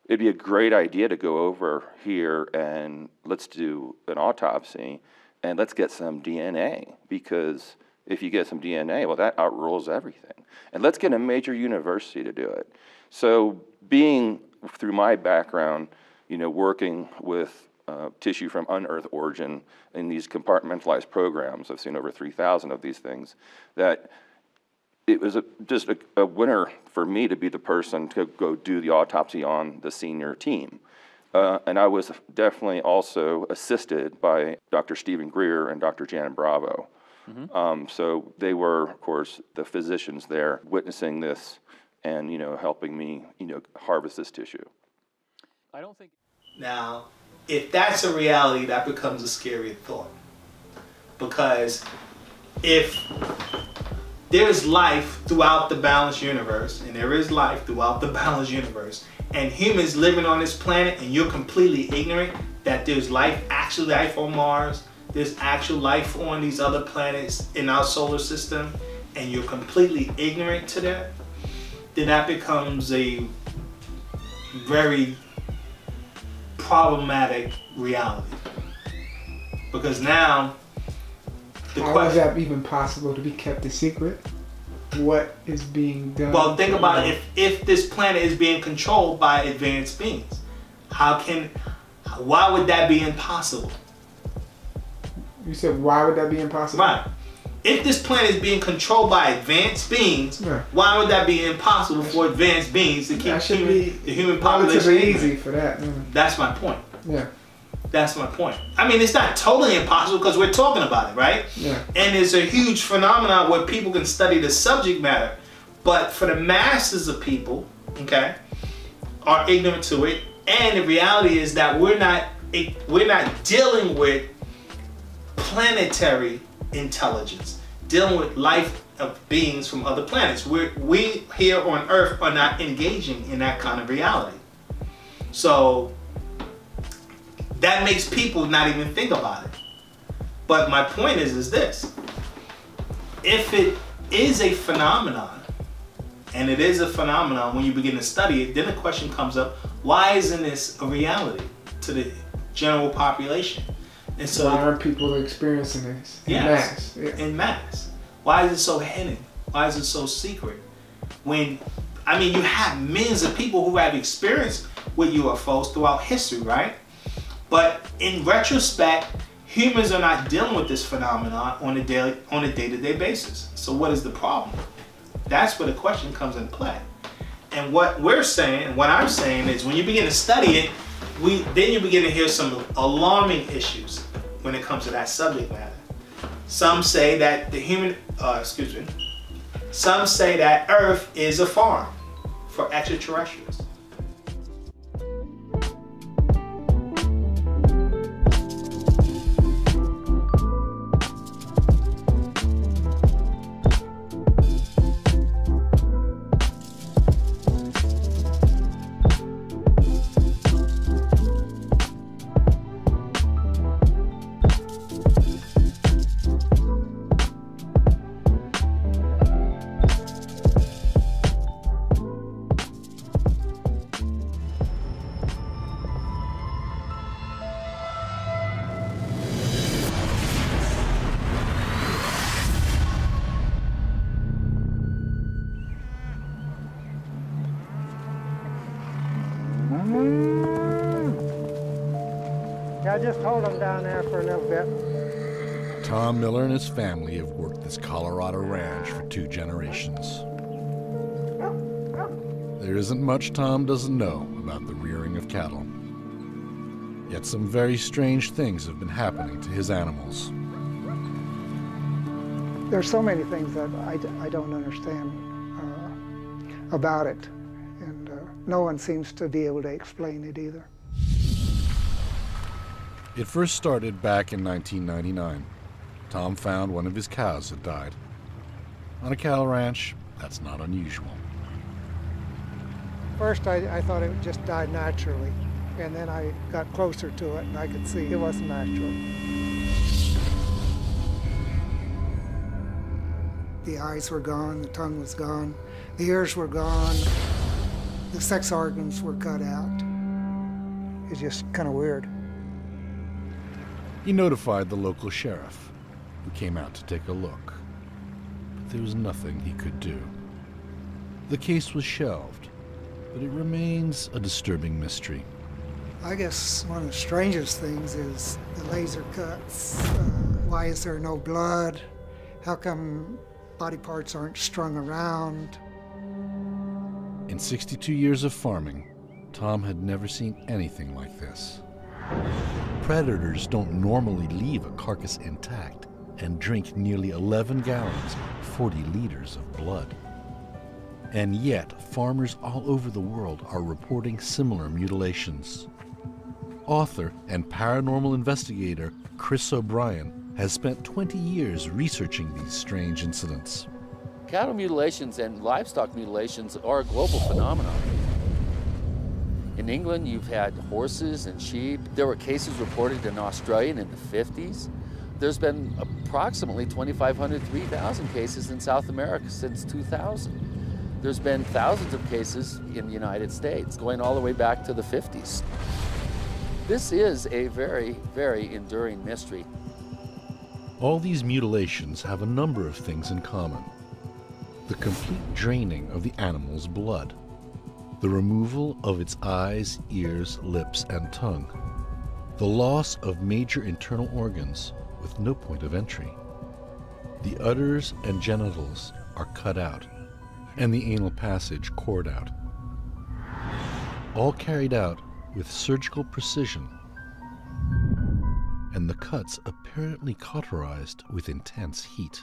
it'd be a great idea to go over here and let's do an autopsy and let's get some DNA, because if you get some DNA, well, that outrules everything. And let's get a major university to do it. So being, through my background, you know, working with tissue from unearthed origin in these compartmentalized programs, I've seen over 3,000 of these things, that it was just a winner for me to be the person to go do the autopsy on the senior team. And I was definitely also assisted by Dr. Stephen Greer and Dr. Janet Bravo. So they were, of course, the physicians there witnessing this and, you know, helping me, you know, harvest this tissue. I don't think... Now, if that's a reality, that becomes a scary thought. Because if there's life throughout the balanced universe, and there is life throughout the balanced universe, and humans living on this planet, and you're completely ignorant that there's actual life on Mars, there's actual life on these other planets in our solar system, and you're completely ignorant to that, then that becomes a very problematic reality. Because now, how is that even possible to be kept a secret? What is being done? Well, think about it. If this planet is being controlled by advanced beings, why would that be impossible? You said, why would that be impossible? Right. If this planet is being controlled by advanced beings, why would that be impossible for advanced beings to keep the human population? Relatively easy for that. That's my point. Yeah. That's my point. I mean, it's not totally impossible because we're talking about it, right? Yeah. And it's a huge phenomenon where people can study the subject matter. But for the masses of people, okay, are ignorant to it. And the reality is that we're not dealing with planetary intelligence, dealing with life of beings from other planets. We here on Earth are not engaging in that kind of reality. So that makes people not even think about it. But my point is this. If it is a phenomenon, and it is a phenomenon when you begin to study it, then the question comes up, why isn't this a reality to the general population? And so, why aren't people experiencing this in mass? Yeah. In mass. Why is it so hidden? Why is it so secret? When, I mean, you have millions of people who have experienced with UFOs throughout history, right? But in retrospect, humans are not dealing with this phenomenon on a day-to-day basis. So what is the problem? That's where the question comes into play. And what we're saying, and what I'm saying is when you begin to study it, then you begin to hear some alarming issues when it comes to that subject matter. Some say that some say that Earth is a farm for extraterrestrials. Yeah, just hold them down there for a little bit. Tom Miller and his family have worked this Colorado ranch for 2 generations. There isn't much Tom doesn't know about the rearing of cattle. Yet some very strange things have been happening to his animals. There's so many things that I don't understand about it, and no one seems to be able to explain it either. It first started back in 1999. Tom found one of his cows had died. On a cattle ranch, that's not unusual. First, I thought it just died naturally, and then I got closer to it, and I could see it wasn't natural. The eyes were gone, the tongue was gone, the ears were gone, the sex organs were cut out. It's just kind of weird. He notified the local sheriff, who came out to take a look. But there was nothing he could do. The case was shelved, but it remains a disturbing mystery. I guess one of the strangest things is the laser cuts. Why is there no blood? How come body parts aren't strung around? In 62 years of farming, Tom had never seen anything like this. Predators don't normally leave a carcass intact and drink nearly 11 gallons, 40 liters of blood. And yet, farmers all over the world are reporting similar mutilations. Author and paranormal investigator Chris O'Brien has spent 20 years researching these strange incidents. Cattle mutilations and livestock mutilations are a global phenomenon. In England, you've had horses and sheep. There were cases reported in Australia in the 50s. There's been approximately 2,500, 3,000 cases in South America since 2000. There's been thousands of cases in the United States, going all the way back to the 50s. This is a very, very enduring mystery. All these mutilations have a number of things in common. The complete draining of the animal's blood. The removal of its eyes, ears, lips, and tongue. The loss of major internal organs with no point of entry. The udders and genitals are cut out, and the anal passage cored out. All carried out with surgical precision, and the cuts apparently cauterized with intense heat.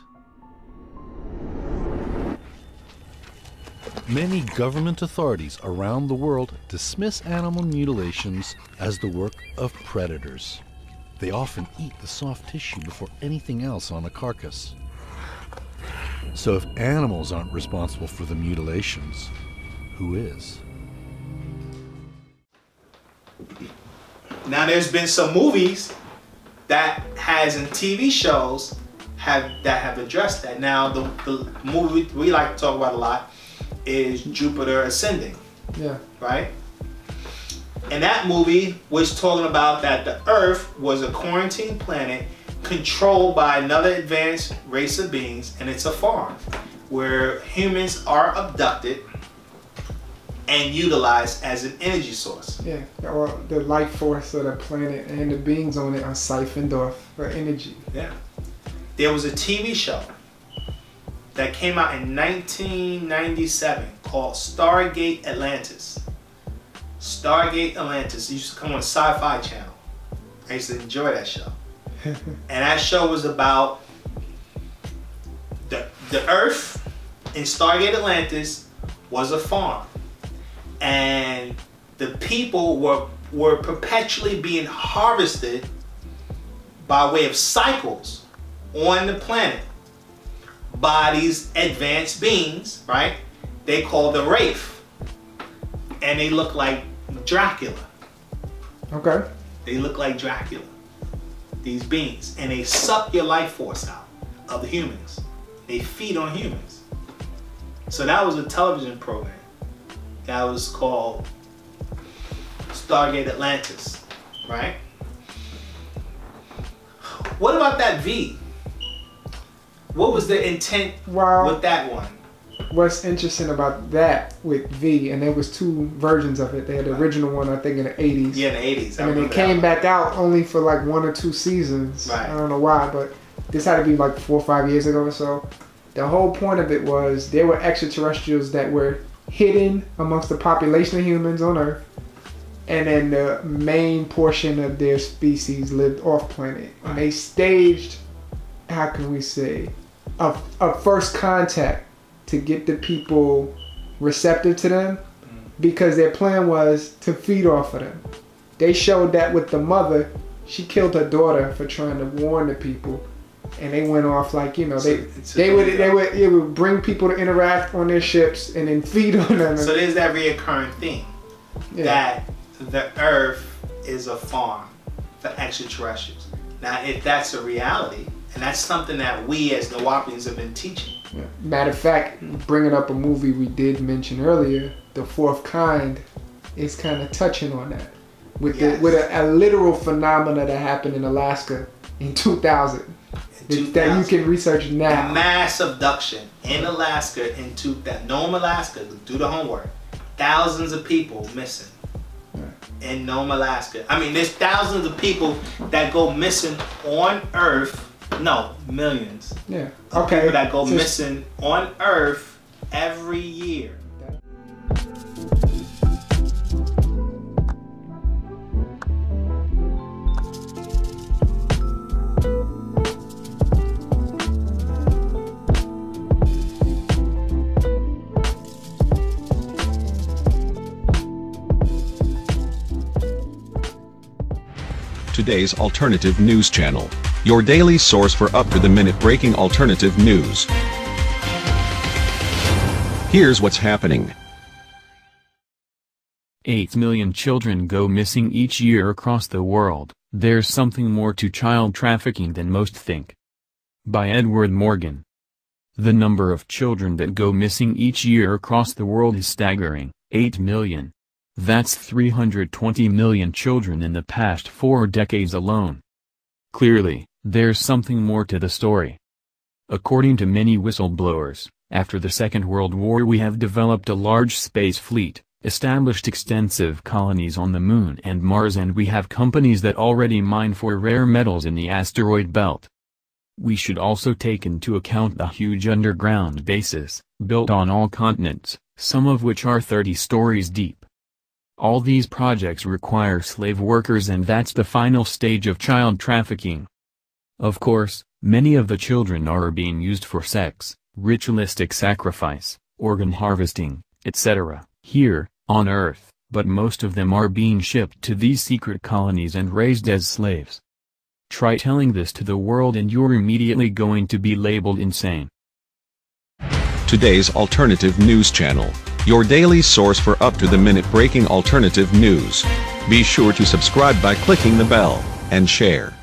Many government authorities around the world dismiss animal mutilations as the work of predators. They often eat the soft tissue before anything else on a carcass. So if animals aren't responsible for the mutilations, who is? Now there's been some movies that has and TV shows that have addressed that. Now the movie we like to talk about a lot is Jupiter Ascending. Yeah. Right? And that movie was talking about that the Earth was a quarantine planet controlled by another advanced race of beings, and it's a farm where humans are abducted and utilized as an energy source. Yeah, or the life force of the planet and the beings on it are siphoned off for energy. Yeah. There was a TV show that came out in 1997 called Stargate Atlantis. Stargate Atlantis. It used to come on Sci-Fi Channel. I used to enjoy that show. And that show was about the Earth in Stargate Atlantis was a farm. And the people were perpetually being harvested by way of cycles on the planet by these advanced beings, right? They call the Wraith. And they look like Dracula. Okay. They look like Dracula. These beings. And they suck your life force out of the humans. They feed on humans. So that was a television program that was called Stargate Atlantis, right? What about that V? What was the intent with that one? What's interesting about that with V, and there was two versions of it. They had the original one, I think, in the 80s. Yeah, in the 80s. And then it came back out only for like 1 or 2 seasons. Right. I don't know why, but this had to be like 4 or 5 years ago or so. The whole point of it was there were extraterrestrials that were hidden amongst the population of humans on Earth. And then the main portion of their species lived off planet. And they staged, how can we say, a first contact to get the people receptive to them, because their plan was to feed off of them. They showed that with the mother. She killed her daughter for trying to warn the people, and they went off like, you know, they would bring people to interact on their ships and then feed on them. So there's that reoccurring theme that the Earth is a farm for extraterrestrials. Now, if that's a reality, and that's something that we as Nuwaupians have been teaching. Yeah. Matter of fact, bringing up a movie we did mention earlier, The Fourth Kind, is kind of touching on that. With a literal phenomena that happened in Alaska in 2000. That you can research now. Mass abduction in Alaska in 2000. Nome, Alaska, do the homework. Thousands of people missing in Nome, Alaska. I mean, there's thousands of people that go missing on Earth. No, millions. Yeah. Of people that go missing on Earth every year. Today's alternative news channel, your daily source for up-to-the-minute breaking alternative news. Here's what's happening. 8 million children go missing each year across the world. There's something more to child trafficking than most think. By Edward Morgan. The number of children that go missing each year across the world is staggering, 8 million. That's 320 million children in the past 4 decades alone. Clearly, there's something more to the story. According to many whistleblowers, after the Second World War we have developed a large space fleet, established extensive colonies on the Moon and Mars, and we have companies that already mine for rare metals in the asteroid belt. We should also take into account the huge underground bases, built on all continents, some of which are 30 stories deep. All these projects require slave workers, and that's the final stage of child trafficking. Of course, many of the children are being used for sex, ritualistic sacrifice, organ harvesting, etc., here, on Earth, but most of them are being shipped to these secret colonies and raised as slaves. Try telling this to the world and you're immediately going to be labeled insane. Today's alternative news channel, your daily source for up-to-the-minute breaking alternative news. Be sure to subscribe by clicking the bell and share.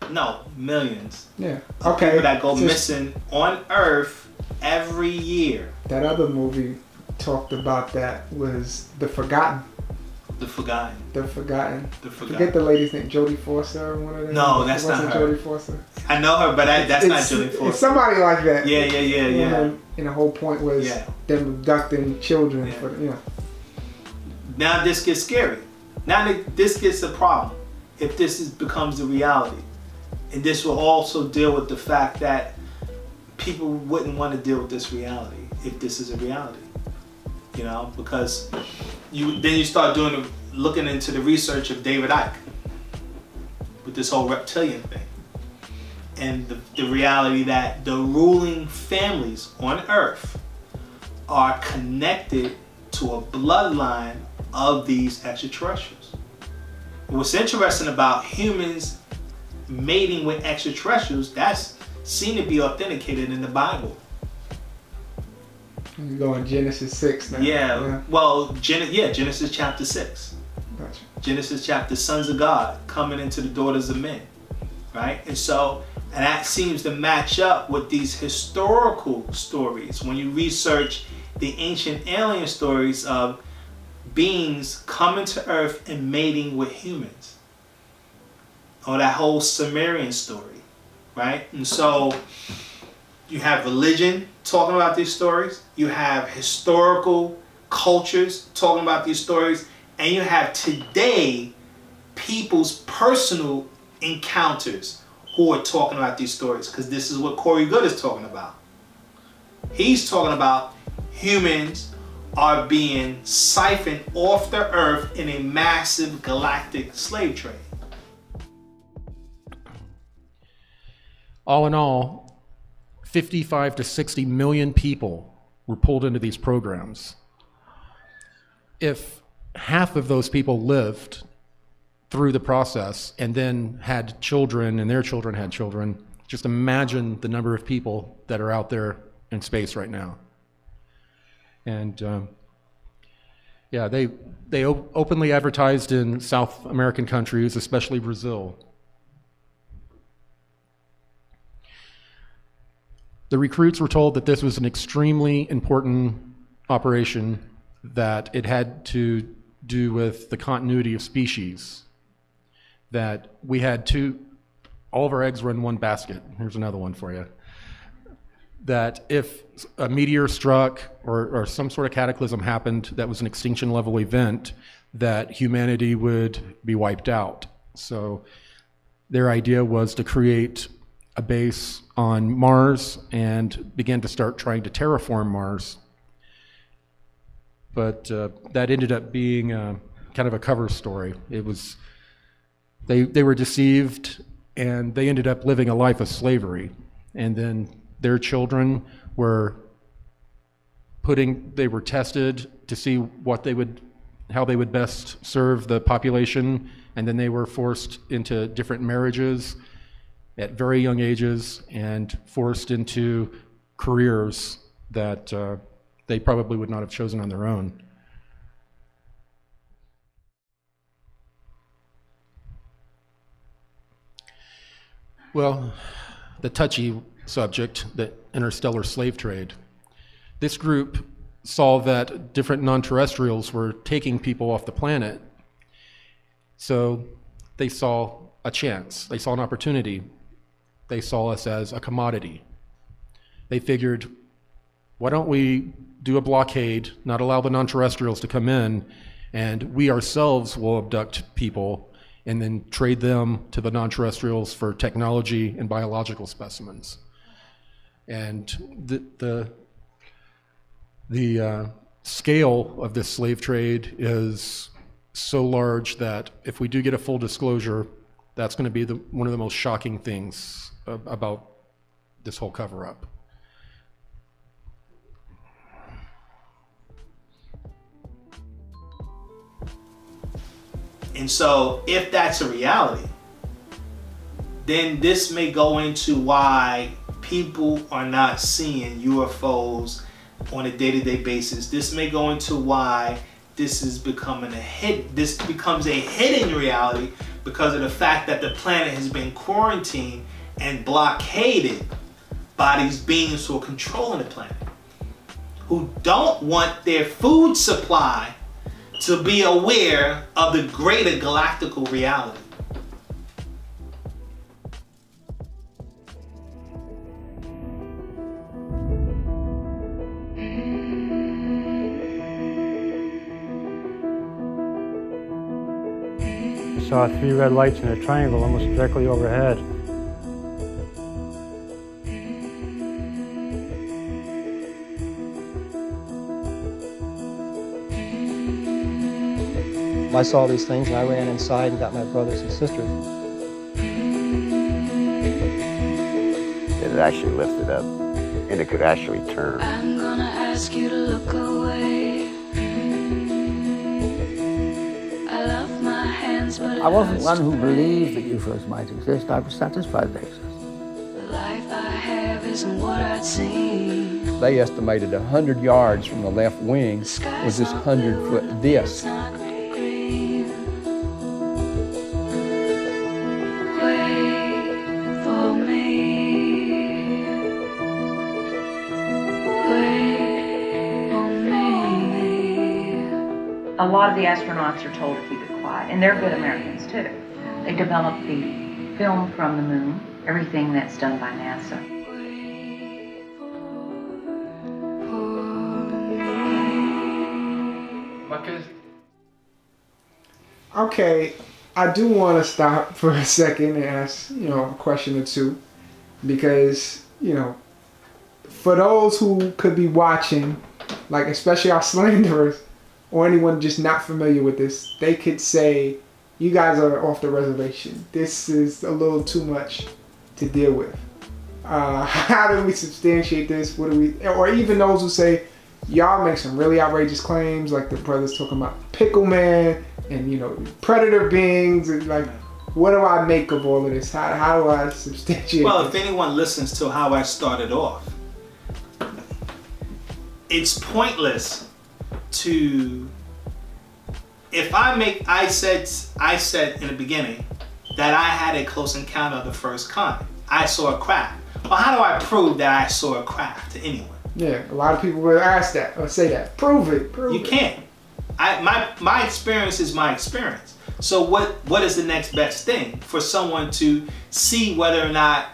No, millions. Yeah. Of people that go missing on Earth every year. That other movie talked about that was The Forgotten. The Forgotten. The Forgotten. The Forgotten. Forget the lady's name, Jodie Foster or one of them. No, that's not her. Jodie Foster. I know her, but that's not Jodie Foster. It's somebody like that. Yeah. And the whole point was them abducting children. For, Now this gets scary. Now this gets a problem. If this becomes a reality. And this will also deal with the fact that people wouldn't want to deal with this reality if this is a reality, you know, because then you start looking into the research of David Icke with this whole reptilian thing, and the reality that the ruling families on Earth are connected to a bloodline of these extraterrestrials. And what's interesting about humans mating with extraterrestrials, that's seen to be authenticated in the Bible. You go in Genesis 6 now. Yeah. Well, Genesis chapter 6. Gotcha. Genesis chapter, sons of God coming into the daughters of men, right? And that seems to match up with these historical stories. When you research the ancient alien stories of beings coming to Earth and mating with humans, or that whole Sumerian story, right? And so you have religion talking about these stories, you have historical cultures talking about these stories, and you have today people's personal encounters who are talking about these stories, because this is what Corey Good is talking about. He's talking about humans are being siphoned off the earth in a massive galactic slave trade. All in all, 55 to 60 million people were pulled into these programs. If half of those people lived through the process and then had children and their children had children, just imagine the number of people that are out there in space right now. And yeah, they openly advertised in South American countries, especially Brazil. The recruits were told that this was an extremely important operation, that it had to do with the continuity of species, that we had all of our eggs were in one basket. Here's another one for you. That if a meteor struck or some sort of cataclysm happened that was an extinction level event, that humanity would be wiped out. So their idea was to create a base on Mars and begin to start trying to terraform Mars. But that ended up being kind of a cover story. It was, they were deceived, and they ended up living a life of slavery. And then their children were they were tested to see how they would best serve the population, and then they were forced into different marriages at very young ages and forced into careers that they probably would not have chosen on their own. Well, the touchy subject, the interstellar slave trade. This group saw that different non-terrestrials were taking people off the planet, so they saw a chance, they saw an opportunity. They saw us as a commodity. They figured, why don't we do a blockade, not allow the non-terrestrials to come in, and we ourselves will abduct people and then trade them to the non-terrestrials for technology and biological specimens. And the scale of this slave trade is so large that if we do get a full disclosure, that's going to be one of the most shocking things about this whole cover-up. And so if that's a reality, then this may go into why people are not seeing UFOs on a day-to-day basis. This may go into why this is becoming this becomes a hidden reality, because of the fact that the planet has been quarantined and blockaded by these beings who are controlling the planet, who don't want their food supply to be aware of the greater galactical reality. I saw 3 red lights in a triangle almost directly overhead. I saw these things and I ran inside and got my brothers and sisters. It actually lifted up and it could actually turn. I'm gonna ask you to look away. I love my hands, but I wasn't one who believed that UFOs might exist. I was satisfied they exist. the life I have isn't what I'd seen. They estimated 100 yards from the left wing was this 100-foot disc. A lot of the astronauts are told to keep it quiet, and they're good Americans too. They develop the film from the moon, everything that's done by NASA. Okay, I do want to stop for a second and ask, a question or two, because, for those who could be watching, like especially our slanderers, or anyone just not familiar with this, they could say, you guys are off the reservation. This is a little too much to deal with. How do we substantiate this? What do we, or even those who say, y'all make some really outrageous claims, like the brothers talking about Pickle Man and, predator beings, and like, what do I make of all of this? How do I substantiate Well, this? if anyone listens to how I started off, it's pointless to, if I said in the beginning that I had a close encounter of the first kind. I saw a craft. Well, how do I prove that I saw a craft to anyone? Yeah, a lot of people will ask that or say that. Prove it. You can't. My experience is my experience. So what is the next best thing for someone to see whether or not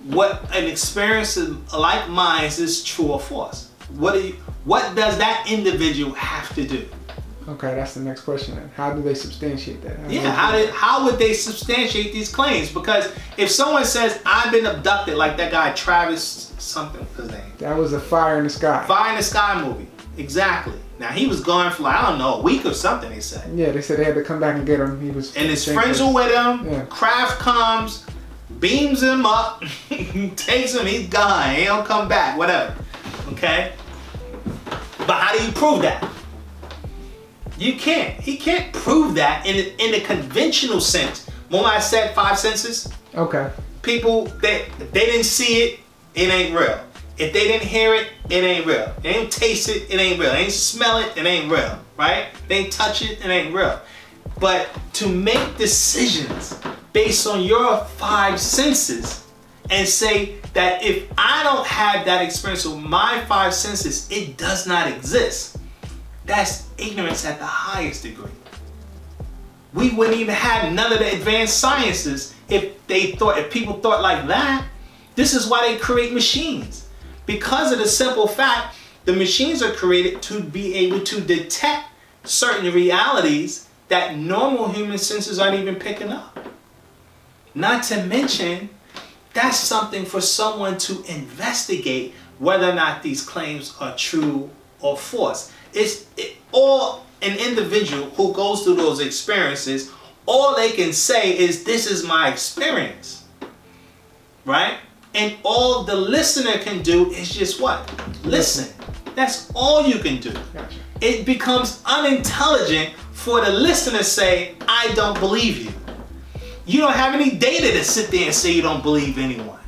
what an experience like mine is true or false? What does that individual have to do? Okay, that's the next question then. How do they substantiate that? How would they substantiate these claims? Because if someone says, I've been abducted, like that guy Travis something, what's his name? That was a Fire in the Sky. Fire in the Sky movie. Exactly. Now he was gone for like, I don't know, a week or something, they said. Yeah, they said they had to come back and get him. He was. And his friends were with him. Yeah. Kraft comes, beams him up, takes him, he's gone. He don't come back, whatever. Okay? But how do you prove that? You can't. He can't prove that in the conventional sense. Remember I said 5 senses? Okay. People, if they didn't see it, it ain't real. If they didn't hear it, it ain't real. They didn't taste it, it ain't real. They didn't smell it, it ain't real. Right? They didn't touch it, it ain't real. But to make decisions based on your 5 senses and say that if I don't have that experience with my 5 senses, it does not exist. That's ignorance at the highest degree. We wouldn't even have none of the advanced sciences if people thought like that. This is why they create machines. Because of the simple fact, the machines are created to be able to detect certain realities that normal human senses aren't even picking up. Not to mention, that's something for someone to investigate whether or not these claims are true or false. Or an individual who goes through those experiences, all they can say is, this is my experience, right? And all the listener can do is just what? Listen. That's all you can do. Gotcha. It becomes unintelligent for the listener to say, I don't believe you. You don't have any data to sit there and say you don't believe anyone.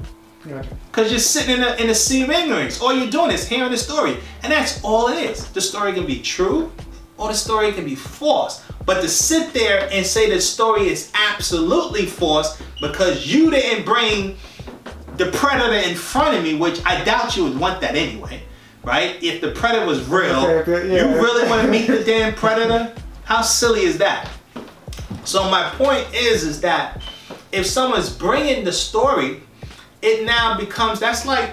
Gotcha. Because you're sitting in a sea of ignorance. All you're doing is hearing the story. And that's all it is. The story can be true or the story can be false. But to sit there and say the story is absolutely false because you didn't bring the predator in front of me, which I doubt you would want that anyway, right? If the predator was real, you really want to meet the damn predator? How silly is that? So my point is that if someone's bringing the story, it now becomes, that's like,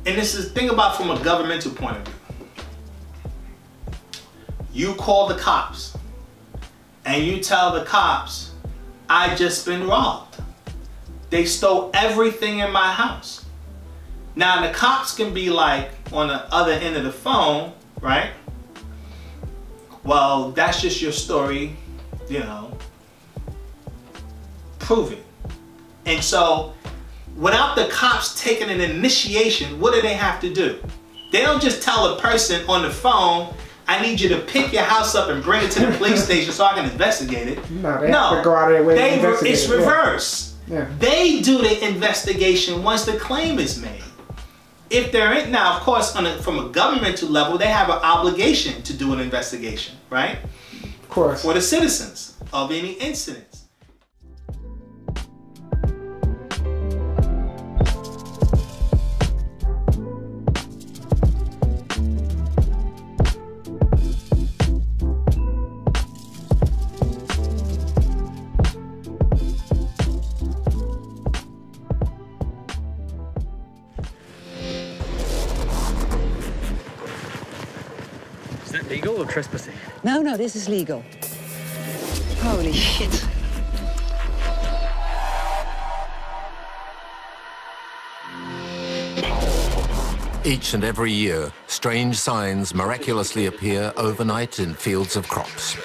and this is, think about from a governmental point of view. You call the cops and you tell the cops, I just been robbed. They stole everything in my house. Now the cops can be like on the other end of the phone, right? well, that's just your story, you know, prove it. And so, without the cops taking an initiation, what do they have to do? They don't just tell a person on the phone, I need you to pick your house up and bring it to the police station so I can investigate it. No, they have to go out of their way to investigate it's it. reverse. Yeah. They do the investigation once the claim is made. If they're in, now, of course, from a governmental level, they have an obligation to do an investigation, right? Of course. For the citizens of any incidents. Is that legal or trespassing? No, this is legal. Holy shit. Each and every year, strange signs miraculously appear overnight in fields of crops.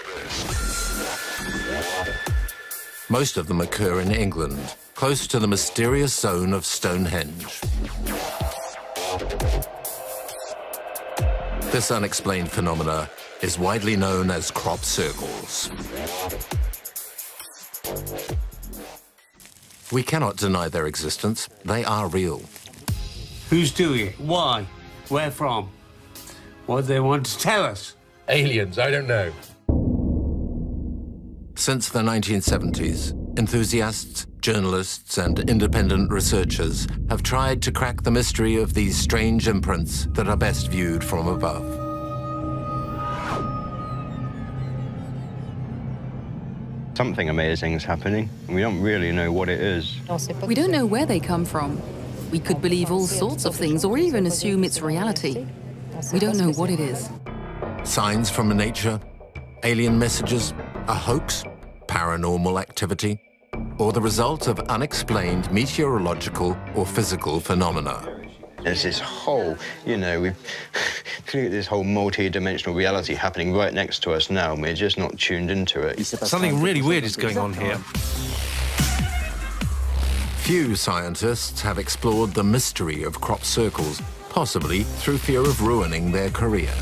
Most of them occur in England, close to the mysterious zone of Stonehenge. This unexplained phenomena is widely known as crop circles. We cannot deny their existence. They are real. Who's doing it? Why? Where from? What do they want to tell us? Aliens, I don't know. Since the 1970s, enthusiasts, journalists, and independent researchers have tried to crack the mystery of these strange imprints that are best viewed from above. Something amazing is happening, and we don't really know what it is. We don't know where they come from. We could believe all sorts of things or even assume it's reality. We don't know what it is. Signs from nature, alien messages, a hoax, paranormal activity, or the result of unexplained meteorological or physical phenomena. There's this whole, you know, we've created this whole multi-dimensional reality happening right next to us now, and we're just not tuned into it. Something really weird is going on here. Few scientists have explored the mystery of crop circles, possibly through fear of ruining their career.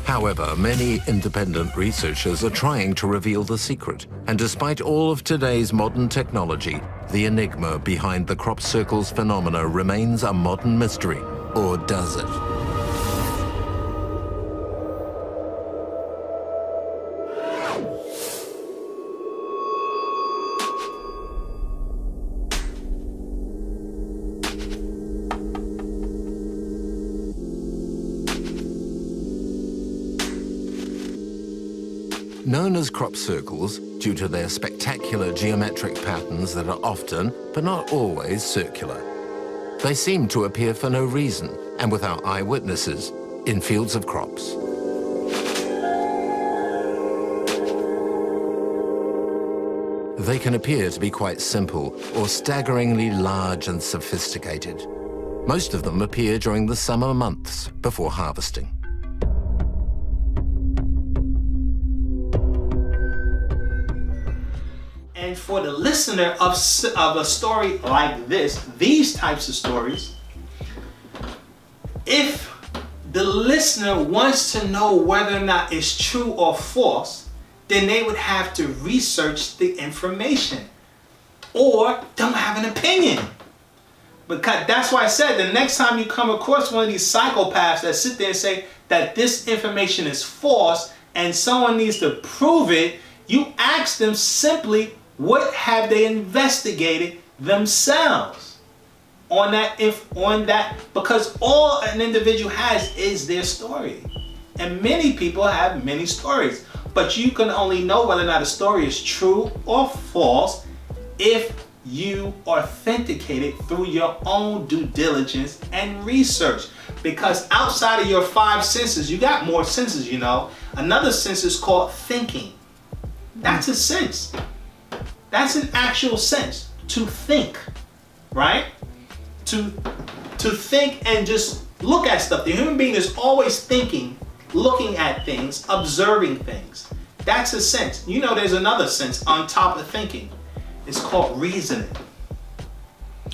However, many independent researchers are trying to reveal the secret, and despite all of today's modern technology, the enigma behind the crop circles phenomena remains a modern mystery. Or does it? Known as crop circles, due to their spectacular geometric patterns that are often, but not always, circular. They seem to appear for no reason, and without eyewitnesses, in fields of crops. They can appear to be quite simple, or staggeringly large and sophisticated. Most of them appear during the summer months before harvesting. And for the listener of a story like this, these types of stories, if the listener wants to know whether or not it's true or false, then they would have to research the information or don't have an opinion. Because that's why I said the next time you come across one of these psychopaths that sit there and say that this information is false and someone needs to prove it, you ask them simply, what have they investigated themselves on that? Because all an individual has is their story, and many people have many stories. But you can only know whether or not a story is true or false if you authenticate it through your own due diligence and research. Because outside of your 5 senses, you got more senses, you know. Another sense is called thinking. That's a sense. That's an actual sense, to think, right? To think and just look at stuff. The human being is always thinking looking at things, observing things. That's a sense. You know, there's another sense on top of thinking. It's called reasoning.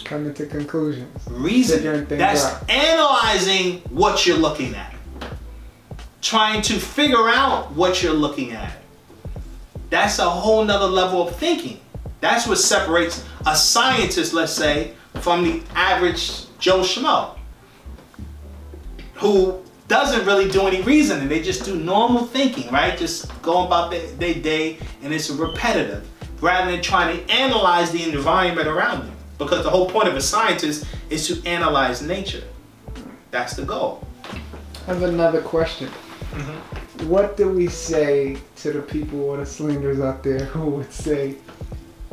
Coming to conclusions. Reasoning. That's analyzing what you're looking at. Trying to figure out what you're looking at. That's a whole nother level of thinking. That's what separates a scientist, let's say, from the average Joe Schmo, who doesn't really do any reasoning. They just do normal thinking, right? Just go about their day, and it's repetitive, rather than trying to analyze the environment around them. Because the whole point of a scientist is to analyze nature. That's the goal. I have another question. What do we say to the people or the slingers out there who would say,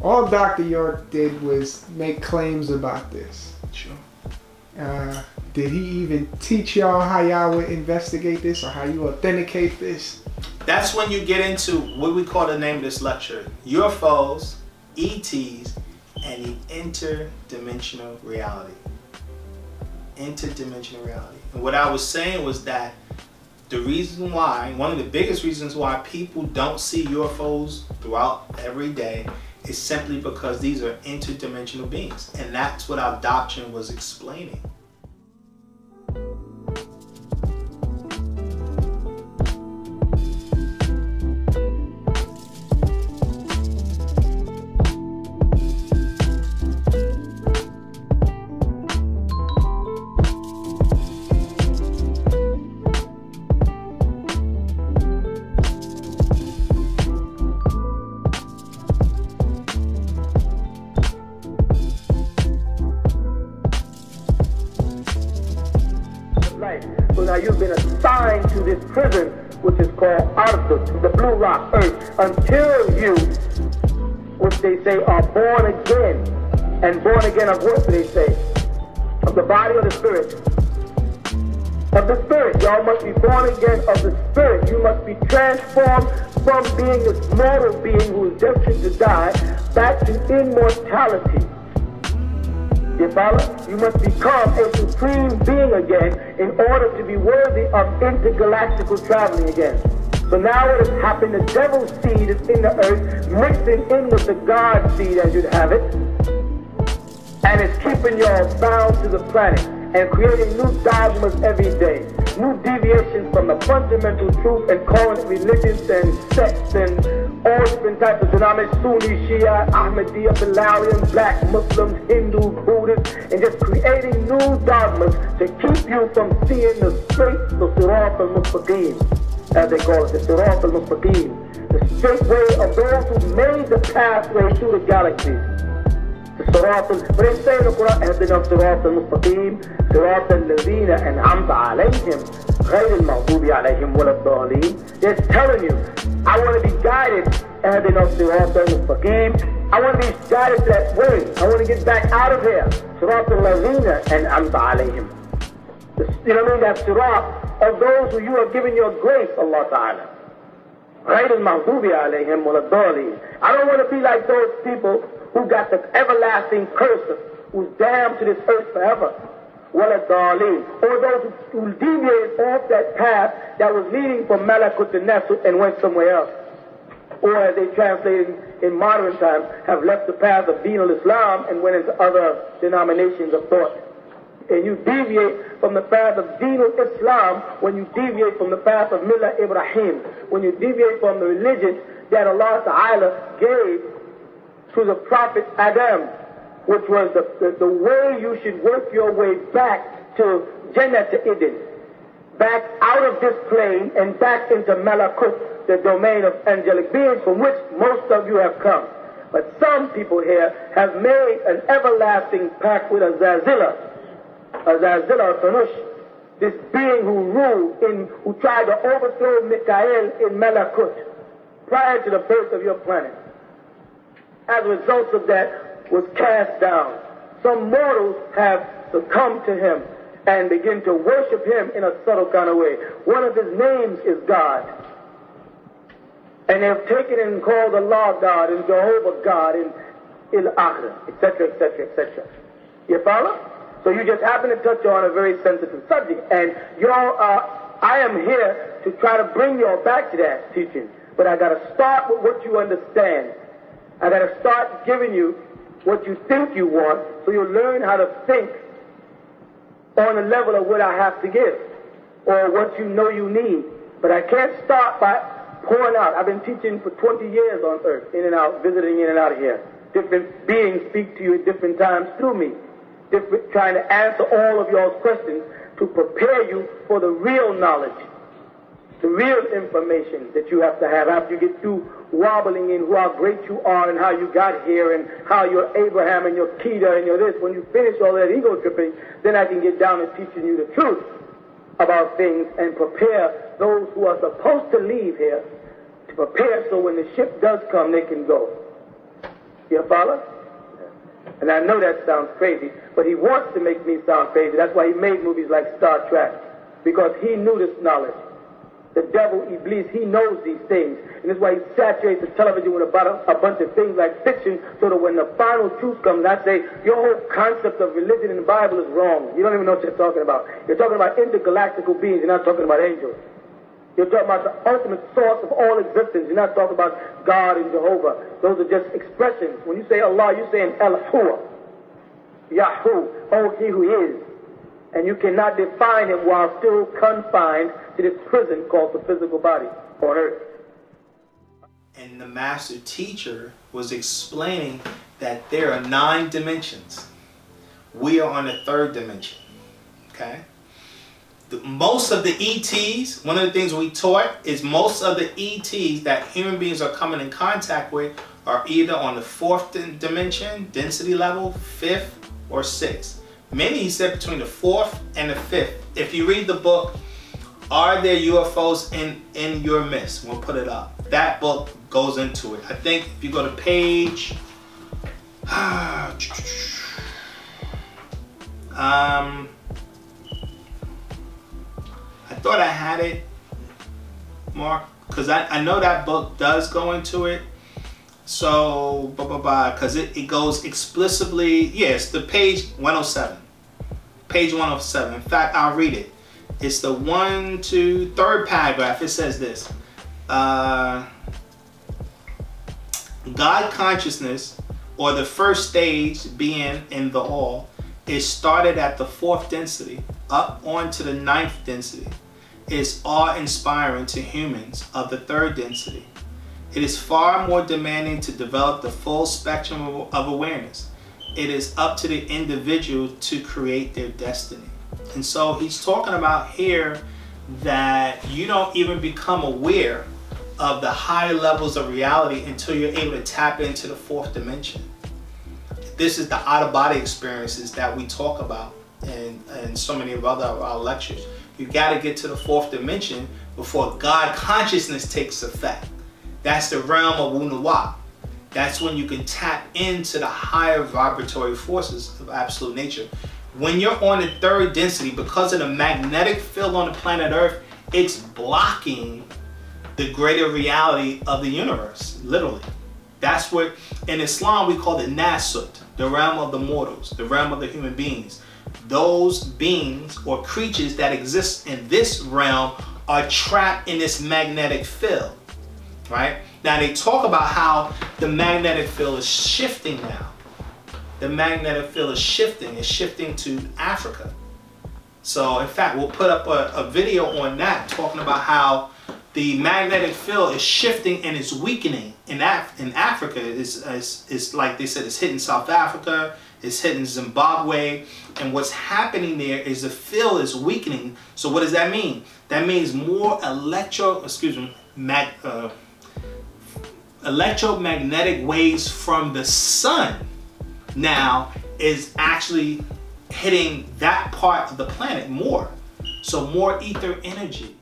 all Dr. York did was make claims about this? Sure. Did he even teach y'all how y'all would investigate this or how you authenticate this? That's when you get into what we call the name of this lecture: UFOs, ETs, and the interdimensional reality. Interdimensional reality. And what I was saying was that the reason why, one of the biggest reasons why people don't see UFOs throughout every day is simply because these are interdimensional beings. And that's what our doctrine was explaining. You've been assigned to this prison, which is called Arthur, the Blue Rock Earth, until you, which they say are born again. And born again of what do they say? Of the body or the spirit? Of the spirit. Y'all must be born again of the spirit. You must be transformed from being this mortal being who is destined to die back to immortality. You follow? You must become a supreme being again in order to be worthy of intergalactical traveling again. So now what has happened, the devil's seed is in the earth, mixing in with the God seed as you'd have it, and it's keeping y'all bound to the planet and creating new dogmas every day, new deviations from the fundamental truth and calling it religions and sects and all different types of denominations, Sunni, Shia, Ahmadiyya, Bilalian, black Muslims, Hindu, Buddhists, and just creating new dogmas to keep you from seeing the straight, the Sirat al-Mustaqim, as they call it, the Sirat al-Mustaqim, the straight way of those who made the pathway through the galaxies. The Sirat but they say in the Quran, اهدنا الصراط المستقيم صراط الذين أنعمت عليهم غير المغضوب عليهم ولا الضالين. They're telling you, I want to be guided. اهدنا الصراط المستقيم. I want to be guided that way. I want to get back out of here. صراط الذين أنعمت عليهم. You know what I mean? That Sirat of those who you have given your grace, Allah Ta'ala. غير المغضوب عليهم ولا الضالين. I don't want to be like those people who got the everlasting curse, who's damned to this earth forever. Wala Darleen. Or those who deviated off that path that was leading from Malakut to Nasut and went somewhere else. Or as they translated in modern times, have left the path of Deen al-Islam and went into other denominations of thought. And you deviate from the path of Deen al-Islam when you deviate from the path of Millah Ibrahim, when you deviate from the religion that Allah Ta'ala gave to the Prophet Adam, which was the way you should work your way back to Jannah to Eden, back out of this plane and back into Malakut, the domain of angelic beings from which most of you have come. But some people here have made an everlasting pact with Azazillah Tanush, this being who ruled who tried to overthrow Mikael in Malakut prior to the birth of your planet. As a result of that, was cast down. Some mortals have succumbed to him and begin to worship him in a subtle kind of way. One of his names is God. And they've taken and called Allah God and Jehovah God and Il-Akhirah, etc., etc., etc. You follow? So you just happen to touch on a very sensitive subject. And y'all are I am here to try to bring you all back to that teaching. But I got to start with what you understand. I got to start giving you what you think you want, so you'll learn how to think on the level of what I have to give, or what you know you need. But I can't start by pouring out. I've been teaching for 20 years on earth, in and out, visiting in and out of here. Different beings speak to you at different times through me, trying to answer all of y'all's questions to prepare you for the real knowledge, the real information that you have to have after you get through wobbling in how great you are and how you got here and how you're Abraham and you're Keita and you're this. When you finish all that ego tripping, then I can get down to teaching you the truth about things and prepare those who are supposed to leave here, to prepare so when the ship does come, they can go. You follow? And I know that sounds crazy, but he wants to make me sound crazy. That's why he made movies like Star Trek, because he knew this knowledge. The devil, Iblis, he knows these things. And that's why he saturates the television with a bunch of things like fiction, so that when the final truth comes, I say, your whole concept of religion in the Bible is wrong. You don't even know what you're talking about. You're talking about intergalactical beings. You're not talking about angels. You're talking about the ultimate source of all existence. You're not talking about God and Jehovah. Those are just expressions. When you say Allah, you're saying El-Hua, Yahoo, oh, he who is. And you cannot define him while still confined to this prison called the physical body on earth. And the master teacher was explaining that there are 9 dimensions. We are on the 3rd dimension. Okay? Most of the ETs, one of the things we taught is most of the ETs that human beings are coming in contact with are either on the 4th dimension, density level, 5th, or 6th. Many said between the 4th and the 5th. If you read the book, Are There UFOs in Your Midst? We'll put it up. That book goes into it. I think if you go to page... I thought I had it, Mark, because I know that book does go into it. So, because it goes explicitly, yes, the page 107. Page 107. In fact, I'll read it. It's the 3rd paragraph. It says this. God consciousness, or the first stage being in the all, is started at the 4th density, up onto the 9th density. It is awe-inspiring to humans of the 3rd density. It is far more demanding to develop the full spectrum of awareness. It is up to the individual to create their destiny. And so he's talking about here that you don't even become aware of the higher levels of reality until you're able to tap into the 4th dimension. This is the out-of-body experiences that we talk about in so many of our lectures. You got to get to the 4th dimension before God consciousness takes effect. That's the realm of Nuwaupu. That's when you can tap into the higher vibratory forces of absolute nature. When you're on the 3rd density, because of the magnetic field on the planet Earth, it's blocking the greater reality of the universe, literally. That's what in Islam we call it Nasut, the realm of the mortals, the realm of the human beings. Those beings or creatures that exist in this realm are trapped in this magnetic field, right? Now they talk about how the magnetic field is shifting now. The magnetic field is shifting to Africa. So in fact, we'll put up a video on that talking about how the magnetic field is shifting and it's weakening in Africa. It's like they said, it's hitting South Africa, it's hitting Zimbabwe, and what's happening there is the field is weakening. So what does that mean? That means more electromagnetic waves from the sun now is actually hitting that part of the planet more. So more ether energy.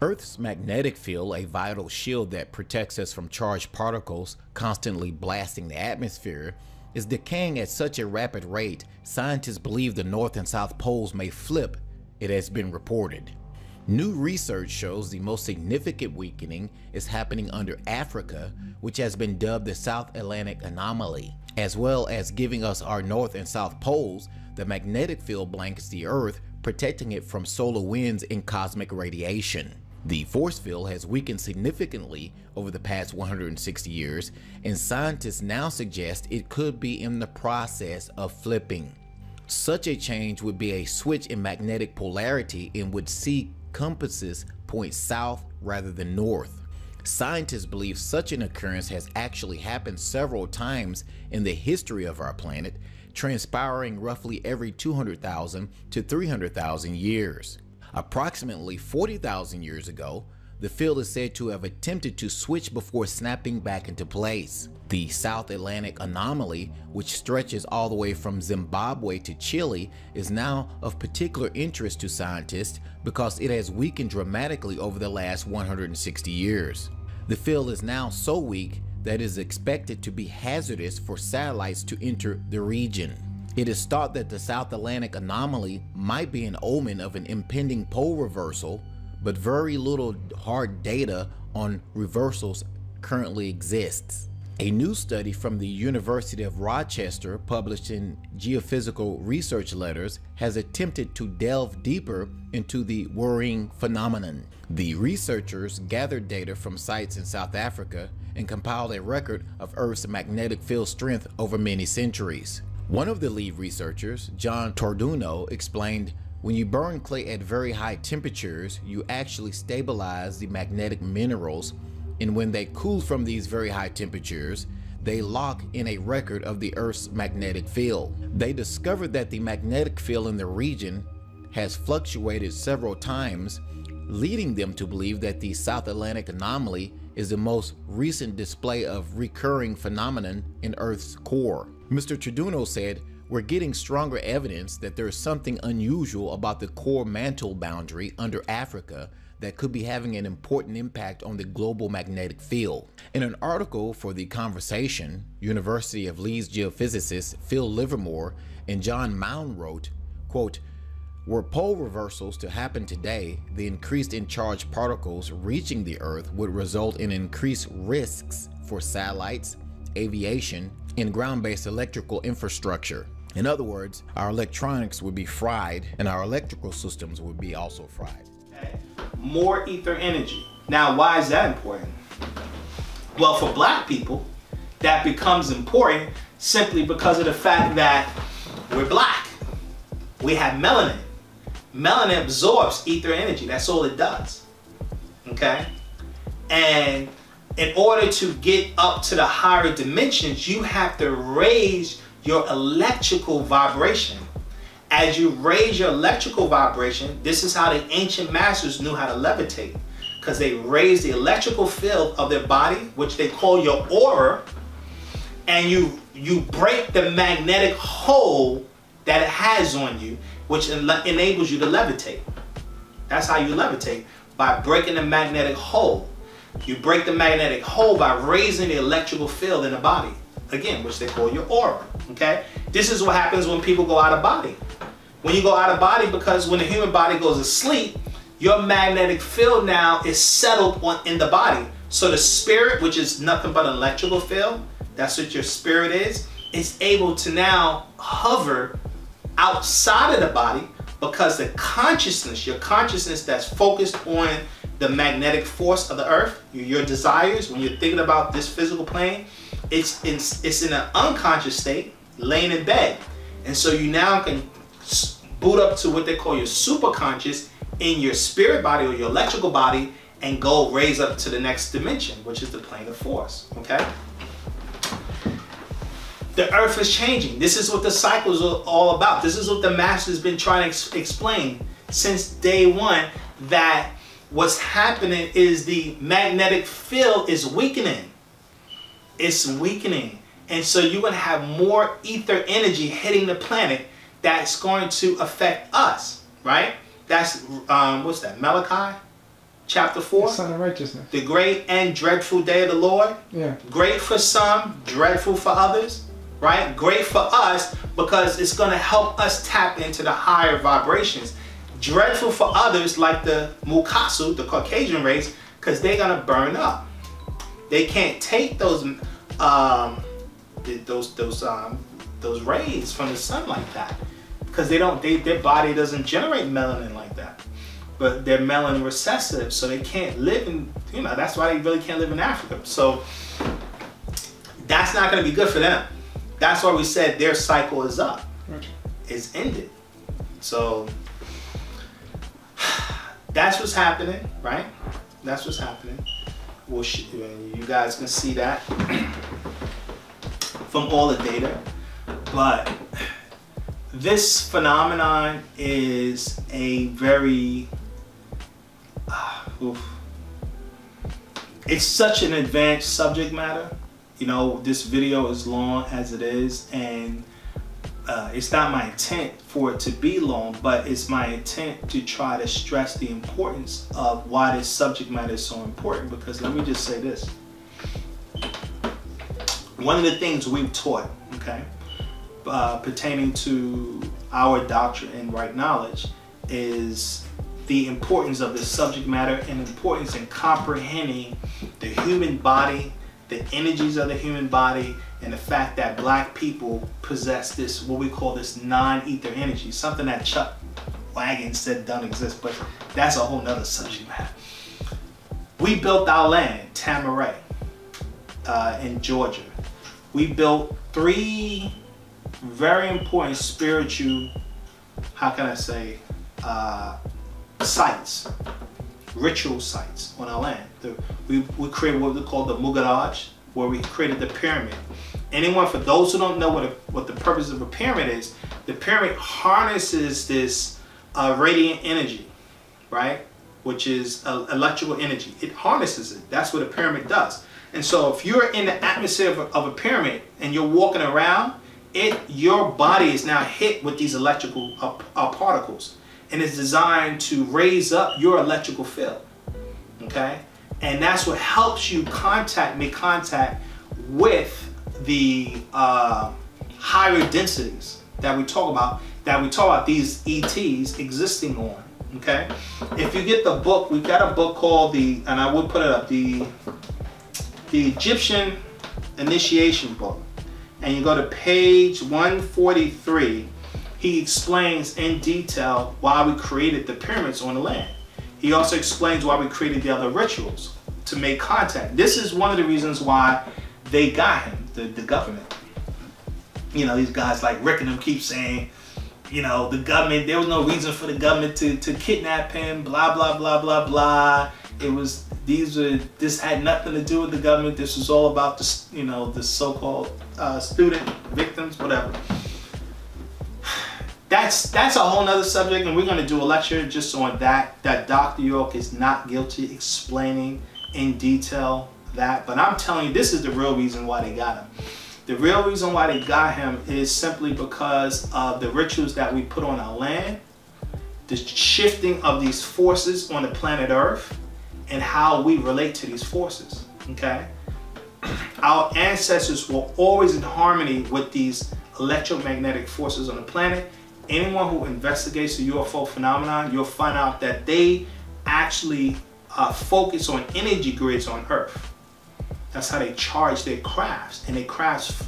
Earth's magnetic field, a vital shield that protects us from charged particles constantly blasting the atmosphere, is decaying at such a rapid rate, scientists believe the North and South poles may flip, it has been reported. New research shows the most significant weakening is happening under Africa, which has been dubbed the South Atlantic Anomaly. As well as giving us our north and south poles, the magnetic field blankets the Earth, protecting it from solar winds and cosmic radiation. The force field has weakened significantly over the past 160 years, and scientists now suggest it could be in the process of flipping. Such a change would be a switch in magnetic polarity and would see compasses point south rather than north. Scientists believe such an occurrence has actually happened several times in the history of our planet, transpiring roughly every 200,000 to 300,000 years. Approximately 40,000 years ago, the field is said to have attempted to switch before snapping back into place. The South Atlantic Anomaly, which stretches all the way from Zimbabwe to Chile, is now of particular interest to scientists because it has weakened dramatically over the last 160 years. The field is now so weak that it is expected to be hazardous for satellites to enter the region. It is thought that the South Atlantic Anomaly might be an omen of an impending pole reversal, but very little hard data on reversals currently exists. A new study from the University of Rochester, published in Geophysical Research Letters, has attempted to delve deeper into the worrying phenomenon. The researchers gathered data from sites in South Africa and compiled a record of Earth's magnetic field strength over many centuries. One of the lead researchers, John Torduno, explained, when you burn clay at very high temperatures, you actually stabilize the magnetic minerals, and when they cool from these very high temperatures, they lock in a record of the Earth's magnetic field. They discovered that the magnetic field in the region has fluctuated several times, leading them to believe that the South Atlantic Anomaly is the most recent display of recurring phenomenon in Earth's core. Mr. Torduno said, "We're getting stronger evidence that there is something unusual about the core mantle boundary under Africa that could be having an important impact on the global magnetic field." In an article for The Conversation, University of Leeds geophysicists Phil Livermore and John Mound wrote, quote, "Were pole reversals to happen today, the increased in charged particles reaching the Earth would result in increased risks for satellites, aviation, and ground-based electrical infrastructure. In other words, our electronics would be fried and our electrical systems would be also fried." More ether energy. Now, why is that important? Well, for black people, that becomes important simply because of the fact that we're black. We have melanin. Melanin absorbs ether energy. That's all it does. Okay? And in order to get up to the higher dimensions, you have to raise your electrical vibration. As you raise your electrical vibration, this is how the ancient masters knew how to levitate, because they raised the electrical field of their body, which they call your aura, and you break the magnetic hold that it has on you, which enables you to levitate. That's how you levitate, by breaking the magnetic hold. You break the magnetic hold by raising the electrical field in the body, again, which they call your aura. Okay, this is what happens when people go out of body. When you go out of body, because when the human body goes to sleep, your magnetic field now is settled in the body. So the spirit, which is nothing but an electrical field, that's what your spirit is able to now hover outside of the body, because the consciousness, your consciousness that's focused on the magnetic force of the earth, your desires, when you're thinking about this physical plane, it's in an unconscious state, laying in bed. And so you now can boot up to what they call your superconscious in your spirit body or your electrical body and go raise up to the next dimension, which is the plane of force. Okay? The earth is changing. This is what the cycles are all about. This is what the master's been trying to explain since day one, that what's happening is the magnetic field is weakening. It's weakening. And so you're going to have more ether energy hitting the planet that's going to affect us, right? That's, what's that, Malachi? Chapter 4? Son of righteousness. The great and dreadful day of the Lord. Yeah. Great for some, dreadful for others, right? Great for us because it's going to help us tap into the higher vibrations. dreadful for others like the Mukasu, the Caucasian race, because they're gonna burn up. They can't take those rays from the sun like that, because their body doesn't generate melanin like that. But they're melanin recessive, so they can't live in, that's why they really can't live in Africa. So that's not gonna be good for them. That's why we said their cycle is up. It's ended. So that's what's happening, right? That's what's happening. Well, you guys can see that from all the data. But this phenomenon is a very, it's such an advanced subject matter. This video is long as it is, and it's not my intent for it to be long, but it's my intent to try to stress the importance of why this subject matter is so important. Because let me just say this. One of the things we've taught, okay, pertaining to our doctrine and right knowledge is the importance of this subject matter and importance in comprehending the human body, the energies of the human body, and the fact that black people possess this, what we call this non-ether energy, something that Chuck Wagon said don't exist, but that's a whole nother subject matter. We built our land, Tamaray, in Georgia. We built 3 very important spiritual, how can I say, sites, ritual sites on our land. We created what we call the Mugaraj, where we created the pyramid. For those who don't know what the purpose of a pyramid is, the pyramid harnesses this radiant energy, right? Which is electrical energy. It harnesses it. That's what a pyramid does. And so if you're in the atmosphere of a pyramid and you're walking around, your body is now hit with these electrical particles, and it's designed to raise up your electrical field, okay? And that's what helps you make contact with the higher densities that we talk about, these ETs existing on, okay? If you get the book, we've got a book called and I will put it up, the Egyptian Initiation book, and you go to page 143, he explains in detail why we created the pyramids on the land. He also explains why we created the other rituals to make contact. This is one of the reasons why they got him, the government. These guys like Rick and them keep saying, the government, there was no reason for the government to kidnap him, blah, blah, blah, blah, blah. This had nothing to do with the government. This was all about the so-called student victims, whatever. That's a whole nother subject, and we're going to do a lecture just on that Dr. York is not guilty, explaining in detail that. But I'm telling you, this is the real reason why they got him. The real reason why they got him is simply because of the rituals that we put on our land, the shifting of these forces on the planet Earth, and how we relate to these forces, okay? Our ancestors were always in harmony with these electromagnetic forces on the planet. Anyone who investigates the UFO phenomenon, you'll find out that they actually focus on energy grids on Earth. That's how they charge their crafts, and their crafts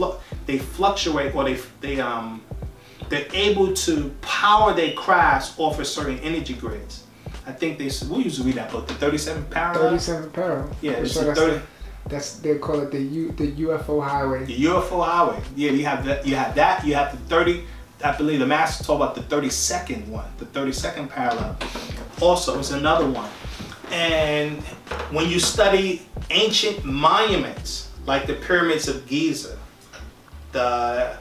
they fluctuate, or they're able to power their crafts off of certain energy grids. I think we used to read that book, the 37 Parallel. 37 Parallel. Yeah, it's sure they call it the UFO highway. The UFO highway. Yeah, you have that. You have the 30. I believe the master talk about the 32nd one, the 32nd parallel. Also, it's another one. And when you study ancient monuments like the pyramids of Giza, the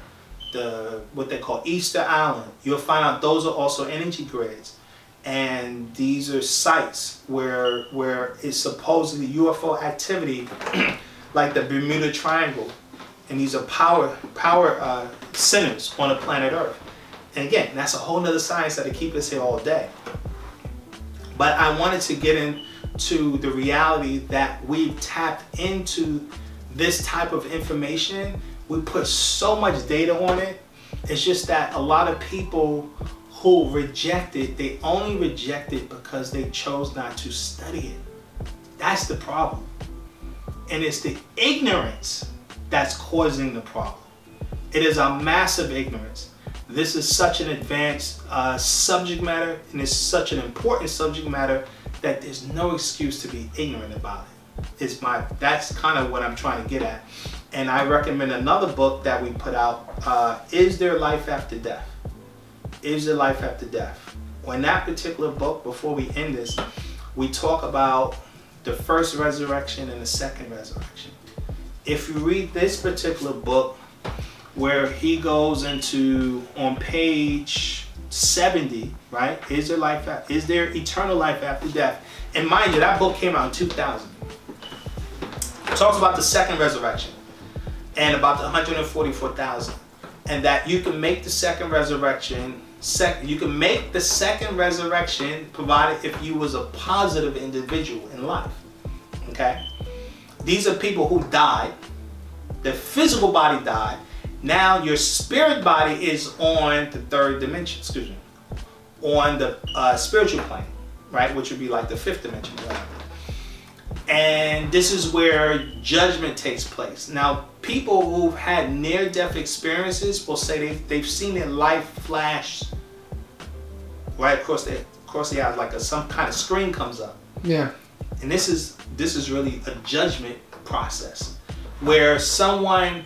what they call Easter Island, you'll find out those are also energy grids. And these are sites where it's supposedly UFO activity, like the Bermuda Triangle, and these are power centers on the planet Earth. And again, that's a whole nother science that'll keep us here all day. But I wanted to get into the reality that we've tapped into this type of information. We put so much data on it. It's just that a lot of people who reject it, they only reject it because they chose not to study it. That's the problem. And it's the ignorance that's causing the problem. It is a massive ignorance. This is such an advanced subject matter, and it's such an important subject matter that there's no excuse to be ignorant about it. That's kind of what I'm trying to get at. And I recommend another book that we put out, Is There Life After Death? Is There Life After Death? In that particular book, before we end this, we talk about the first resurrection and the second resurrection. If you read this particular book, where he goes into, on page 70, right? Is there eternal life after death? And mind you, that book came out in 2000. It talks about the second resurrection and about the 144,000, and that you can make the second resurrection. You can make the second resurrection provided if you was a positive individual in life. Okay, these are people who died. Their physical body died. Now your spirit body is on the third dimension, excuse me, on the spiritual plane, right? Which would be like the fifth dimension, right? And this is where judgment takes place. Now, people who've had near-death experiences will say they've seen their life flash right across their eyes, like some kind of screen comes up. Yeah. And this is really a judgment process where someone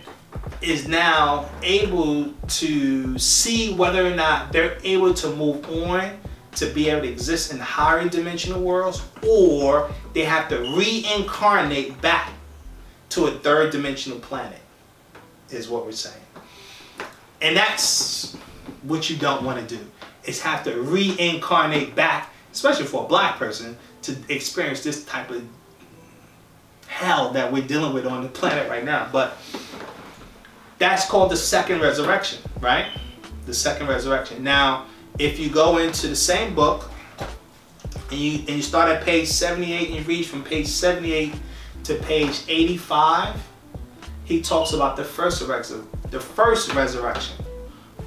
is now able to see whether or not they're able to move on to be able to exist in higher dimensional worlds, or they have to reincarnate back to a third dimensional planet, is what we're saying. And that's what you don't want to do, is have to reincarnate back, especially for a black person, to experience this type of hell that we're dealing with on the planet right now. But that's called the second resurrection, right? The second resurrection. Now, if you go into the same book and you start at page 78 and you read from page 78 to page 85, he talks about the first resurrection.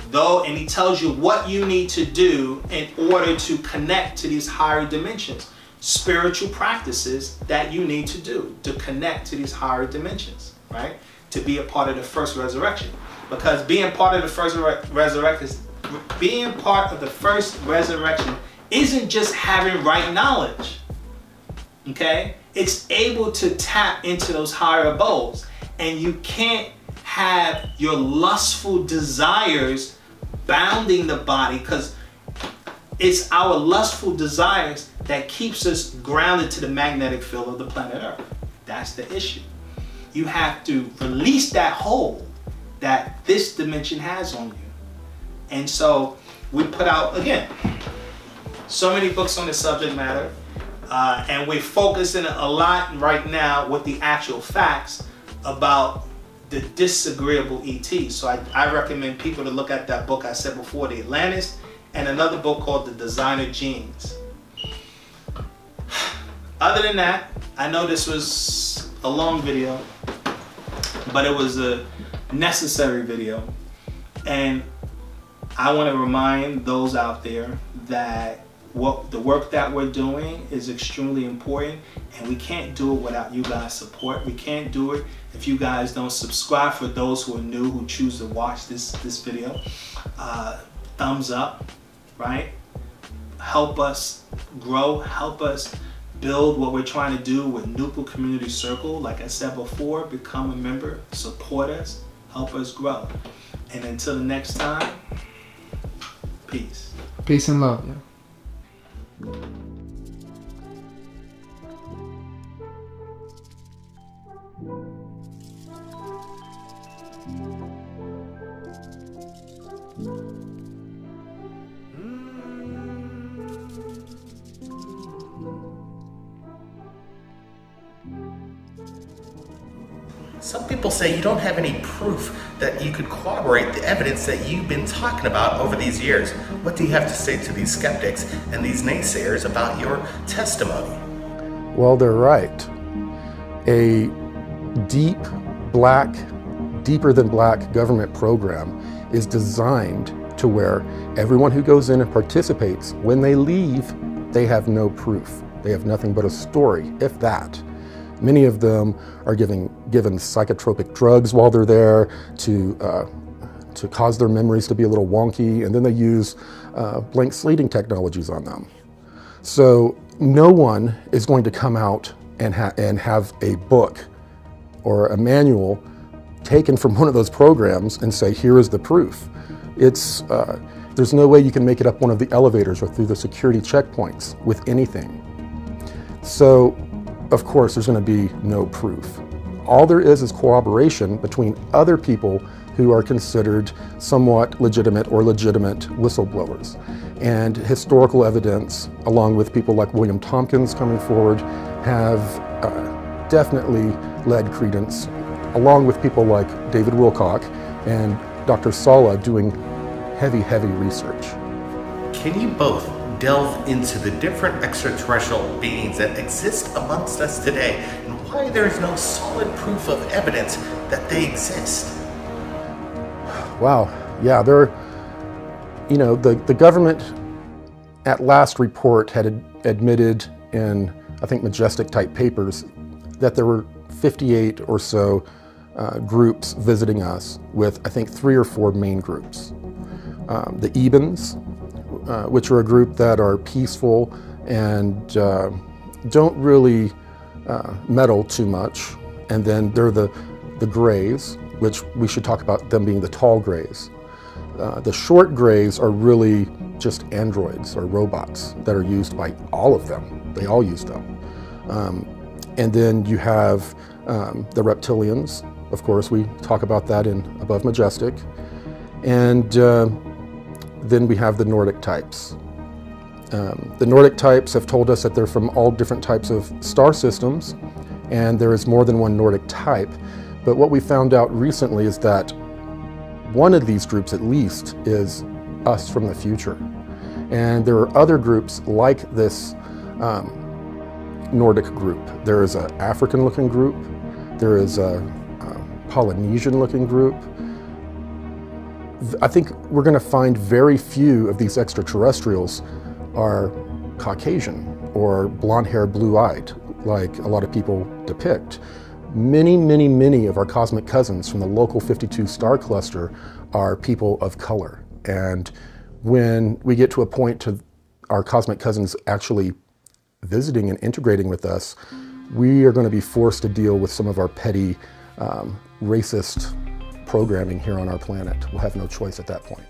And he tells you what you need to do in order to connect to these higher dimensions. Spiritual practices that you need to do to connect to these higher dimensions, right? To be a part of the first resurrection. Because being part of the first resurrection isn't just having right knowledge, okay? It's able to tap into those higher abodes, and you can't have your lustful desires bounding the body, because it's our lustful desires that keeps us grounded to the magnetic field of the planet Earth. That's the issue. You have to release that hold that this dimension has on you. And so we put out, again, so many books on this subject matter, and we're focusing a lot right now with the actual facts about the disagreeable ET. So I recommend people to look at that book I said before, The Atlantis, and another book called The Designer Genes. Other than that, I know this was a long video, but it was a necessary video. And I want to remind those out there that the work that we're doing is extremely important, and we can't do it without you guys' support. We can't do it if you guys don't subscribe. For those who are new, who choose to watch this video, thumbs up, right? Help us grow, help us build what we're trying to do with NoopooH Community Circle. Like I said before, become a member, support us, help us grow. And until the next time, peace. Peace and love, yeah. Some people say you don't have any proof that you could corroborate the evidence that you've been talking about over these years. What do you have to say to these skeptics and these naysayers about your testimony? Well, they're right. A deeper than black government program is designed to where everyone who goes in and participates, when they leave, they have no proof. They have nothing but a story, if that. Many of them are given psychotropic drugs while they're there to cause their memories to be a little wonky, and then they use blank slating technologies on them. So no one is going to come out and have a book or a manual taken from one of those programs and say, here is the proof. There's no way you can make it up one of the elevators or through the security checkpoints with anything. So, of course, there's going to be no proof. All there is cooperation between other people who are considered somewhat legitimate or legitimate whistleblowers. And historical evidence, along with people like William Tompkins coming forward, have definitely led credence, along with people like David Wilcock and Dr. Sala doing heavy, heavy research. Can you both delve into the different extraterrestrial beings that exist amongst us today and why there is no solid proof of evidence that they exist? Wow, yeah, the government at last report had admitted in, I think, Majestic type papers that there were 58 or so groups visiting us, with I think 3 or 4 main groups. The Ebens, which are a group that are peaceful and don't really meddle too much. And then there are the Greys, which we should talk about them being the tall Greys. The short Greys are really just androids or robots that are used by all of them. They all use them. And then you have the reptilians. Of course, we talk about that in Above Majestic. And then we have the Nordic types. The Nordic types have told us that they're from all different types of star systems, and there is more than one Nordic type. But what we found out recently is that one of these groups, at least, is us from the future. And there are other groups like this Nordic group. There is an African-looking group. There is a Polynesian-looking group. I think we're going to find very few of these extraterrestrials are Caucasian or blonde-haired, blue-eyed, like a lot of people depict. Many, many, many of our cosmic cousins from the local 52 star cluster are people of color. And when we get to a point to our cosmic cousins actually visiting and integrating with us, we are going to be forced to deal with some of our petty racist programming here on our planet. We'll have no choice at that point.